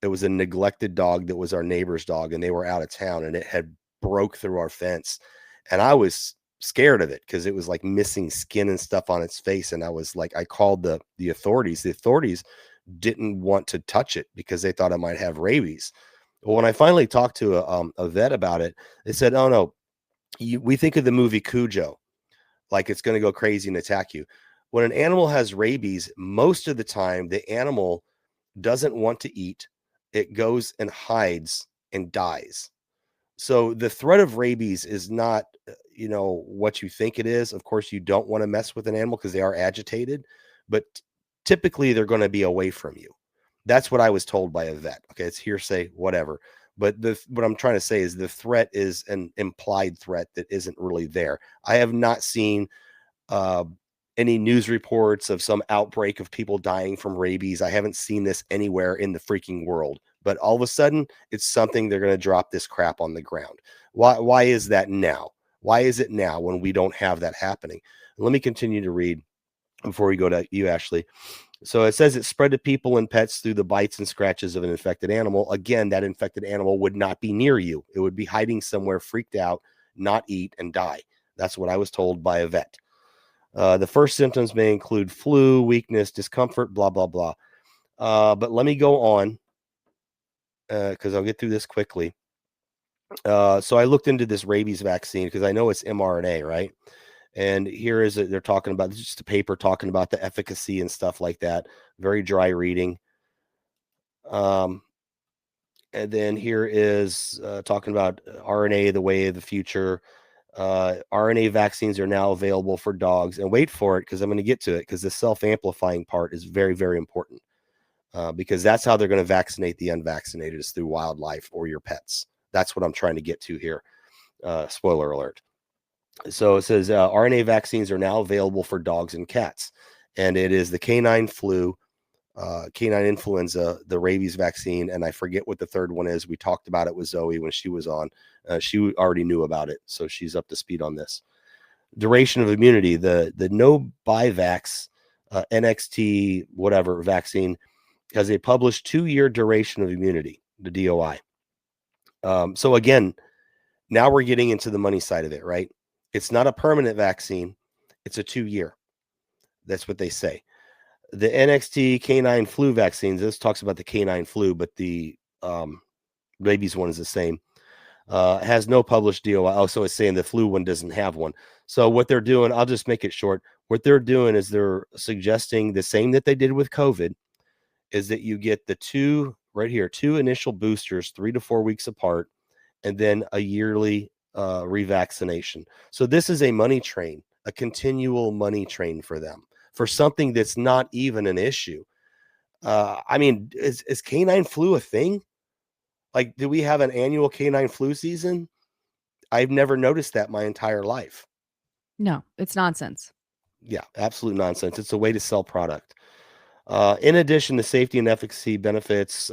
It was a neglected dog that was our neighbor's dog, and they were out of town, and it had broke through our fence. And I was scared of it because it was like missing skin and stuff on its face. And I was like, I called the authorities. The authorities didn't want to touch it because they thought it might have rabies. Well, when I finally talked to a vet about it, they said, oh no, we think of the movie Cujo, like it's going to go crazy and attack you. When an animal has rabies, most of the time the animal doesn't want to eat. It goes and hides and dies. So the threat of rabies is not, what you think it is. Of course, you don't want to mess with an animal because they are agitated, but typically they're going to be away from you. That's what I was told by a vet. Okay, it's hearsay, whatever. But what I'm trying to say is the threat is an implied threat that isn't really there. I have not seen any news reports of some outbreak of people dying from rabies. I haven't seen this anywhere in the freaking world. But all of a sudden, it's something they're going to drop this crap on the ground. Why is that now? Why is it now when we don't have that happening? Let me continue to read before we go to you, Ashley. So it says it's spread to people and pets through the bites and scratches of an infected animal. Again, that infected animal would not be near you. It would be hiding somewhere, freaked out, not eat, and die. That's what I was told by a vet. The first symptoms may include flu, weakness, discomfort, blah, blah, blah. But let me go on because I'll get through this quickly. So I looked into this rabies vaccine because I know it's mRNA, right? And here is it. They're talking about just a paper talking about the efficacy and stuff like that. Very dry reading. And then here is talking about RNA, the way of the future. RNA vaccines are now available for dogs. And wait for it because I'm going to get to it because the self-amplifying part is very, very important because that's how they're going to vaccinate the unvaccinated is through wildlife or your pets. That's what I'm trying to get to here. Spoiler alert. So it says RNA vaccines are now available for dogs and cats. And it is the canine flu, canine influenza, the rabies vaccine. And I forget what the third one is. We talked about it with Zoe when she was on. She already knew about it. So she's up to speed on this. Duration of immunity, the no bivax NXT, whatever vaccine has a published 2-year duration of immunity, the DOI. So again, now we're getting into the money side of it, right? It's not a permanent vaccine. It's a 2-year. That's what they say. The NXT canine flu vaccines, this talks about the canine flu, but the rabies one is the same. Has no published DOI. Oh, so it's saying the flu one doesn't have one. So what they're doing, I'll just make it short. What they're doing is they're suggesting the same that they did with COVID, is that you get the two initial boosters 3 to 4 weeks apart, and then a yearly revaccination. So this is a money train, a continual money train for them for something that's not even an issue. I mean, is canine flu a thing? Like, do we have an annual canine flu season? I've never noticed that my entire life. No, it's nonsense. Yeah, absolute nonsense. It's a way to sell product. In addition to safety and efficacy benefits,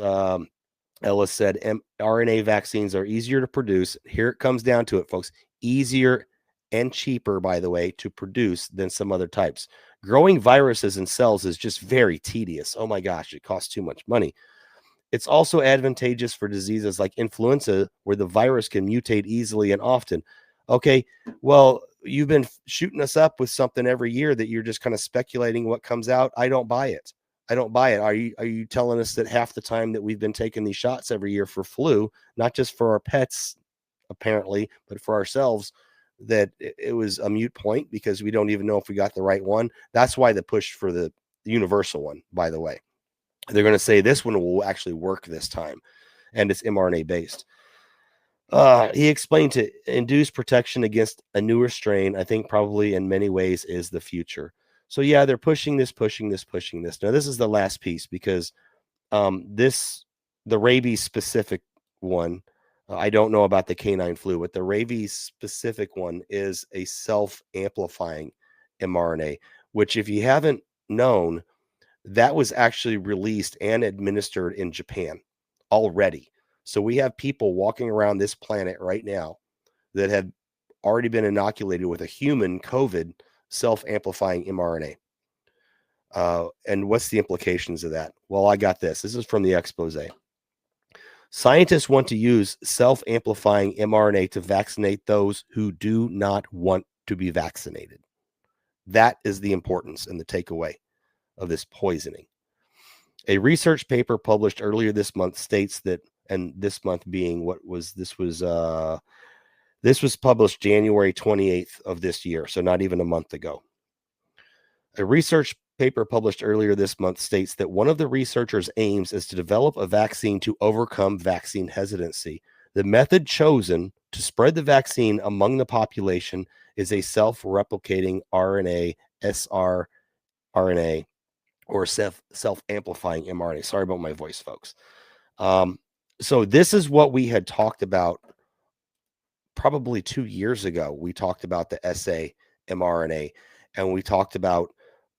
Ellis said RNA vaccines are easier to produce. Here it comes down to it, folks. Easier and cheaper, by the way, to produce than some other types. Growing viruses and cells is just very tedious. Oh my gosh, it costs too much money. It's also advantageous for diseases like influenza, where the virus can mutate easily and often. Okay, well, you've been shooting us up with something every year that you're just kind of speculating what comes out. I don't buy it. I don't buy it. Are you telling us that half the time that we've been taking these shots every year for flu, not just for our pets, apparently, but for ourselves, that it was a moot point because we don't even know if we got the right one? That's why the push for the universal one, by the way. They're going to say this one will actually work this time, and it's mRNA based. He explained to induce protection against a newer strain, I think probably in many ways is the future. So yeah, they're pushing this. Now this is the last piece because the rabies specific one, I don't know about the canine flu, but the rabies specific one is a self-amplifying mRNA, which if you haven't known, that was actually released and administered in Japan already. So we have people walking around this planet right now that have already been inoculated with a human COVID self-amplifying mRNA. And what's the implications of that? Well, I got this. This is from the expose. Scientists want to use self-amplifying mRNA to vaccinate those who do not want to be vaccinated. That is the importance and the takeaway of this poisoning. A research paper published earlier this month states that, and this month being this was published January 28th of this year, so not even a month ago. A research paper published earlier this month states that one of the researchers' aims is to develop a vaccine to overcome vaccine hesitancy. The method chosen to spread the vaccine among the population is a self-replicating RNA, sRNA, or self-amplifying mRNA. Sorry about my voice, folks. So this is what we had talked about probably 2 years ago. We talked about the SA mRNA, and we talked about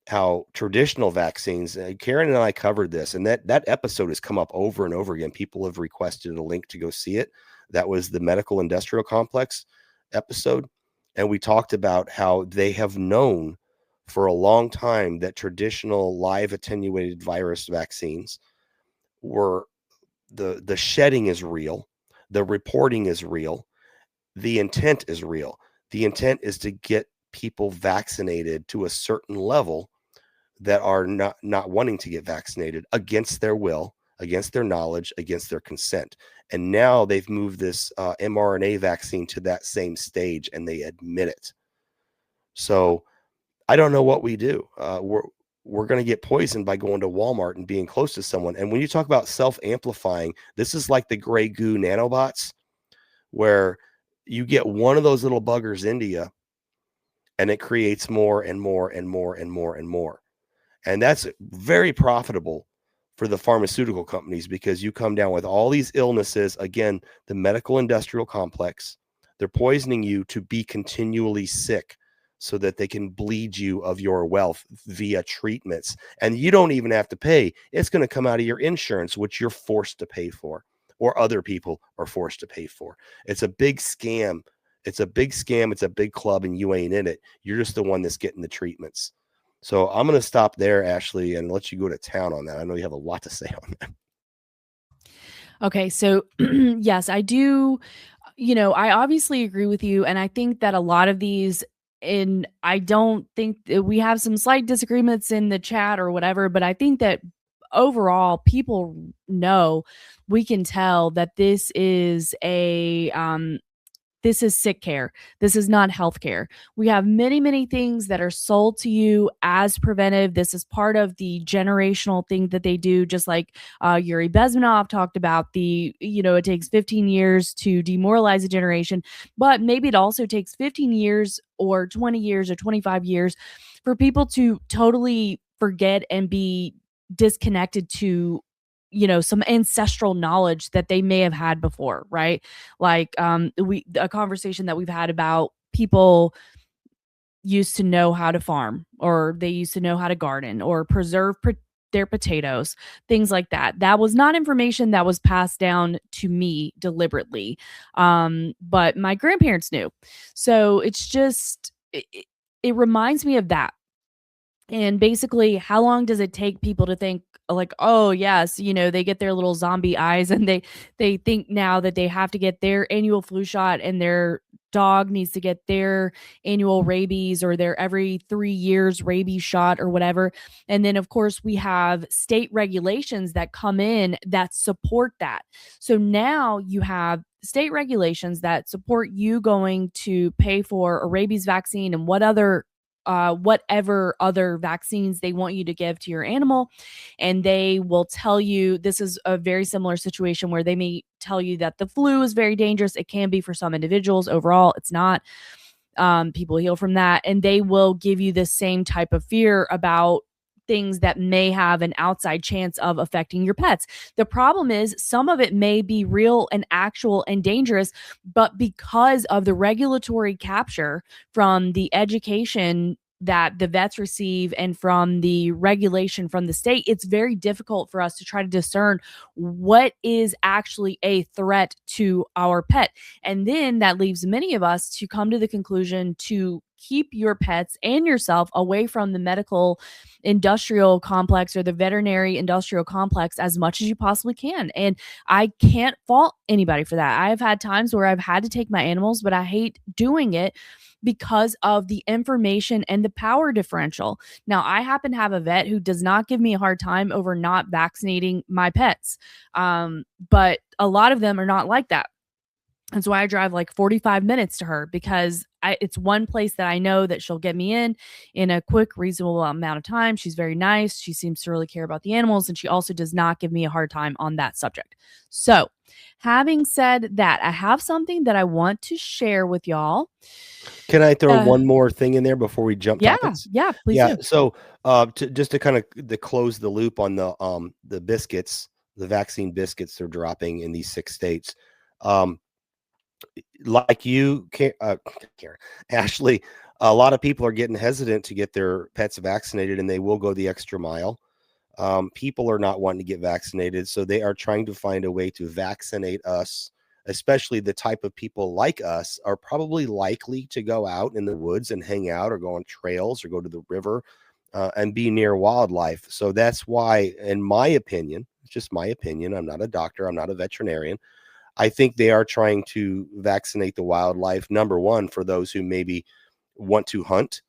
how traditional vaccines, Karen and I covered this, and that episode has come up over and over again. People have requested a link to go see it. That was the medical industrial complex episode. And we talked about how they have known for a long time that traditional live attenuated virus vaccines were the shedding is real. The reporting is real. The intent is real. The intent is to get people vaccinated to a certain level that are not wanting to get vaccinated against their will, against their knowledge, against their consent. And now they've moved this mRNA vaccine to that same stage, and they admit it. So I don't know what we do. We're going to get poisoned by going to Walmart and being close to someone. And when you talk about self-amplifying, this is like the gray goo nanobots, where you get one of those little buggers into you, and it creates more and more and more and more and more. And that's very profitable for the pharmaceutical companies, because you come down with all these illnesses. Again, the medical industrial complex, they're poisoning you to be continually sick so that they can bleed you of your wealth via treatments. And you don't even have to pay. It's going to come out of your insurance, which you're forced to pay for, or other people are forced to pay for. It's a big scam. It's a big scam. It's a big club, and you ain't in it. You're just the one that's getting the treatments. So I'm going to stop there, Ashley, and let you go to town on that. I know you have a lot to say on that. Okay, so yes, I do. I obviously agree with you. And I think that a lot of these, and I don't think we have some slight disagreements in the chat or whatever, but I think that overall people know, we can tell that this is this is sick care. This is not health care. We have many, many things that are sold to you as preventive. This is part of the generational thing that they do, just like Yuri Bezmenov talked about it takes 15 years to demoralize a generation, but maybe it also takes 15 years or 20 years or 25 years for people to totally forget and be disconnected to some ancestral knowledge that they may have had before, right? Like a conversation that we've had about people used to know how to farm, or they used to know how to garden or preserve their potatoes, things like that. That was not information that was passed down to me deliberately, but my grandparents knew. So it's just it reminds me of that. And basically, how long does it take people to think like, oh yes, they get their little zombie eyes, and they think now that they have to get their annual flu shot, and their dog needs to get their annual rabies or their every 3 years rabies shot or whatever. And then of course we have state regulations that come in that support that. So now you have state regulations that support you going to pay for a rabies vaccine and what other whatever other vaccines they want you to give to your animal. And they will tell you, this is a very similar situation where they may tell you that the flu is very dangerous. It can be for some individuals. Overall, it's not. People heal from that. And they will give you the same type of fear about things that may have an outside chance of affecting your pets. The problem is some of it may be real and actual and dangerous, but because of the regulatory capture from the education that the vets receive and from the regulation from the state, it's very difficult for us to try to discern what is actually a threat to our pet. And then that leaves many of us to come to the conclusion to keep your pets and yourself away from the medical industrial complex or the veterinary industrial complex as much as you possibly can. And I can't fault anybody for that. I've had times where I've had to take my animals, but I hate doing it because of the information and the power differential. Now, I happen to have a vet who does not give me a hard time over not vaccinating my pets. But a lot of them are not like that. And so I drive like 45 minutes to her because it's one place that I know that she'll get me in a quick, reasonable amount of time. She's very nice. She seems to really care about the animals. And she also does not give me a hard time on that subject. So having said that, I have something that I want to share with y'all. Can I throw one more thing in there before we jump topics? Yeah, please do. So just to kind of close the loop on the biscuits, the vaccine biscuits they're dropping in these 6 states. Like you, Karen, Ashley, a lot of people are getting hesitant to get their pets vaccinated, and they will go the extra mile. People are not wanting to get vaccinated, so they are trying to find a way to vaccinate us, especially the type of people like us are probably likely to go out in the woods and hang out or go on trails or go to the river and be near wildlife. So that's why, in my opinion, it's just my opinion, I'm not a doctor, I'm not a veterinarian, I think they are trying to vaccinate the wildlife, number one, for those who maybe want to hunt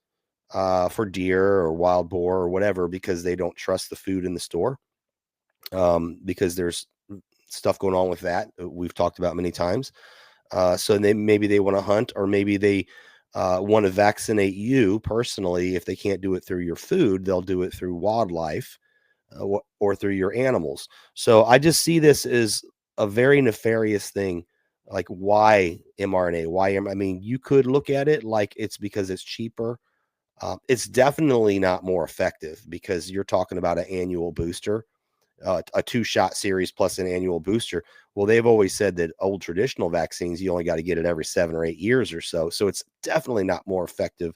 for deer or wild boar or whatever, because they don't trust the food in the store, because there's stuff going on with that we've talked about many times. So maybe they want to hunt, or maybe they want to vaccinate you personally. If they can't do it through your food, they'll do it through wildlife or through your animals. So I just see this as a very nefarious thing. Like, why mRNA? I mean, you could look at it like it's because it's cheaper. It's definitely not more effective, because you're talking about an annual booster, a 2-shot series plus an annual booster. Well, they've always said that old traditional vaccines, you only got to get it every 7 or 8 years or so. So it's definitely not more effective.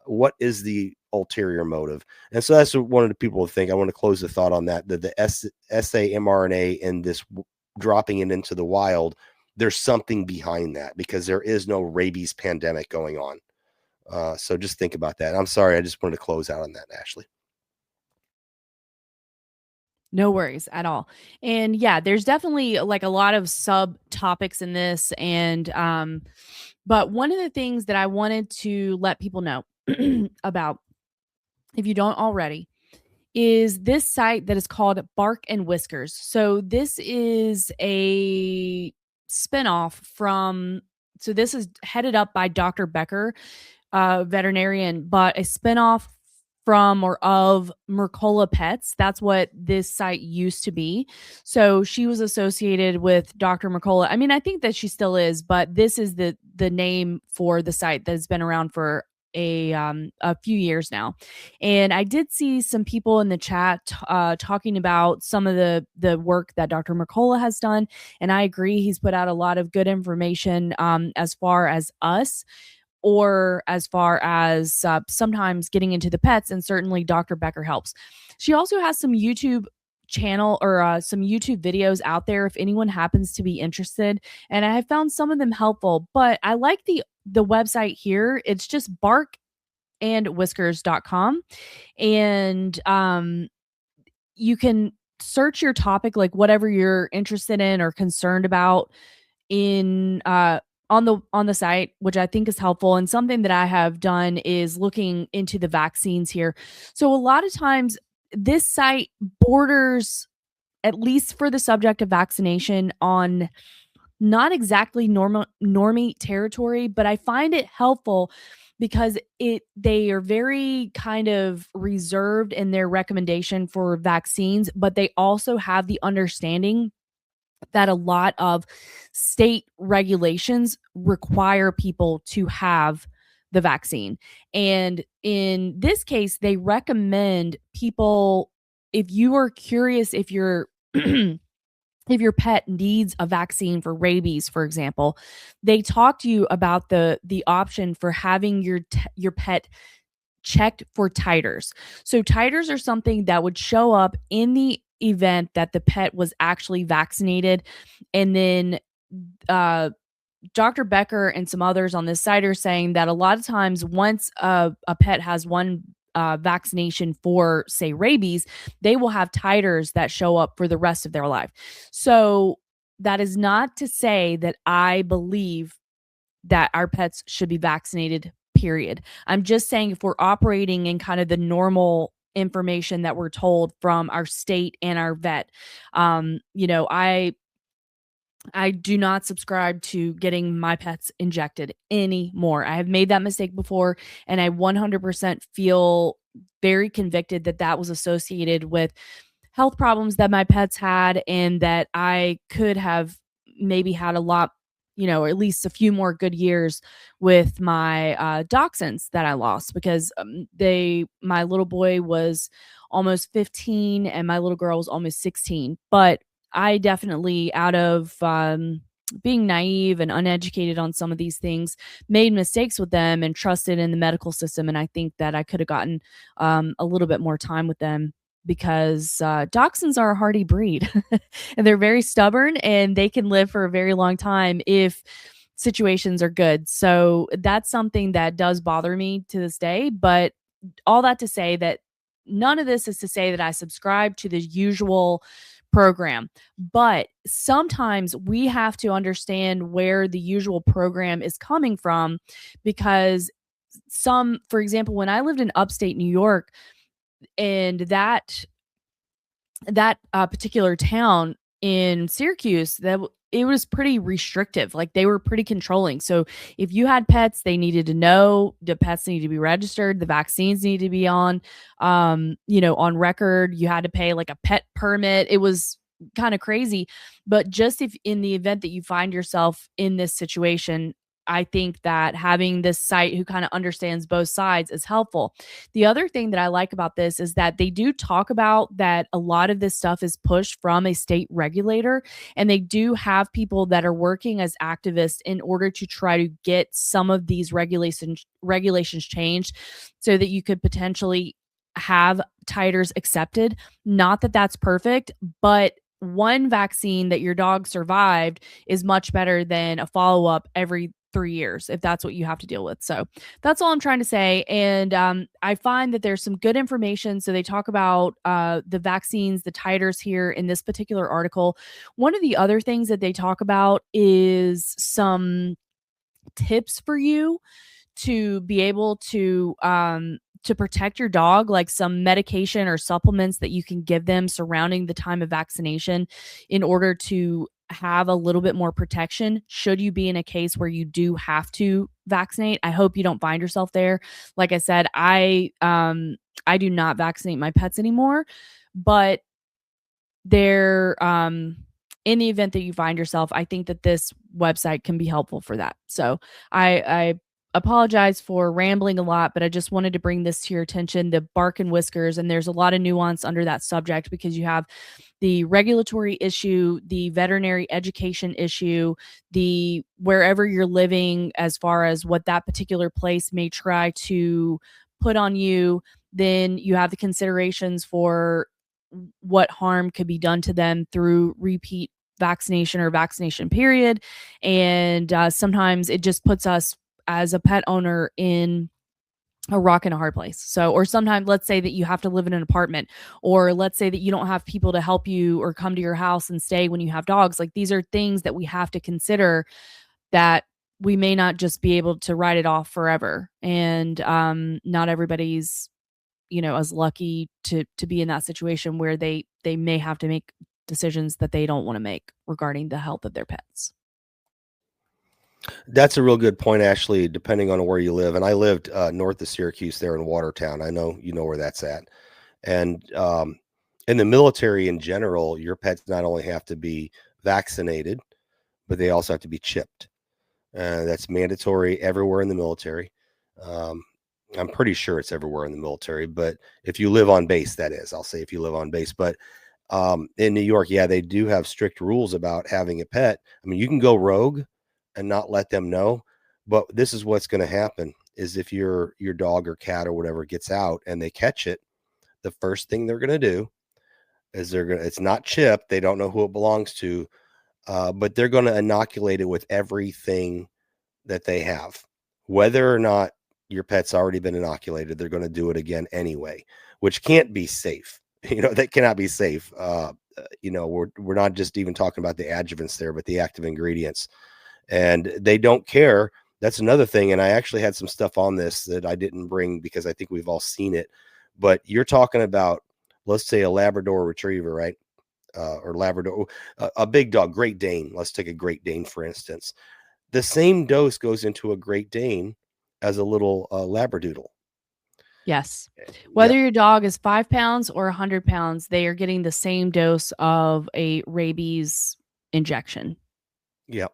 What is the ulterior motive? And so that's what one of the people think. I want to close the thought on that the sa-mRNA and this dropping it into the wild, there's something behind that, because there is no rabies pandemic going on. So just think about that. I'm sorry, I just wanted to close out on that, Ashley. No worries at all. And yeah, there's definitely like a lot of subtopics in this. And but one of the things that I wanted to let people know about, if you don't already, is this site that is called Bark and Whiskers. So this is a spinoff from, so this is headed up by Dr. Becker, veterinarian, but a spinoff from or of Mercola Pets. That's what this site used to be. So she was associated with Dr. Mercola. I mean, I think that she still is, but this is the name for the site that has been around for a few years now. And I did see some people in the chat talking about some of the work that Dr. Mercola has done. And I agree, he's put out a lot of good information as far as us, or as far as sometimes getting into the pets, and certainly Dr. Becker helps. She also has some YouTube channel or some YouTube videos out there if anyone happens to be interested, and I have found some of them helpful. But I like the website here. It's just barkandwhiskers.com, and you can search your topic, like whatever you're interested in or concerned about, in on the site, which I think is helpful. And something that I have done is looking into the vaccines here. So a lot of times this site borders, at least for the subject of vaccination, on not exactly normie territory, but I find it helpful because they are very kind of reserved in their recommendation for vaccines, but they also have the understanding that a lot of state regulations require people to have the vaccine. And in this case, they recommend people, if you are curious, if you're if your pet needs a vaccine for rabies, for example, they talk to you about the option for having your pet checked for titers. So titers are something that would show up in the event that the pet was actually vaccinated. And then Dr. Becker and some others on this site are saying that a lot of times once a pet has one vaccination for, say, rabies, they will have titers that show up for the rest of their life. So that is not to say that I believe that our pets should be vaccinated, period. I'm just saying if we're operating in kind of the normal information that we're told from our state and our vet, I do not subscribe to getting my pets injected anymore. I have made that mistake before, and I 100% feel very convicted that that was associated with health problems that my pets had, and that I could have maybe had a lot, or at least a few more good years with my dachshunds that I lost, because my little boy was almost 15 and my little girl was almost 16. But I definitely, out of being naive and uneducated on some of these things, made mistakes with them and trusted in the medical system. And I think that I could have gotten a little bit more time with them, because dachshunds are a hardy breed and they're very stubborn, and they can live for a very long time if situations are good. So that's something that does bother me to this day. But all that to say that none of this is to say that I subscribe to the usual program, but sometimes we have to understand where the usual program is coming from, because for example, when I lived in upstate New York, and that particular town in Syracuse, it was pretty restrictive. Like, they were pretty controlling. So if you had pets, they needed to know the pets needed to be registered, the vaccines needed to be on record. You had to pay like a pet permit. It was kind of crazy. But just if in the event that you find yourself in this situation, I think that having this site who kind of understands both sides is helpful. The other thing that I like about this is that they do talk about that a lot of this stuff is pushed from a state regulator, and they do have people that are working as activists in order to try to get some of these regulations changed so that you could potentially have titers accepted. Not that that's perfect, but one vaccine that your dog survived is much better than a follow-up every 3 years, if that's what you have to deal with. So that's all I'm trying to say. And I find that there's some good information. So they talk about the vaccines, the titers here in this particular article. One of the other things that they talk about is some tips for you to be able to protect your dog, like some medication or supplements that you can give them surrounding the time of vaccination in order to have a little bit more protection should you be in a case where you do have to vaccinate. I hope you don't find yourself there. Like I said, I do not vaccinate my pets anymore, but they're in the event that you find yourself, I think that this website can be helpful for that. So I apologize for rambling a lot, but I just wanted to bring this to your attention, the bark and whiskers. And there's a lot of nuance under that subject, because you have the regulatory issue, the veterinary education issue, the wherever you're living as far as what that particular place may try to put on you. Then you have the considerations for what harm could be done to them through repeat vaccination or vaccination period. And sometimes it just puts us as a pet owner in a rock and a hard place. So, or sometimes let's say that you have to live in an apartment, or let's say that you don't have people to help you or come to your house and stay when you have dogs. Like, these are things that we have to consider, that we may not just be able to write it off forever. And not everybody's, as lucky to be in that situation where they may have to make decisions that they don't want to make regarding the health of their pets. That's a real good point, Ashley, depending on where you live. And I lived north of Syracuse there in Watertown. I know you know where that's at. And in the military in general, your pets not only have to be vaccinated, but they also have to be chipped. That's mandatory everywhere in the military. Um, I'm pretty sure it's everywhere in the military, but if you live on base, that is, I'll say if you live on base. But in New York, yeah, they do have strict rules about having a pet. I mean, you can go rogue and not let them know, but this is what's going to happen is if your dog or cat or whatever gets out and they catch it, the first thing they're going to do is it's not chipped. They don't know who it belongs to, but they're going to inoculate it with everything that they have, whether or not your pet's already been inoculated. They're going to do it again anyway, which can't be safe. That cannot be safe. We're not just even talking about the adjuvants there, but the active ingredients, and they don't care. That's another thing. And I actually had some stuff on this that I didn't bring because I think we've all seen it, but you're talking about, let's say a Labrador retriever, right? Or Labrador, a big dog, Great Dane. Let's take a Great Dane, for instance. The same dose goes into a Great Dane as a little Labradoodle. Yes. Whether Yeah. your dog is 5 pounds or 100 pounds, they are getting the same dose of a rabies injection. Yeah.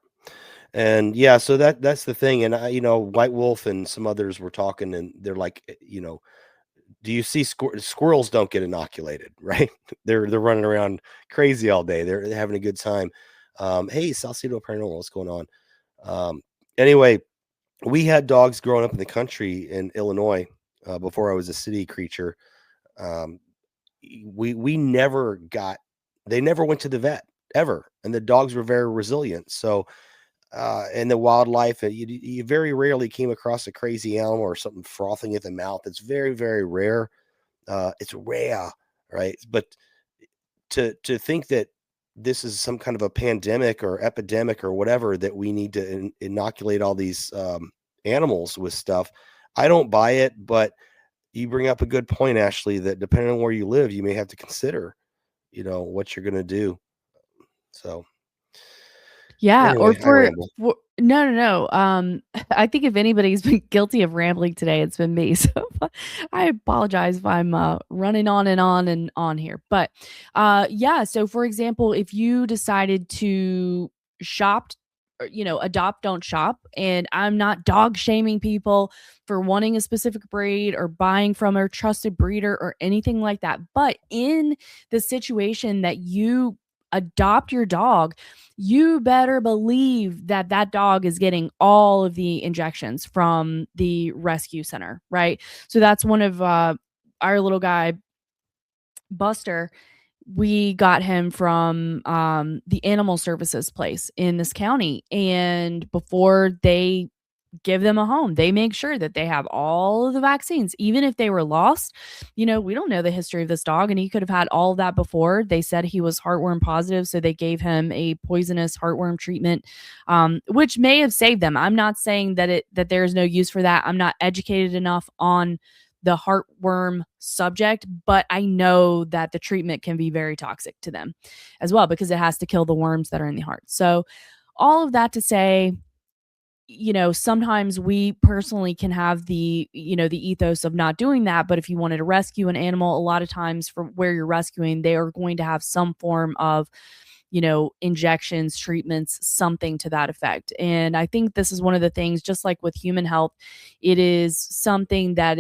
And yeah, so that's the thing. And White Wolf and some others were talking, and they're like, do you see squirrels don't get inoculated, right? They're running around crazy all day. They're having a good time. Hey, Salcedo Paranormal, what's going on? Anyway, we had dogs growing up in the country in Illinois before I was a city creature. We never they never went to the vet ever, and the dogs were very resilient. So in the wildlife, you very rarely came across a crazy animal or something frothing at the mouth. It's very, very rare. It's rare, right? But to think that this is some kind of a pandemic or epidemic or whatever, that we need to inoculate all these animals with stuff, I don't buy it. But you bring up a good point, Ashley, that depending on where you live, you may have to consider, what you're going to do. So Yeah, or anyway, I ramble. no. I think if anybody's been guilty of rambling today, it's been me. So I apologize if I'm running on and on here. But yeah, so for example, if you decided to shop, or, adopt, don't shop, and I'm not dog shaming people for wanting a specific breed or buying from a trusted breeder or anything like that. But in the situation that you adopt your dog, you better believe that that dog is getting all of the injections from the rescue center, right? So that's one of our little guy, Buster. We got him from the animal services place in this county. And before they give them a home, they make sure that they have all of the vaccines, even if they were lost. We don't know the history of this dog, and he could have had all of that before. They said he was heartworm positive, so they gave him a poisonous heartworm treatment, which may have saved them. I'm not saying that there's no use for that. I'm not educated enough on the heartworm subject, but I know that the treatment can be very toxic to them as well, because it has to kill the worms that are in the heart. So all of that to say, sometimes we personally can have the ethos of not doing that. But if you wanted to rescue an animal, a lot of times from where you're rescuing, they are going to have some form of, injections, treatments, something to that effect. And I think this is one of the things, just like with human health, it is something that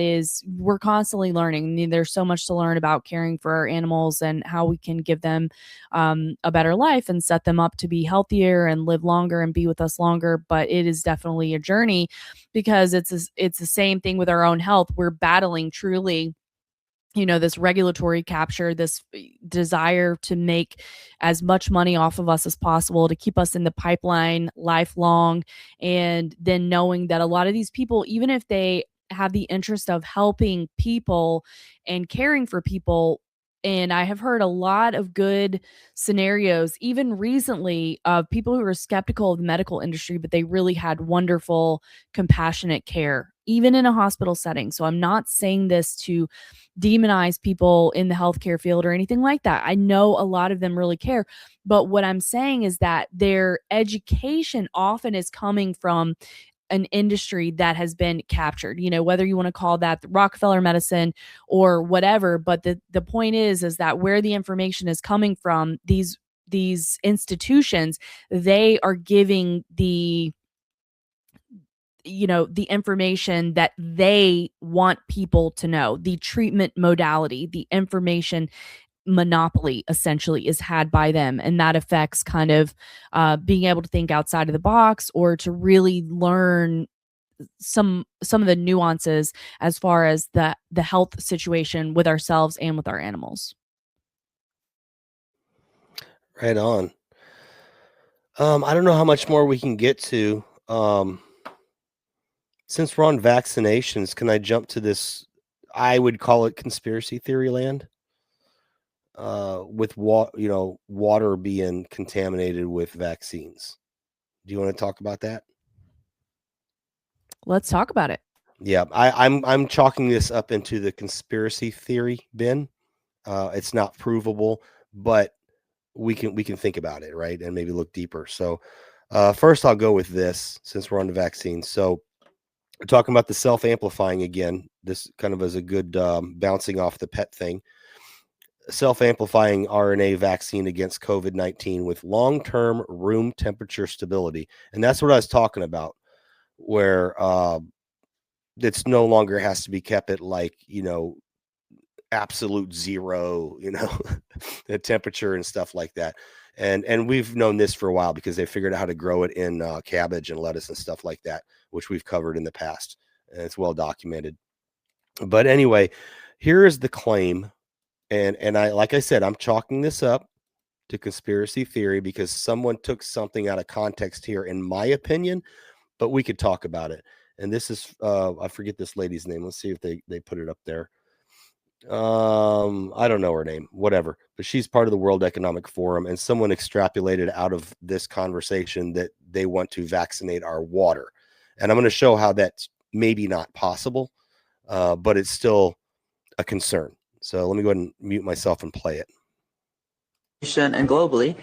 we're constantly learning. I mean, there's so much to learn about caring for our animals and how we can give them a better life and set them up to be healthier and live longer and be with us longer. But it is definitely a journey, because it's the same thing with our own health. We're battling truly, this regulatory capture, this desire to make as much money off of us as possible, to keep us in the pipeline lifelong. And then knowing that a lot of these people, even if they have the interest of helping people and caring for people, and I have heard a lot of good scenarios, even recently, of people who were skeptical of the medical industry, but they really had wonderful, compassionate care, even in a hospital setting. So I'm not saying this to demonize people in the healthcare field or anything like that. I know a lot of them really care, But what I'm saying is that their education often is coming from an industry that has been captured, whether you want to call that the Rockefeller medicine or whatever. But the point is that where the information is coming from, these institutions, they are giving the information that they want people to know. The treatment modality, the information monopoly essentially is had by them, and that affects kind of being able to think outside of the box or to really learn some of the nuances as far as the health situation with ourselves and with our animals. Right on. I don't know how much more we can get to. Since we're on vaccinations, can I jump to this? I would call it conspiracy theory land. With water being contaminated with vaccines. Do you want to talk about that? Let's talk about it. Yeah, I'm chalking this up into the conspiracy theory bin. It's not provable, but we can think about it, right? And maybe look deeper. So first I'll go with this since we're on the vaccines. So we're talking about the self-amplifying again. This kind of is a good bouncing off the pet thing. Self-amplifying RNA vaccine against COVID-19 with long-term room temperature stability. And that's what I was talking about, where it's no longer has to be kept at absolute zero, the temperature and stuff like that. And we've known this for a while because they figured out how to grow it in cabbage and lettuce and stuff like that, which we've covered in the past. And it's well documented. But anyway, here is the claim. And I, like I said, I'm chalking this up to conspiracy theory because someone took something out of context here, in my opinion, but we could talk about it. And this is, I forget this lady's name. Let's see if they put it up there. I don't know her name, whatever, but she's part of the World Economic Forum, and someone extrapolated out of this conversation that they want to vaccinate our water. And I'm going to show how that's maybe not possible, but it's still a concern. So let me go ahead and mute myself and play it. And globally,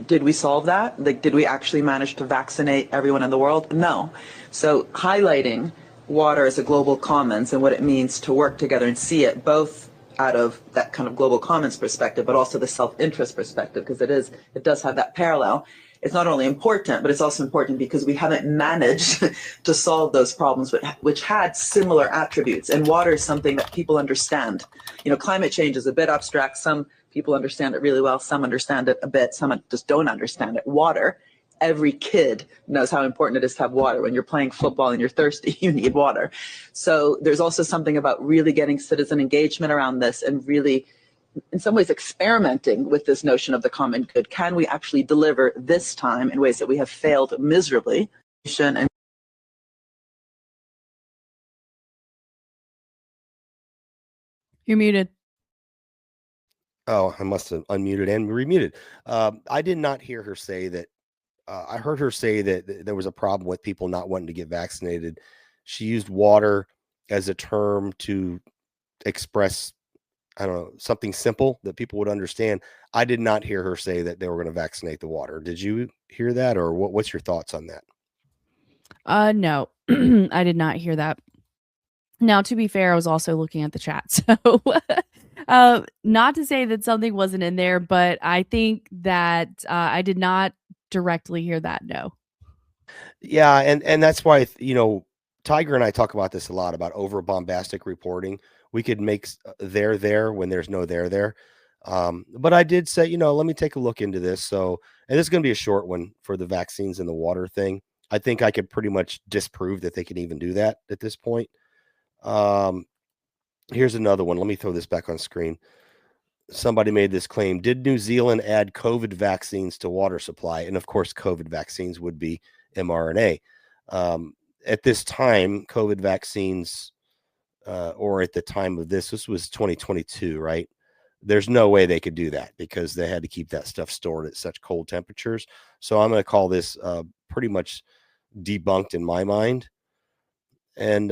did we solve that? Did we actually manage to vaccinate everyone in the world? No. So highlighting water as a global commons and what it means to work together and see it both out of that kind of global commons perspective, but also the self-interest perspective, because it does have that parallel. It's not only important, but it's also important because we haven't managed to solve those problems, which had similar attributes. And water is something that people understand. Climate change is a bit abstract. Some people understand it really well. Some understand it a bit. Some just don't understand it. Water, every kid knows how important it is to have water. When you're playing football and you're thirsty, you need water. So there's also something about really getting citizen engagement around this and really, in some ways, experimenting with this notion of the common good. Can we actually deliver this time in ways that we have failed miserably? And You're muted. Oh, I must have unmuted and remuted. I did not hear her say that. I heard her say that there was a problem with people not wanting to get vaccinated. She used water as a term to express, I don't know, something simple that people would understand. I did not hear her say that they were going to vaccinate the water. Did you hear that, or what's your thoughts on that? No, I did not hear that. Now, to be fair, I was also looking at the chat. So not to say that something wasn't in there, but I think that I did not directly hear that. No. Yeah. And that's why, Tiger and I talk about this a lot, about over bombastic reporting. We could make there when there's no there. But I did say, let me take a look into this. So, and this is going to be a short one for the vaccines and the water thing. I think I could pretty much disprove that they can even do that at this point. Here's another one. Let me throw this back on screen. Somebody made this claim. Did New Zealand add COVID vaccines to water supply? And of course, COVID vaccines would be mRNA. At this time, COVID vaccines, or at the time of this was 2022, right? There's no way they could do that because they had to keep that stuff stored at such cold temperatures. So I'm going to call this pretty much debunked in my mind. And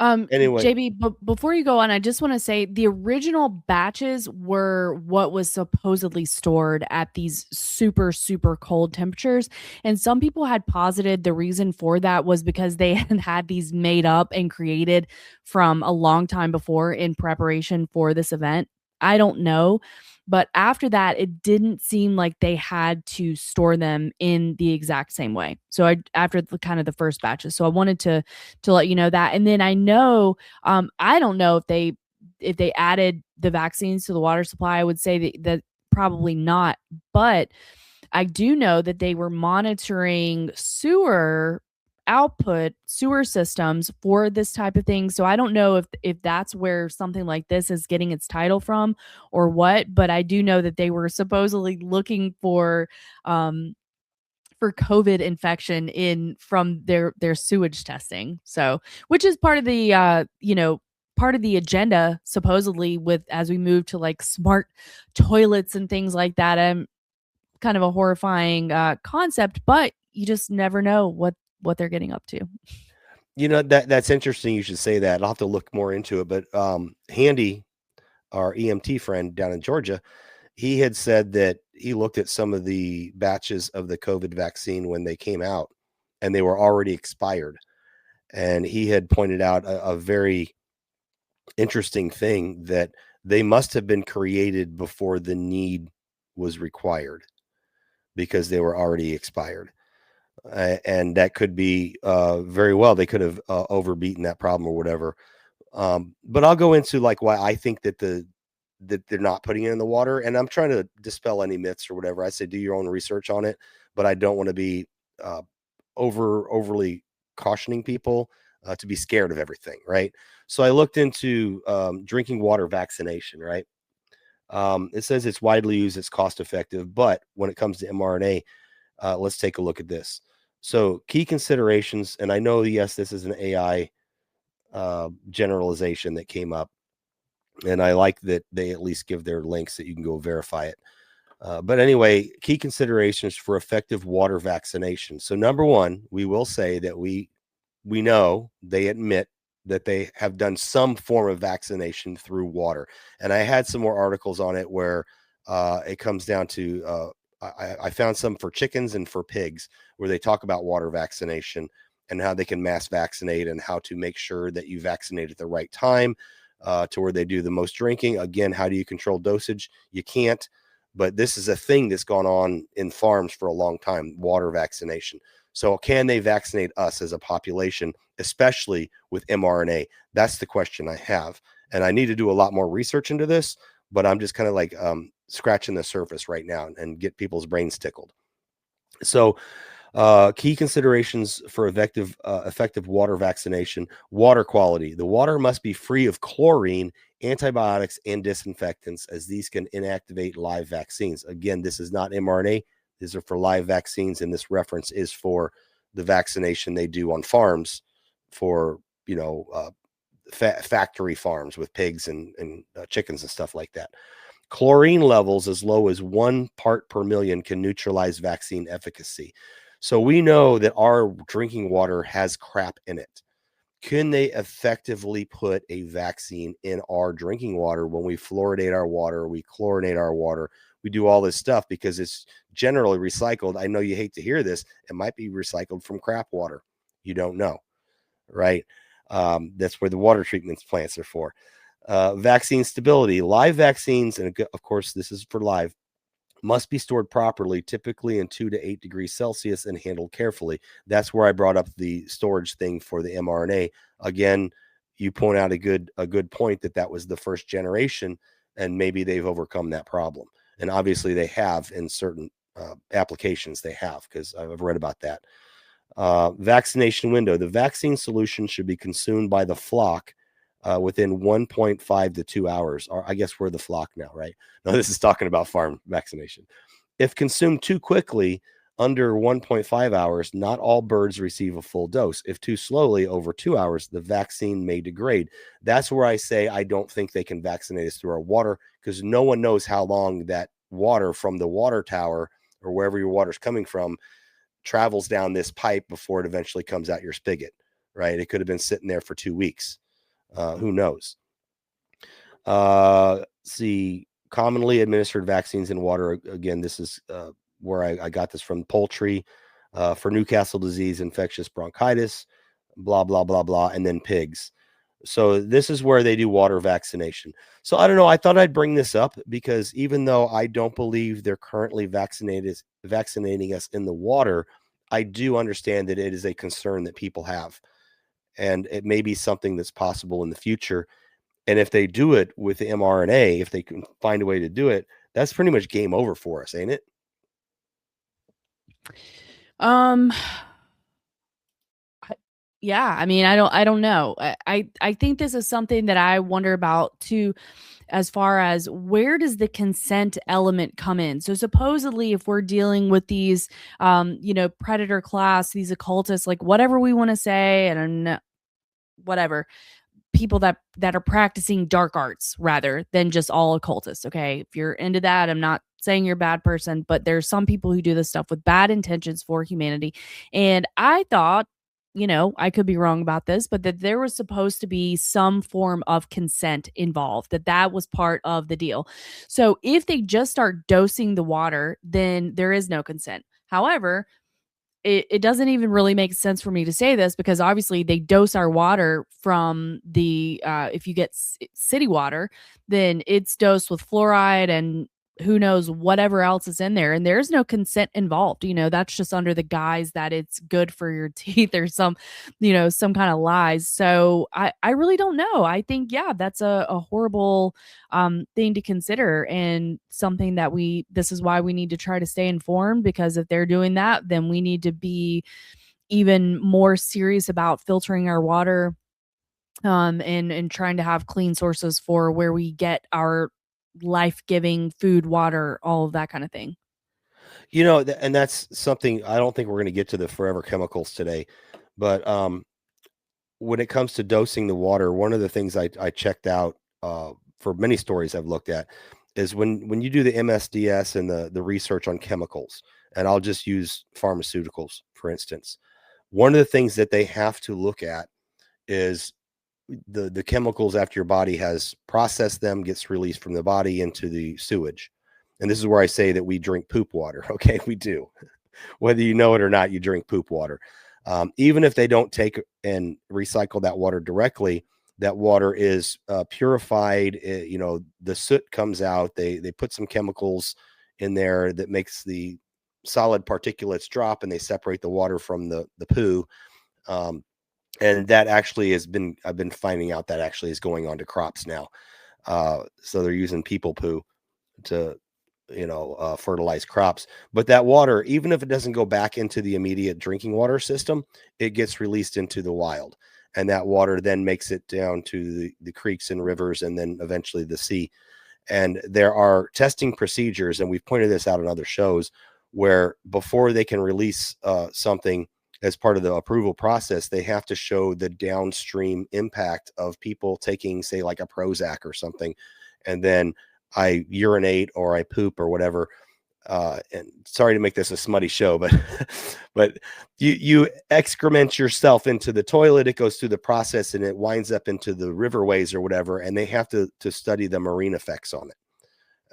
Anyway, JB, before you go on, I just want to say the original batches were what was supposedly stored at these super, super cold temperatures. And some people had posited the reason for that was because they had these made up and created from a long time before in preparation for this event. I don't know. But after that, it didn't seem like they had to store them in the exact same way. So after the kind of the first batches. So I wanted to let you know that. And then I know, I don't know if they added the vaccines to the water supply. I would say that probably not. But I do know that they were monitoring sewer systems for this type of thing. So I don't know if that's where something like this is getting its title from or what, but I do know that they were supposedly looking for COVID infection in from their sewage testing. So, which is part of the part of the agenda supposedly with as we move to like smart toilets and things like that. Kind of a horrifying concept, but you just never know what they're getting up to. That's interesting. You should say that. I'll have to look more into it. But Handy, our EMT friend down in Georgia, he had said that he looked at some of the batches of the COVID vaccine when they came out and they were already expired. And he had pointed out a very interesting thing that they must have been created before the need was required because they were already expired. And that could be very well, they could have overbeaten that problem or whatever. But I'll go into like why I think that that they're not putting it in the water. And I'm trying to dispel any myths or whatever. I say do your own research on it, but I don't want to be overly cautioning people to be scared of everything, right? So I looked into drinking water vaccination, right? It says it's widely used, it's cost effective, but when it comes to mRNA, let's take a look at this. So key considerations, and I know, yes, this is an AI generalization that came up, and I like that they at least give their links that you can go verify it. But anyway, key considerations for effective water vaccination. So number one, we will say that we know they admit that they have done some form of vaccination through water. And I had some more articles on it where it comes down to, I found some for chickens and for pigs where they talk about water vaccination and how they can mass vaccinate and how to make sure that you vaccinate at the right time to where they do the most drinking. Again, how do you control dosage? You can't, but this is a thing that's gone on in farms for a long time, water vaccination. So can they vaccinate us as a population, especially with mRNA? That's the question I have. And I need to do a lot more research into this, but I'm just kind of like scratching the surface right now and get people's brains tickled. So key considerations for effective water vaccination: water quality. The water must be free of chlorine, antibiotics, and disinfectants, as these can inactivate live vaccines. Again, this is not mRNA. These are for live vaccines, and this reference is for the vaccination they do on farms for, factory farms with pigs and chickens and stuff like that. Chlorine levels as low as 1 part per million can neutralize vaccine efficacy. So we know that our drinking water has crap in it. Can they effectively put a vaccine in our drinking water when we fluoridate our water, we chlorinate our water, we do all this stuff because it's generally recycled? I know you hate to hear this. It might be recycled from crap water. You don't know, right? That's where the water treatment plants are for. Vaccine stability. Live vaccines, and of course, this is for live, must be stored properly, typically in 2 to 8 degrees Celsius, and handled carefully. That's where I brought up the storage thing for the mRNA. Again, you point out a good point that was the first generation, and maybe they've overcome that problem. And obviously they have in certain applications, they have, because I've read about that. Vaccination window. The vaccine solution should be consumed by the flock within 1.5 to 2 hours. Or I guess we're the flock now, right? No, this is talking about farm vaccination. If consumed too quickly, under 1.5 hours, not all birds receive a full dose. If too slowly, over 2 hours, the vaccine may degrade. That's where I say I don't think they can vaccinate us through our water, because no one knows how long that water from the water tower or wherever your water's coming from travels down this pipe before it eventually comes out your spigot, right? It could have been sitting there for 2 weeks. Who knows? See, commonly administered vaccines in water. Again, this is where I got this from: poultry, for Newcastle disease, infectious bronchitis, blah, blah, blah, blah, and then pigs. So this is where they do water vaccination. So I don't know. I thought I'd bring this up because even though I don't believe they're currently vaccinating us in the water, I do understand that it is a concern that people have. And it may be something that's possible in the future. And if they do it with the mRNA, if they can find a way to do it, that's pretty much game over for us, ain't it? Yeah, I mean, I don't know. I think this is something that I wonder about too, as far as where does the consent element come in? So supposedly if we're dealing with these predator class, these occultists, like whatever we want to say, I don't know, whatever, people that are practicing dark arts rather than just all occultists. Okay, if you're into that, I'm not saying you're a bad person, but there's some people who do this stuff with bad intentions for humanity. And I thought, I could be wrong about this, but that there was supposed to be some form of consent involved, that was part of the deal. So if they just start dosing the water, then there is no consent. However, it doesn't even really make sense for me to say this, because obviously they dose our water from the if you get city water, then it's dosed with fluoride and who knows whatever else is in there, and there's no consent involved. That's just under the guise that it's good for your teeth or some kind of lies. So I really don't know. I think, yeah, that's a horrible thing to consider, and something that this is why we need to try to stay informed, because if they're doing that, then we need to be even more serious about filtering our water, and trying to have clean sources for where we get our life-giving food, water, all of that kind of thing. And that's something I don't think we're going to get to the forever chemicals today, but when it comes to dosing the water, one of the things I checked out for many stories I've looked at is when you do the MSDS and the research on chemicals, and I'll just use pharmaceuticals, for instance. One of the things that they have to look at is the chemicals after your body has processed them, gets released from the body into the sewage. And this is where I say that we drink poop water. Okay, we do. Whether you know it or not, you drink poop water. Even if they don't take and recycle that water directly, that water is purified. The soot comes out. They put some chemicals in there that makes the solid particulates drop, and they separate the water from the poo. And that actually I've been finding out that actually is going on to crops now. So they're using people poo to, fertilize crops. But that water, even if it doesn't go back into the immediate drinking water system, it gets released into the wild. And that water then makes it down to the creeks and rivers, and then eventually the sea. And there are testing procedures, and we've pointed this out in other shows, where before they can release something as part of the approval process, they have to show the downstream impact of people taking, say, like a Prozac or something, and then I urinate or I poop or whatever. And sorry to make this a smutty show, but you excrement yourself into the toilet. It goes through the process and it winds up into the riverways or whatever, and they have to study the marine effects on it.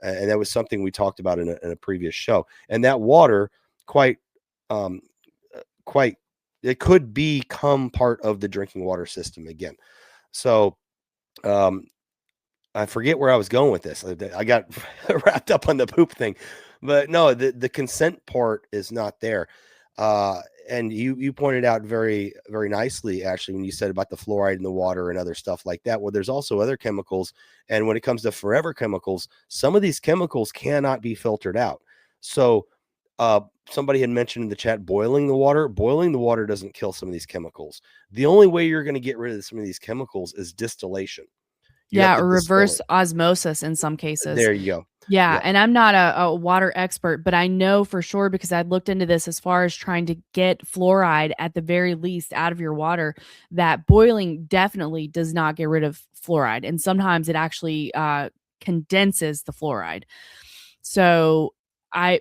And that was something we talked about in a previous show. And that water, quite it could become part of the drinking water system again. So I forget where I was going with this. I got wrapped up on the poop thing, but no, the consent part is not there. And you pointed out very, very nicely, actually, when you said about the fluoride in the water and other stuff like that. Well, there's also other chemicals. And when it comes to forever chemicals, some of these chemicals cannot be filtered out. So somebody had mentioned in the chat, boiling the water. Boiling the water doesn't kill some of these chemicals. The only way you're going to get rid of some of these chemicals is distillation. Or reverse osmosis in some cases. There you go. Yeah. And I'm not a water expert, but I know for sure, because I looked into this as far as trying to get fluoride at the very least out of your water, that boiling definitely does not get rid of fluoride. And sometimes it actually condenses the fluoride. So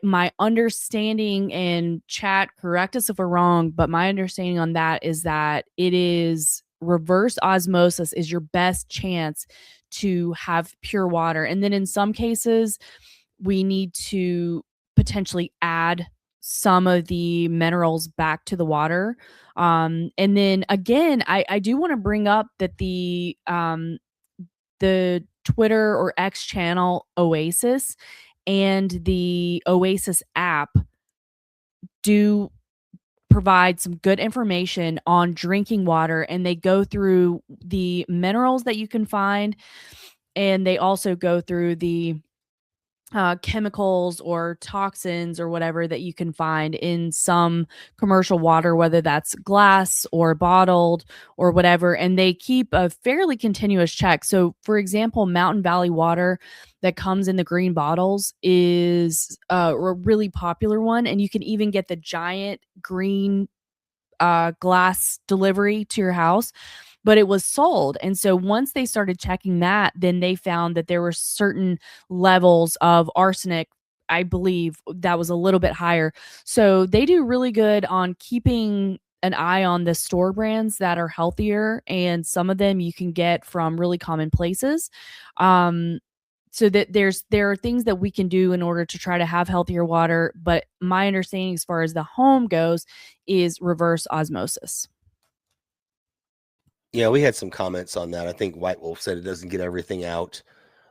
my understanding, and chat, correct us if we're wrong, but my understanding on that is that it is reverse osmosis is your best chance to have pure water. And then in some cases, we need to potentially add some of the minerals back to the water. And then again, I do want to bring up that the Twitter or X channel Oasis and the Oasis app do provide some good information on drinking water, and they go through the minerals that you can find, and they also go through the chemicals or toxins or whatever that you can find in some commercial water, whether that's glass or bottled or whatever. And they keep a fairly continuous check. So, for example, Mountain Valley water that comes in the green bottles is a really popular one. And you can even get the giant green glass delivery to your house, but it was sold. And so once they started checking that, then they found that there were certain levels of arsenic, I believe, that was a little bit higher. So they do really good on keeping an eye on the store brands that are healthier, and some of them you can get from really common places. So that there are things that we can do in order to try to have healthier water, but my understanding as far as the home goes is reverse osmosis. Yeah, we had some comments on that. I think White Wolf said it doesn't get everything out.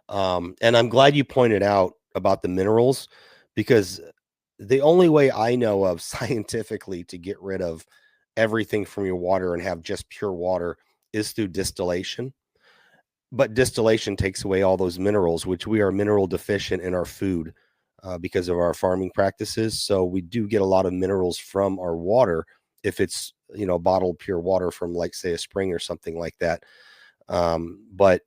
And I'm glad you pointed out about the minerals, because the only way I know of scientifically to get rid of everything from your water and have just pure water is through distillation. But distillation takes away all those minerals, which we are mineral deficient in our food because of our farming practices. So we do get a lot of minerals from our water if it's, bottled pure water from, like, say, a spring or something like that. But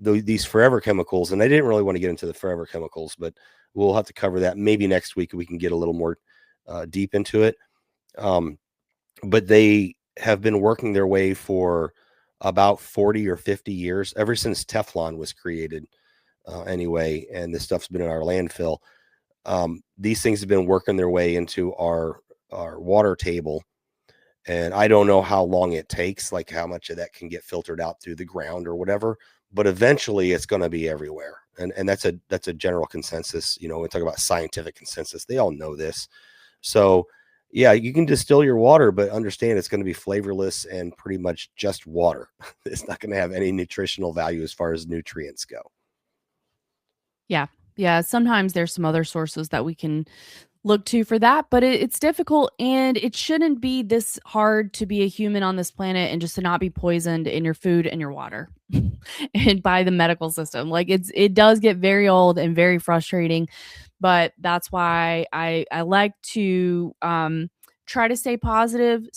these forever chemicals, and I didn't really want to get into the forever chemicals, but we'll have to cover that maybe next week. We can get a little more deep into it. But they have been working their way for about 40 or 50 years, ever since Teflon was created anyway, and this stuff's been in our landfill. These things have been working their way into our water table, and I don't know how long it takes, like how much of that can get filtered out through the ground or whatever, but eventually it's going to be everywhere. And that's a general consensus. We talk about scientific consensus. They all know this. So yeah, you can distill your water, but understand it's going to be flavorless and pretty much just water. It's not going to have any nutritional value as far as nutrients go. Yeah. Yeah. Sometimes there's some other sources that we can look to for that, but it's difficult, and it shouldn't be this hard to be a human on this planet and just to not be poisoned in your food and your water and by the medical system. Like it does get very old and very frustrating, but that's why I like to try to stay positive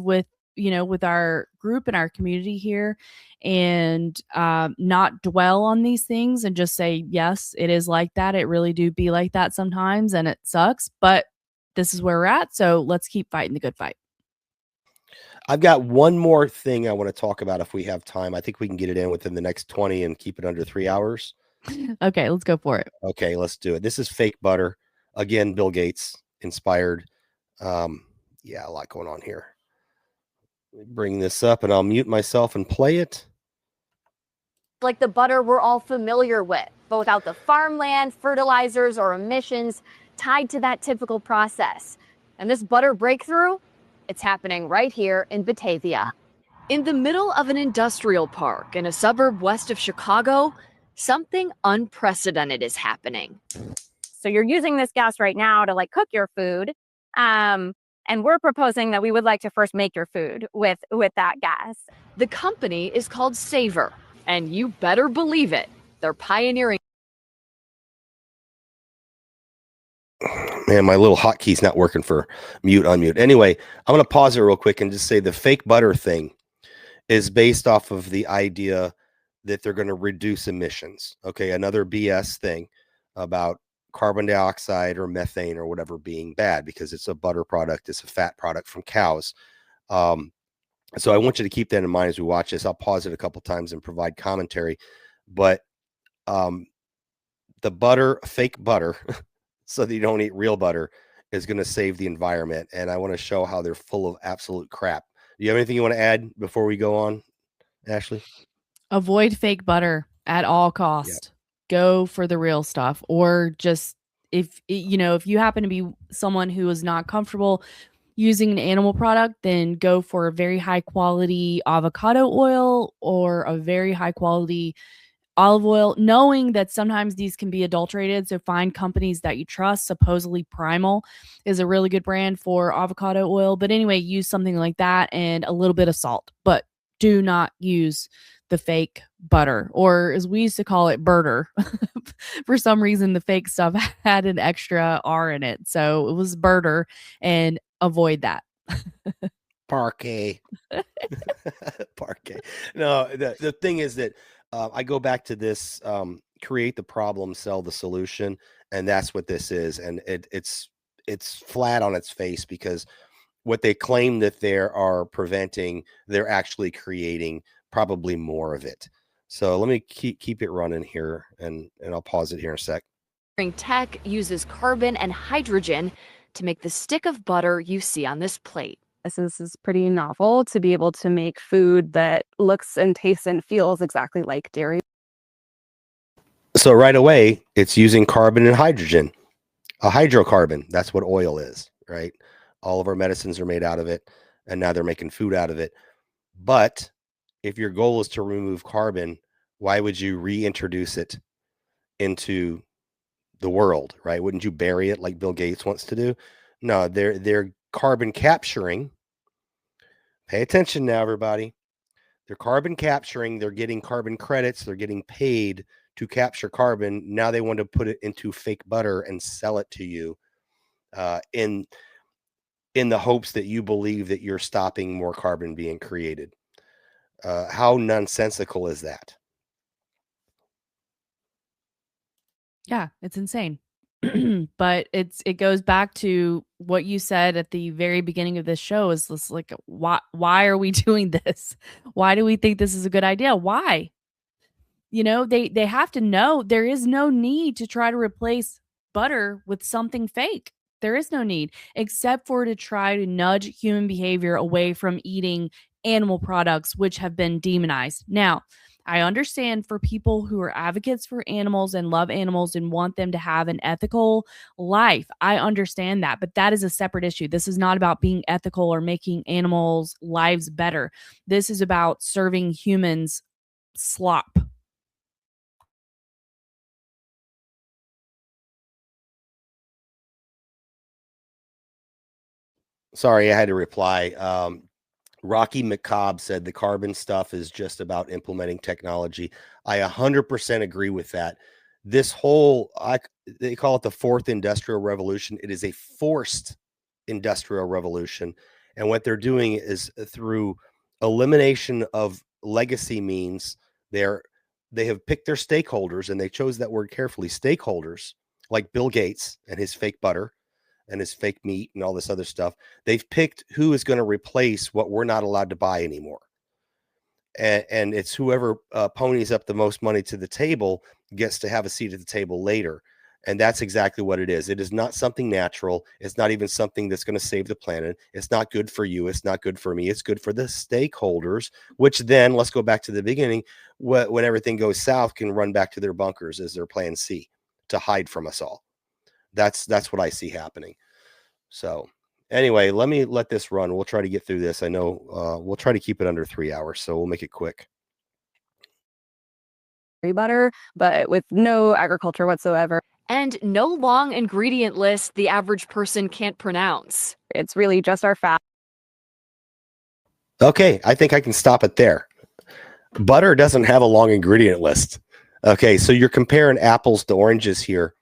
with with our group and our community here, and not dwell on these things and just say, yes, it is like that. It really do be like that sometimes, and it sucks, but this is where we're at. So let's keep fighting the good fight. I've got one more thing I want to talk about if we have time. I think we can get it in within the next 20 and keep it under 3 hours. Okay, let's go for it. Okay, let's do it. This is fake butter. Again, Bill Gates inspired. Yeah, a lot going on here. Let me bring this up and I'll mute myself and play it. Like the butter we're all familiar with, but without the farmland, fertilizers, or emissions tied to that typical process. And this butter breakthrough, it's happening right here in Batavia. In the middle of an industrial park in a suburb west of Chicago, something unprecedented is happening. So you're using this gas right now to cook your food. And we're proposing that we would like to first make your food with that gas. The company is called Savor, and you better believe it, they're pioneering. Man, my little hotkeys not working for mute, unmute. Anyway, I'm going to pause it real quick and just say the fake butter thing is based off of the idea that they're going to reduce emissions. Okay, another BS thing about carbon dioxide or methane or whatever being bad because it's a butter product, it's a fat product from cows. So I want you to keep that in mind as we watch this. I'll pause it a couple times and provide commentary, but the butter, fake butter, so that you don't eat real butter, is going to save the environment. And I want to show how they're full of absolute crap. Do you have anything you want to add before we go on, Ashley? Avoid fake butter at all cost. Go for the real stuff, or just if you happen to be someone who is not comfortable using an animal product, then go for a very high quality avocado oil or a very high quality olive oil, knowing that sometimes these can be adulterated. So find companies that you trust. Supposedly Primal is a really good brand for avocado oil. But anyway, use something like that and a little bit of salt. But do not use the fake butter, or as we used to call it, burter. For some reason, the fake stuff had an extra R in it. So it was burter, and avoid that. Parquet. Parquet. No, the thing is that I go back to this create the problem, sell the solution. And that's what this is. And it's flat on its face, because what they claim that they are preventing, they're actually creating probably more of it. So let me keep it running here, and I'll pause it here in a sec. Tech uses carbon and hydrogen to make the stick of butter you see on this plate. This is pretty novel to be able to make food that looks and tastes and feels exactly like dairy. So right away, it's using carbon and hydrogen, a hydrocarbon. That's what oil is, right? All of our medicines are made out of it, and now they're making food out of it. But if your goal is to remove carbon, why would you reintroduce it into the world, right? Wouldn't you bury it like Bill Gates wants to do? No, they're carbon capturing. Pay attention now, everybody. They're carbon capturing. They're getting carbon credits. They're getting paid to capture carbon. Now they want to put it into fake butter and sell it to you in the hopes that you believe that you're stopping more carbon being created. How nonsensical is that? Yeah, it's insane. But it goes back to what you said at the very beginning of this show, is this like, why are we doing this? Why do we think this is a good idea? Why? They have to know there is no need to try to replace butter with something fake. There is no need, except for to try to nudge human behavior away from eating animal products, which have been demonized. Now, I understand for people who are advocates for animals and love animals and want them to have an ethical life. I understand that, but that is a separate issue. This is not about being ethical or making animals' lives better. This is about serving humans slop. Sorry, I had to reply. Rocky McCobb said the carbon stuff is just about implementing technology. I 100% agree with that. This whole, they call it the fourth industrial revolution. It is a forced industrial revolution. And what they're doing is through elimination of legacy means they have picked their stakeholders, and they chose that word carefully, stakeholders, like Bill Gates and his fake butter and his fake meat and all this other stuff. They've picked who is going to replace what we're not allowed to buy anymore. And it's whoever ponies up the most money to the table gets to have a seat at the table later. And that's exactly what it is. It is not something natural. It's not even something that's going to save the planet. It's not good for you. It's not good for me. It's good for the stakeholders, which then, let's go back to the beginning, when everything goes south, can run back to their bunkers as their plan C to hide from us all. That's what I see happening. So anyway, let me let this run. We'll try to get through this. I know we'll try to keep it under 3 hours, so we'll make it quick. Butter, but with no agriculture whatsoever. And no long ingredient list the average person can't pronounce. It's really just our fat. Okay, I think I can stop it there. Butter doesn't have a long ingredient list. Okay, so you're comparing apples to oranges here.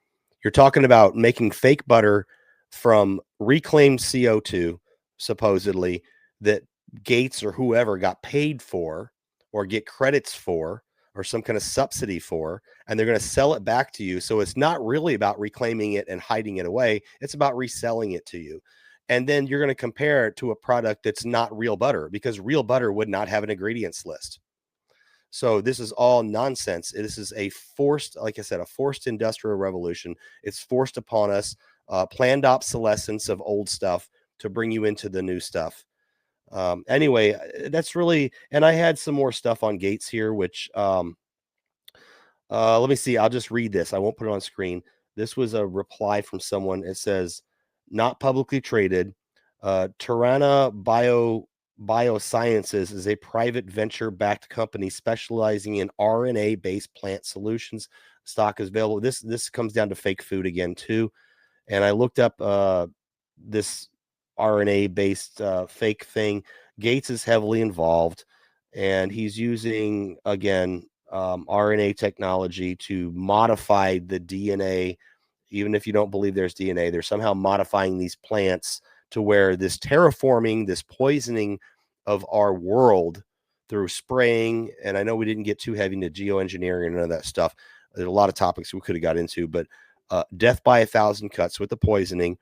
You're talking about making fake butter from reclaimed CO2, supposedly, that Gates or whoever got paid for or get credits for or some kind of subsidy for, and they're going to sell it back to you. So it's not really about reclaiming it and hiding it away. It's about reselling it to you. And then you're going to compare it to a product that's not real butter, because real butter would not have an ingredients list. So this is all nonsense. This is a forced, like I said, a forced industrial revolution. It's forced upon us, planned obsolescence of old stuff to bring you into the new stuff. Anyway, that's really, and I had some more stuff on Gates here, which let me see. I'll just read this. I won't put it on screen. This was a reply from someone. It says, not publicly traded. Tirana Biosciences is a private venture-backed company specializing in RNA-based plant solutions. Stock is available. This comes down to fake food again too. And I looked up this RNA-based fake thing. Gates is heavily involved, and he's using, again, RNA technology to modify the DNA. Even if you don't believe there's DNA, they're somehow modifying these plants to where this terraforming, this poisoning of our world through spraying. And I know we didn't get too heavy into geoengineering and none of that stuff. There's a lot of topics we could have got into, but death by 1,000 cuts with the poisoning.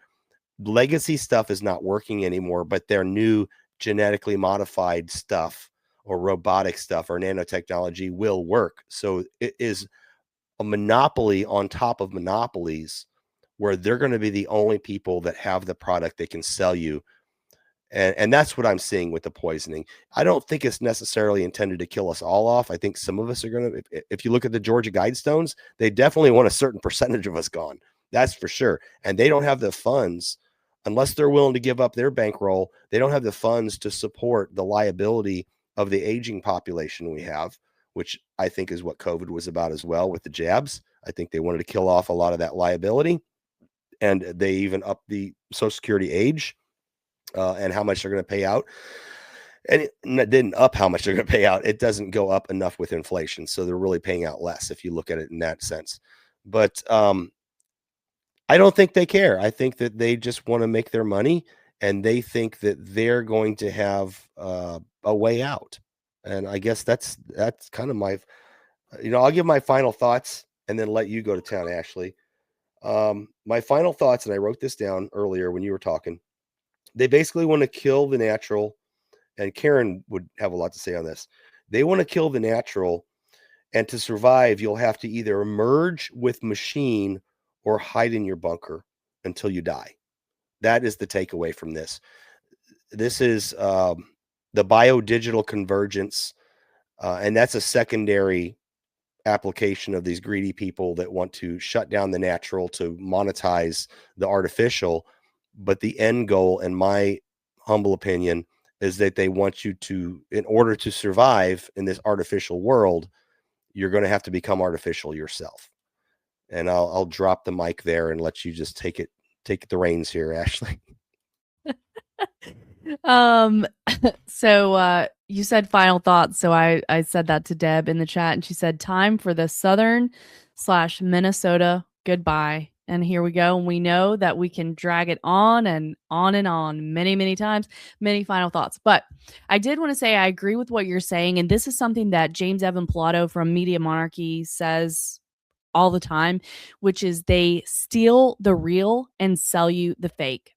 Legacy stuff is not working anymore, but their new genetically modified stuff or robotic stuff or nanotechnology will work. So it is a monopoly on top of monopolies, where they're going to be the only people that have the product they can sell you. And that's what I'm seeing with the poisoning. I don't think it's necessarily intended to kill us all off. I think some of us are going to, if you look at the Georgia Guidestones, they definitely want a certain percentage of us gone. That's for sure. And they don't have the funds, unless they're willing to give up their bankroll. They don't have the funds to support the liability of the aging population we have, which I think is what COVID was about as well with the jabs. I think they wanted to kill off a lot of that liability. And they even upped the Social Security age and how much they're going to pay out. And it didn't up how much they're going to pay out. It doesn't go up enough with inflation. So they're really paying out less if you look at it in that sense. But I don't think they care. I think that they just want to make their money, and they think that they're going to have a way out. And I guess that's kind of my, I'll give my final thoughts and then let you go to town, Ashley. My final thoughts, and I wrote this down earlier when you were talking. They basically want to kill the natural, and Karen would have a lot to say on this. They want to kill the natural, and to survive, you'll have to either merge with machine or hide in your bunker until you die. That is the takeaway from this. This is the biodigital convergence, and that's a secondary application of these greedy people that want to shut down the natural to monetize the artificial. But the end goal, in my humble opinion, is that they want you to, in order to survive in this artificial world, you're going to have to become artificial yourself. And I'll drop the mic there and let you just take the reins here, Ashley. So you said final thoughts. So I said that to Deb in the chat, and she said, time for the Southern/Minnesota goodbye. And here we go. And we know that we can drag it on and on many, many times, many final thoughts. But I did want to say, I agree with what you're saying. And this is something that James Evan Pilato from Media Monarchy says all the time, which is they steal the real and sell you the fake.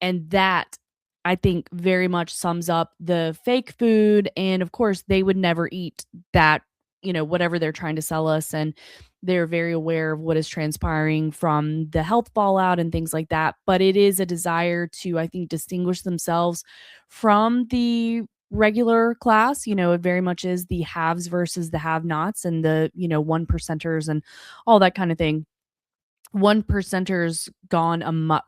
And that, I think, very much sums up the fake food. And of course, they would never eat that, whatever they're trying to sell us. And they're very aware of what is transpiring from the health fallout and things like that. But it is a desire to, I think, distinguish themselves from the regular class. It very much is the haves versus the have-nots, and the, 1%ers and all that kind of thing. 1%ers gone amok.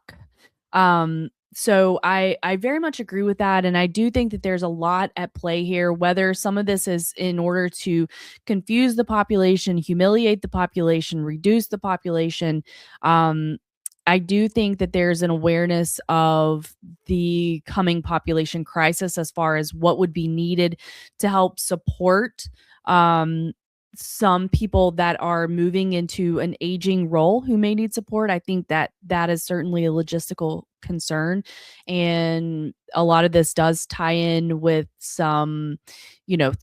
So I very much agree with that. And I do think that there's a lot at play here, whether some of this is in order to confuse the population, humiliate the population, reduce the population. I do think that there's an awareness of the coming population crisis as far as what would be needed to help support some people that are moving into an aging role who may need support. I think that that is certainly a logistical concern. And a lot of this does tie in with some,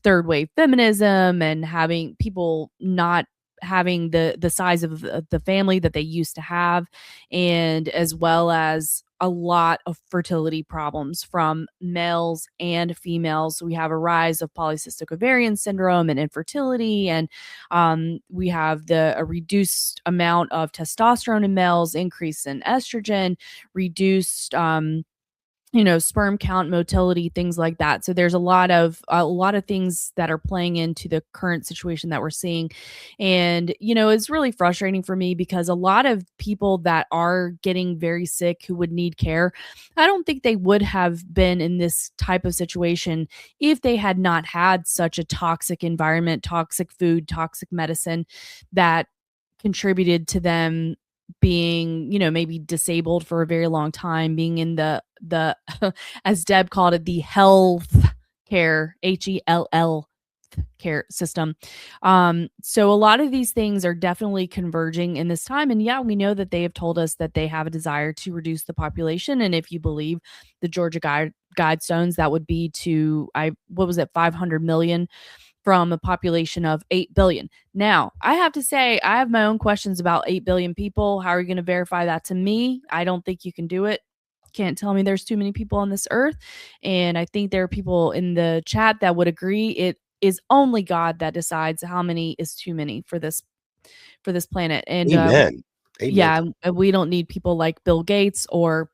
third wave feminism and having people not having the size of the family that they used to have, and as well as a lot of fertility problems from males and females. So we have a rise of polycystic ovarian syndrome and infertility, and we have a reduced amount of testosterone in males, increase in estrogen, reduced sperm count, motility, things like that. So there's a lot of things that are playing into the current situation that we're seeing. And, it's really frustrating for me because a lot of people that are getting very sick who would need care, I don't think they would have been in this type of situation if they had not had such a toxic environment, toxic food, toxic medicine that contributed to them being, maybe disabled for a very long time, being in the as Deb called it, the health care, HELL care system. So a lot of these things are definitely converging in this time. And yeah, we know that they have told us that they have a desire to reduce the population. And if you believe the Georgia Guidestones, that would be to 500 million from a population of 8 billion. Now, I have to say, I have my own questions about 8 billion people. How are you going to verify that to me? I don't think you can do it. Can't tell me there's too many people on this earth. And I think there are people in the chat that would agree it is only God that decides how many is too many for this planet. And Amen. yeah, we don't need people like Bill Gates or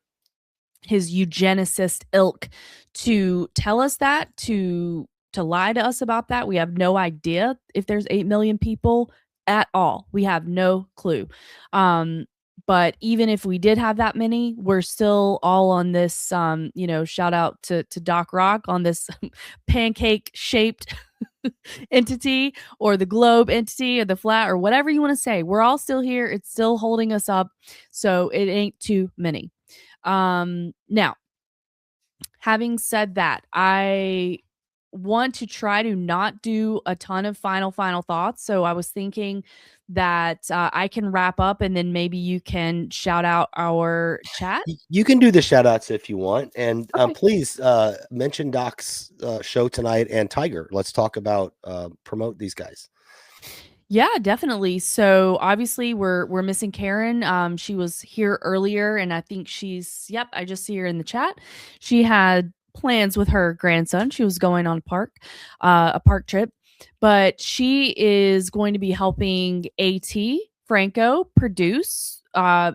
his eugenicist ilk to tell us that, to lie to us about that. We have no idea if there's 8 million people at all. We have no clue. But even if we did have that many, we're still all on this, shout out to Doc Rock on this pancake shaped entity, or the globe entity, or the flat, or whatever you want to say. We're all still here. It's still holding us up. So it ain't too many. Now, having said that, I want to try to not do a ton of final thoughts. So I was thinking that I can wrap up and then maybe you can shout out our chat. You can do the shout outs if you want. And please mention Doc's show tonight and Tiger. Let's talk about promote these guys. Yeah, definitely. So obviously we're missing Karen. She was here earlier and I think I just see her in the chat. She had plans with her grandson. She was going on a park trip, but she is going to be helping AT Franco produce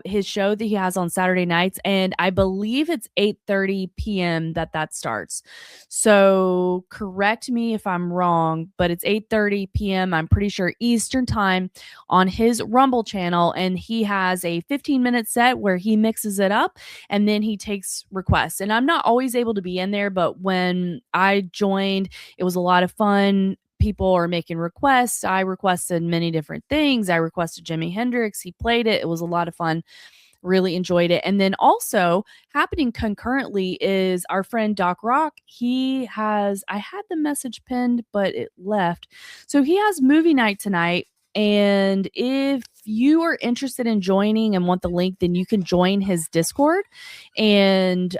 his show that he has on Saturday nights, and I believe it's 8:30 p.m. that starts. So correct me if I'm wrong, but it's 8:30 p.m. I'm pretty sure Eastern time on his Rumble channel, and he has a 15-minute set where he mixes it up and then he takes requests. And I'm not always able to be in there, but when I joined, it was a lot of fun. People are making requests. I requested many different things. I requested Jimi Hendrix. He played it. It was a lot of fun. Really enjoyed it. And then also happening concurrently is our friend Doc Rock. I had the message pinned, but it left. So he has movie night tonight. And if you are interested in joining and want the link, then you can join his Discord and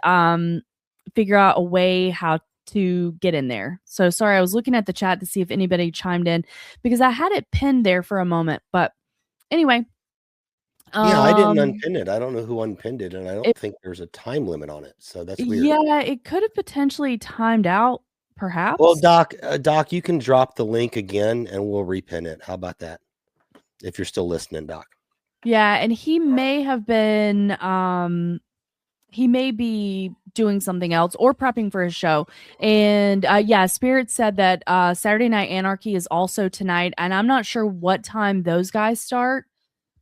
figure out a way how to get in there. So sorry, I was looking at the chat to see if anybody chimed in because I had it pinned there for a moment. But anyway. Yeah, I didn't unpin it. I don't know who unpinned it, and I don't think there's a time limit on it. So that's weird. Yeah, it could have potentially timed out, perhaps. Well, Doc, you can drop the link again and we'll repin it. How about that? If you're still listening, Doc. Yeah, and he may have been he may be doing something else or prepping for his show. And Spirit said that Saturday Night Anarchy is also tonight. And I'm not sure what time those guys start,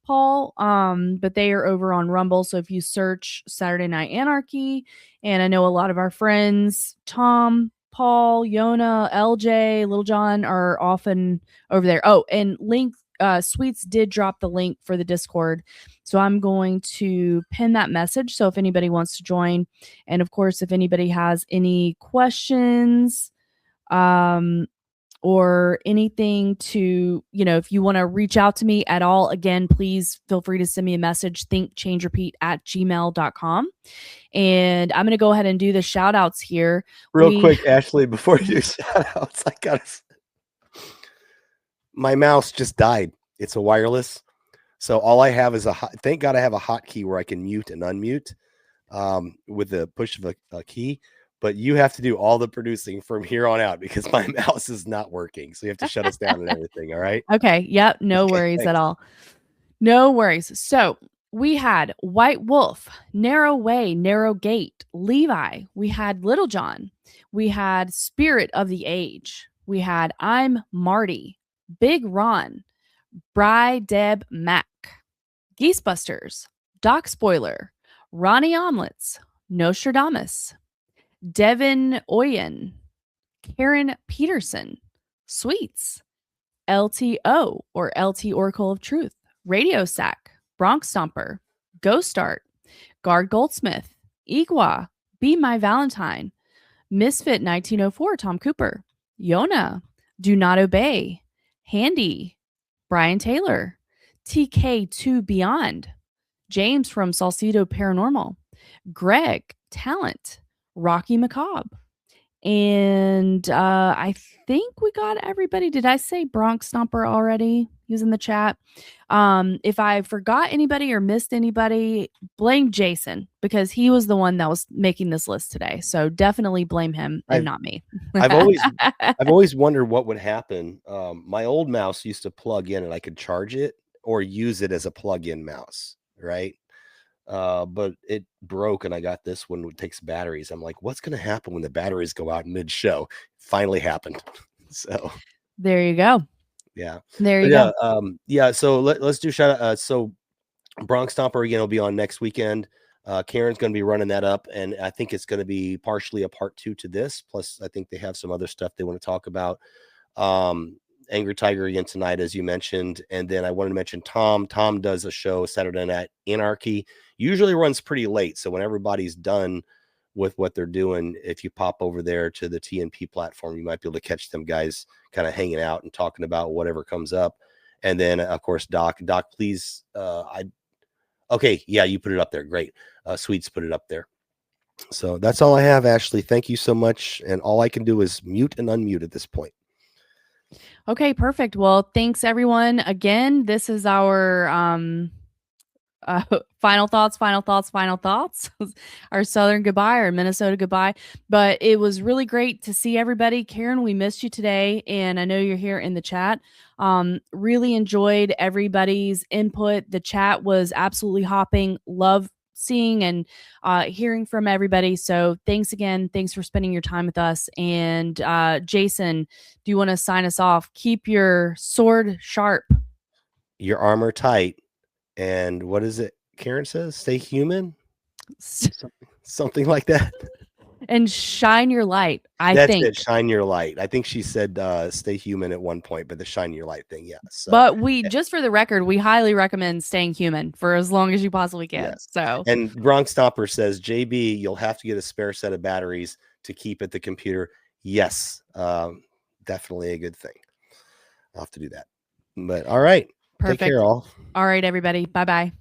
Paul. But they are over on Rumble. So if you search Saturday Night Anarchy, and I know a lot of our friends, Tom, Paul, Yona, LJ, Little John are often over there. Oh, and Sweets did drop the link for the Discord. So I'm going to pin that message. So if anybody wants to join, and of course, if anybody has any questions, or anything to, if you want to reach out to me at all, again, please feel free to send me a message, thinkchangerepeat@gmail.com. And I'm going to go ahead and do the shout outs here. Real quick, Ashley, before you do shout outs, my mouse just died. It's a wireless. So all I have is thank God I have a hotkey where I can mute and unmute with the push of a key. But you have to do all the producing from here on out because my mouse is not working. So you have to shut us down and everything. All right. Okay. Yep. No worries at all. No worries. So We had White Wolf, Narrow Way, Narrow Gate, Levi. We had Little John. We had Spirit of the Age. We had I'm Marty, Big Ron, Bry Deb Mac, Geesebusters, Doc Spoiler, Ronnie Omelets, Nostradamus, Devin Oyen, Karen Peterson, Sweets, LTO or LT Oracle of Truth, Radio Sack, Bronx Stomper, Ghost Art, Guard Goldsmith, Igwa, Be My Valentine, Misfit 1904, Tom Cooper, Yona, Do Not Obey, Handy, Brian Taylor, TK2 Beyond, James from Salcedo Paranormal, Greg Talent, Rocky Macabre. And I think we got everybody. Did I say Bronx Stomper already? He was in the chat. If I forgot anybody or missed anybody, blame Jason because he was the one that was making this list today. So definitely blame him and not me. I've always wondered what would happen. My old mouse used to plug in and I could charge it or use it as a plug-in mouse, right? But it broke and I got this one that takes batteries. I'm like, what's going to happen when the batteries go out mid-show? Finally happened. So there you go. Yeah. There you go. Yeah. So let's do shout out. So Bronx Stomper again will be on next weekend. Karen's going to be running that up, and I think it's going to be partially a part 2 to this. Plus, I think they have some other stuff they want to talk about. Angry Tiger again tonight, as you mentioned, and then I wanted to mention Tom. Tom does a show Saturday Night Anarchy. Usually runs pretty late, so when everybody's done with what they're doing, if you pop over there to the TNP platform, you might be able to catch them guys kind of hanging out and talking about whatever comes up. And then of course, Doc, please. Okay. Yeah. You put it up there. Great. Sweets put it up there. So that's all I have, Ashley. Thank you so much. And all I can do is mute and unmute at this point. Okay, perfect. Well, thanks everyone. Again, this is our, final thoughts, our Southern goodbye, our Minnesota goodbye. But it was really great to see everybody. Karen, we missed you today, and I know you're here in the chat. Really enjoyed everybody's input. The chat was absolutely hopping. Love seeing and hearing from everybody. So thanks again. Thanks for spending your time with us. And Jason, do you want to sign us off? Keep your sword sharp, your armor tight. And what is it Karen says? Stay human? Something like that. And shine your light. That's it. Shine your light. I think she said stay human at one point, but the shine your light thing, yeah. So, but just for the record, we highly recommend staying human for as long as you possibly can. Yes. So, and Bronx Stomper says, JB, you'll have to get a spare set of batteries to keep at the computer. Yes, definitely a good thing. I'll have to do that. But all right. Perfect. Take care, all. All right, everybody. Bye-bye.